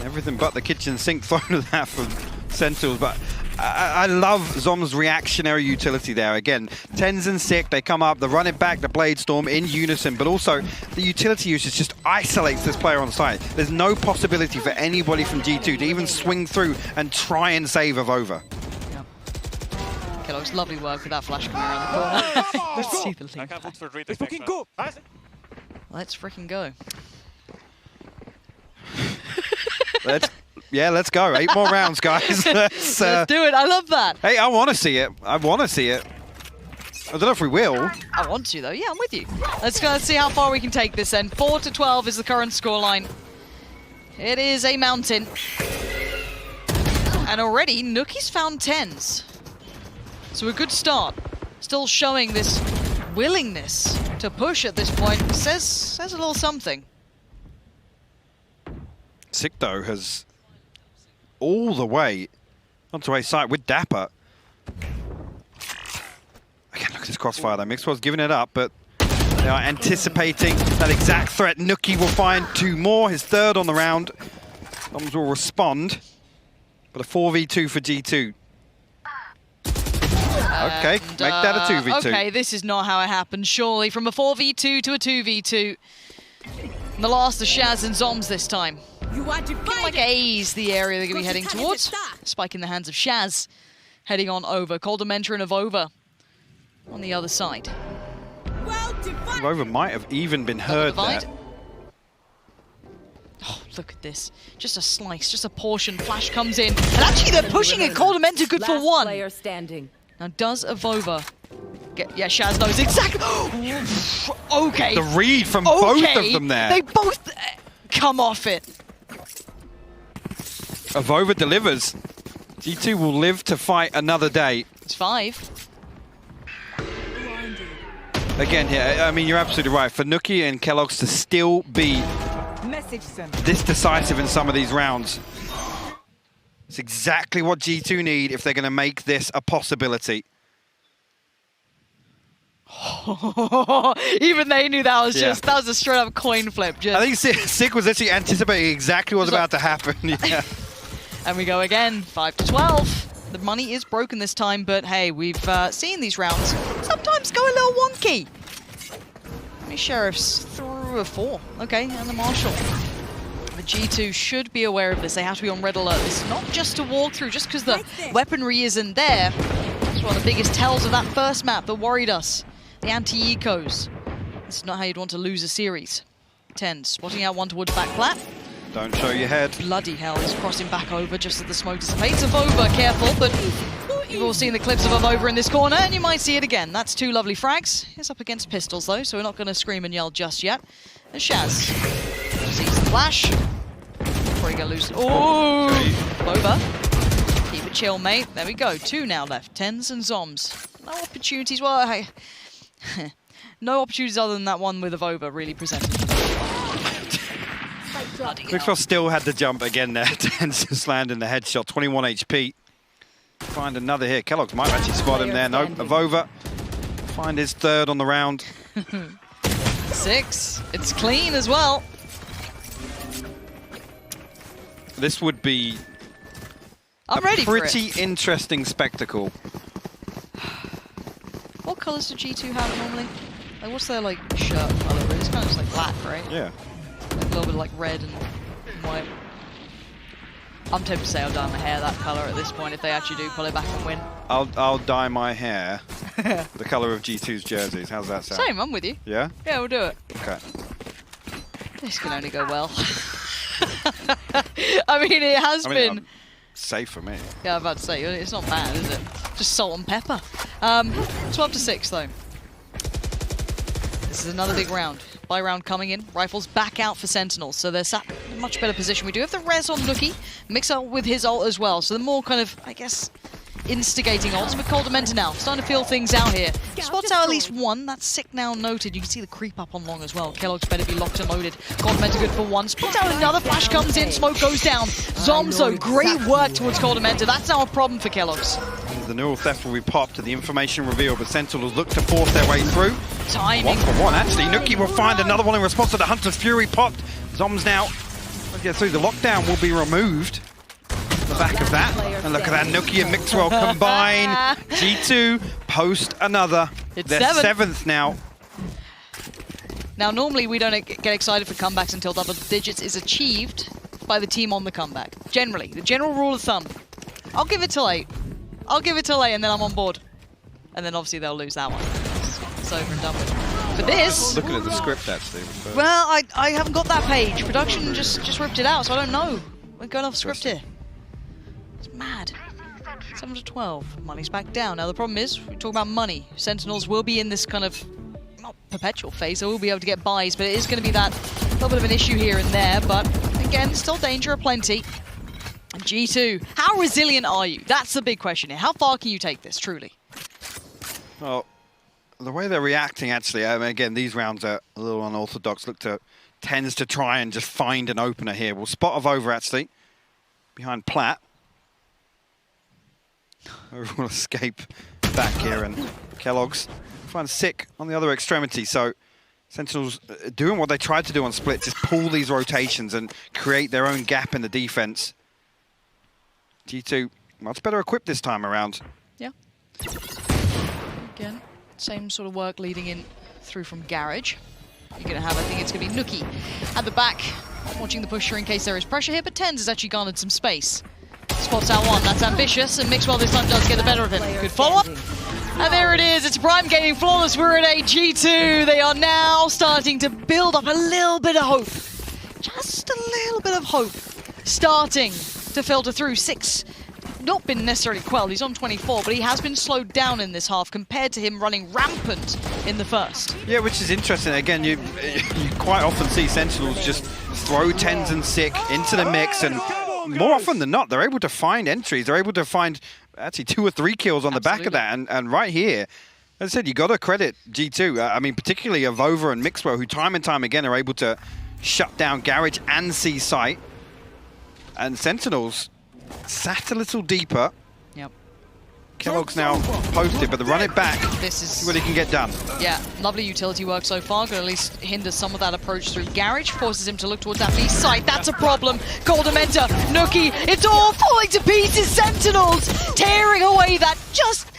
Everything but the kitchen sink thrown at that from Sentinels, but I love Zom's reactionary utility there. Again, 10's and Sick, they come up, they run it back, the Blade Storm in unison, but also the utility usage just isolates this player on site. There's no possibility for anybody from G2 to even swing through and try and save Avova. Yeah. Kellogg's lovely work with that flash coming around the corner. Let's see the link. Let's fucking go! Let's freaking go. Let's go. 8 more rounds, guys. Let's do it. I love that. Hey, I want to see it. I want to see it. I don't know if we will. I want to, though. Yeah, I'm with you. Let's go see how far we can take this then. 4-12 is the current scoreline. It is a mountain. And already, Nookie's found 10's. So a good start. Still showing this willingness to push at this point. Says a little something. Sick, though, has all the way onto a site with Dapper. Again, look at this crossfire though. Mixwell's giving it up, but they are anticipating that exact threat. Nookie will find 2 more, his 3rd on the round. Bombs will respond, but a 4v2 for G2. Okay, make that a 2v2. Okay, this is not how it happened, surely. From a 4v2 to a 2v2. And the last of Shaz and Zoms this time. Looking like A's the area they're going to be heading towards. Spike in the hands of Shaz. Heading on over. Coldamenta and Avova on the other side. Avova might have even been heard there. Oh, look at this. Just a slice, just a portion. Flash comes in. And actually they're pushing it. Coldamenta good for 1. Now does Avova get... Yeah, Shaz knows exactly... Okay. The read from both of them there. They both come off it. Avova delivers. G2 will live to fight another day. It's 5. Again, yeah, I mean, you're absolutely right. For Nookie and Kellogg's to still be this decisive in some of these rounds, it's exactly what G2 need if they're going to make this a possibility. Even they knew that was just that was a straight up coin flip. Just. I think Sick was actually anticipating exactly what was about to happen. Yeah. And we go again, 5-12. The money is broken this time, but hey, we've seen these rounds sometimes go a little wonky. The Sheriff's through a 4. Okay, and the Marshal. The G2 should be aware of this. They have to be on red alert. It's not just a walkthrough, just because the weaponry isn't there. It's one of the biggest tells of that first map that worried us. The anti-ecos. This is not how you'd want to lose a series. 10, spotting out 1 towards back flat. Don't show your head. Bloody hell, he's crossing back over just as the smoke dissipates. Avova, careful, but you've all seen the clips of Avova in this corner, and you might see it again. That's 2 lovely frags. He's up against pistols, though, so we're not going to scream and yell just yet. And Shaz sees the flash. Before he goes loose. Oh! Avova. Keep it chill, mate. There we go. 2 now left. 10's and Zoms. No opportunities. Well, hey. No opportunities other than that one with Avova really presented. Mixwell still had the jump again there. 10's just landing the headshot. 21 HP. Find another here. Kellogg's might actually spot him there. No, Avova find his third on the round. 6. It's clean as well. This would be I'm ready for it. Pretty interesting spectacle. What colours do G2 have normally? Like, what's their like shirt colour? It's kind of just like black, right? Yeah. Like, a little bit of, like red and white. I'm tempted to say I'll dye my hair that colour at this point if they actually do pull it back and win. I'll dye my hair the colour of G2's jerseys. How's that sound? Same, I'm with you. Yeah? Yeah, we'll do it. Okay. This can only go well. I mean, it has been... Safe for me. Yeah, I'm about to say, it's not bad, is it? Just salt and pepper. 12-6, though. This is another big round. Buy round coming in. Rifles back out for Sentinels, so they're sat in a much better position. We do have the res on Nookie. Mix up with his ult as well, so the more kind of, I guess, instigating ults. But Coldamenta now, starting to feel things out here. Spots out at least one. That's sick now noted. You can see the creep up on long as well. Kellogg's better be locked and loaded. Coldamenta good for one. Spots out another. Flash comes in. Smoke goes down. Zomzo, great work towards Coldamenta. That's now a problem for Kellogg's. The neural theft will be popped to the information reveal, but Sentinels look to force their way through. Timing. 1 for 1, actually. Nookie will find another one in response to the Hunter's Fury popped. Zoms now get through. The lockdown will be removed. The back of that. And look at that, Nookie and Mixwell combine. G2 post another. It's They're 7th now. Now, normally we don't get excited for comebacks until double digits is achieved by the team on the comeback. Generally, the general rule of thumb. I'll give it till 8. I'll give it till 8 and then I'm on board. And then obviously they'll lose that one. It's over and done with. For this... Looking at the script, actually. Well, I haven't got that page. Production just ripped it out, so I don't know. We're going off script here. It's mad. 7 to 12. Money's back down. Now the problem is, we talk about money. Sentinels will be in this kind of, not perpetual phase, they will be able to get buys, but it is going to be that little bit of an issue here and there, but again, still danger aplenty. G2, how resilient are you? That's the big question here. How far can you take this, truly? Well, the way they're reacting, actually, I mean, again, these rounds are a little unorthodox. Tends to try and just find an opener here. We'll spot of over, actually, behind Platt. Over will escape back here, and Kellogg's find sick on the other extremity. So Sentinels doing what they tried to do on Split, just pull these rotations and create their own gap in the defense. G2 much better equipped this time around. Yeah. Again, same sort of work leading in through from Garage. You're going to have, I think it's going to be Nookie at the back, watching the pusher in case there is pressure here, but Tens has actually garnered some space. Spots out one, that's ambitious, and Mixwell this time does get the better of him. Good follow-up. And there it is, it's Prime Gaming Flawless. We're at a G2. They are now starting to build up a little bit of hope. Just a little bit of hope. Starting to filter through. 6, not been necessarily quelled. He's on 24, but he has been slowed down in this half compared to him running rampant in the first. Yeah, which is interesting. Again, you quite often see Sentinels just throw Tens and Sick into the mix, and more often than not, they're able to find entries. They're able to find actually 2 or 3 kills on the back of that. And right here, as I said, you got to credit G2. I mean, particularly Avova and Mixwell, who time and time again are able to shut down Garage and see sight. And Sentinels sat a little deeper. Yep. Kellogg's now posted, but the run it back, this is see what he can get done. Yeah, lovely utility work so far. Could at least hinder some of that approach through Garage. Forces him to look towards that B site. That's a problem. Coldamenta, Nookie, it's all falling to pieces. Sentinels tearing away that just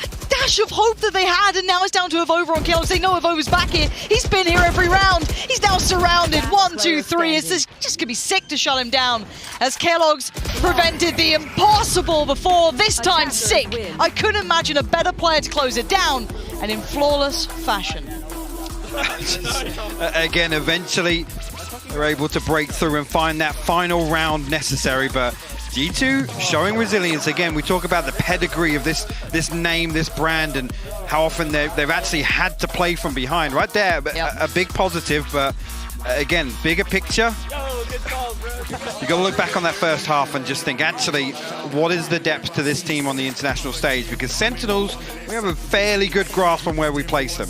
a dash of hope that they had, and now it's down to Avova on Kellogg's. They know Avova's back here. He's been here every round. He's now surrounded. 1, 2, 3. It's just gonna be sick to shut him down as Kellogg's prevented the impossible before. This time, Sick. I couldn't imagine a better player to close it down, and in flawless fashion. Again, eventually they're able to break through and find that final round necessary, but G2 showing resilience. Again, we talk about the pedigree of this name, this brand, and how often they've actually had to play from behind. Right there, a big positive, but again, bigger picture. You got to look back on that first half and just think, actually, what is the depth to this team on the international stage? Because Sentinels, we have a fairly good grasp on where we place them.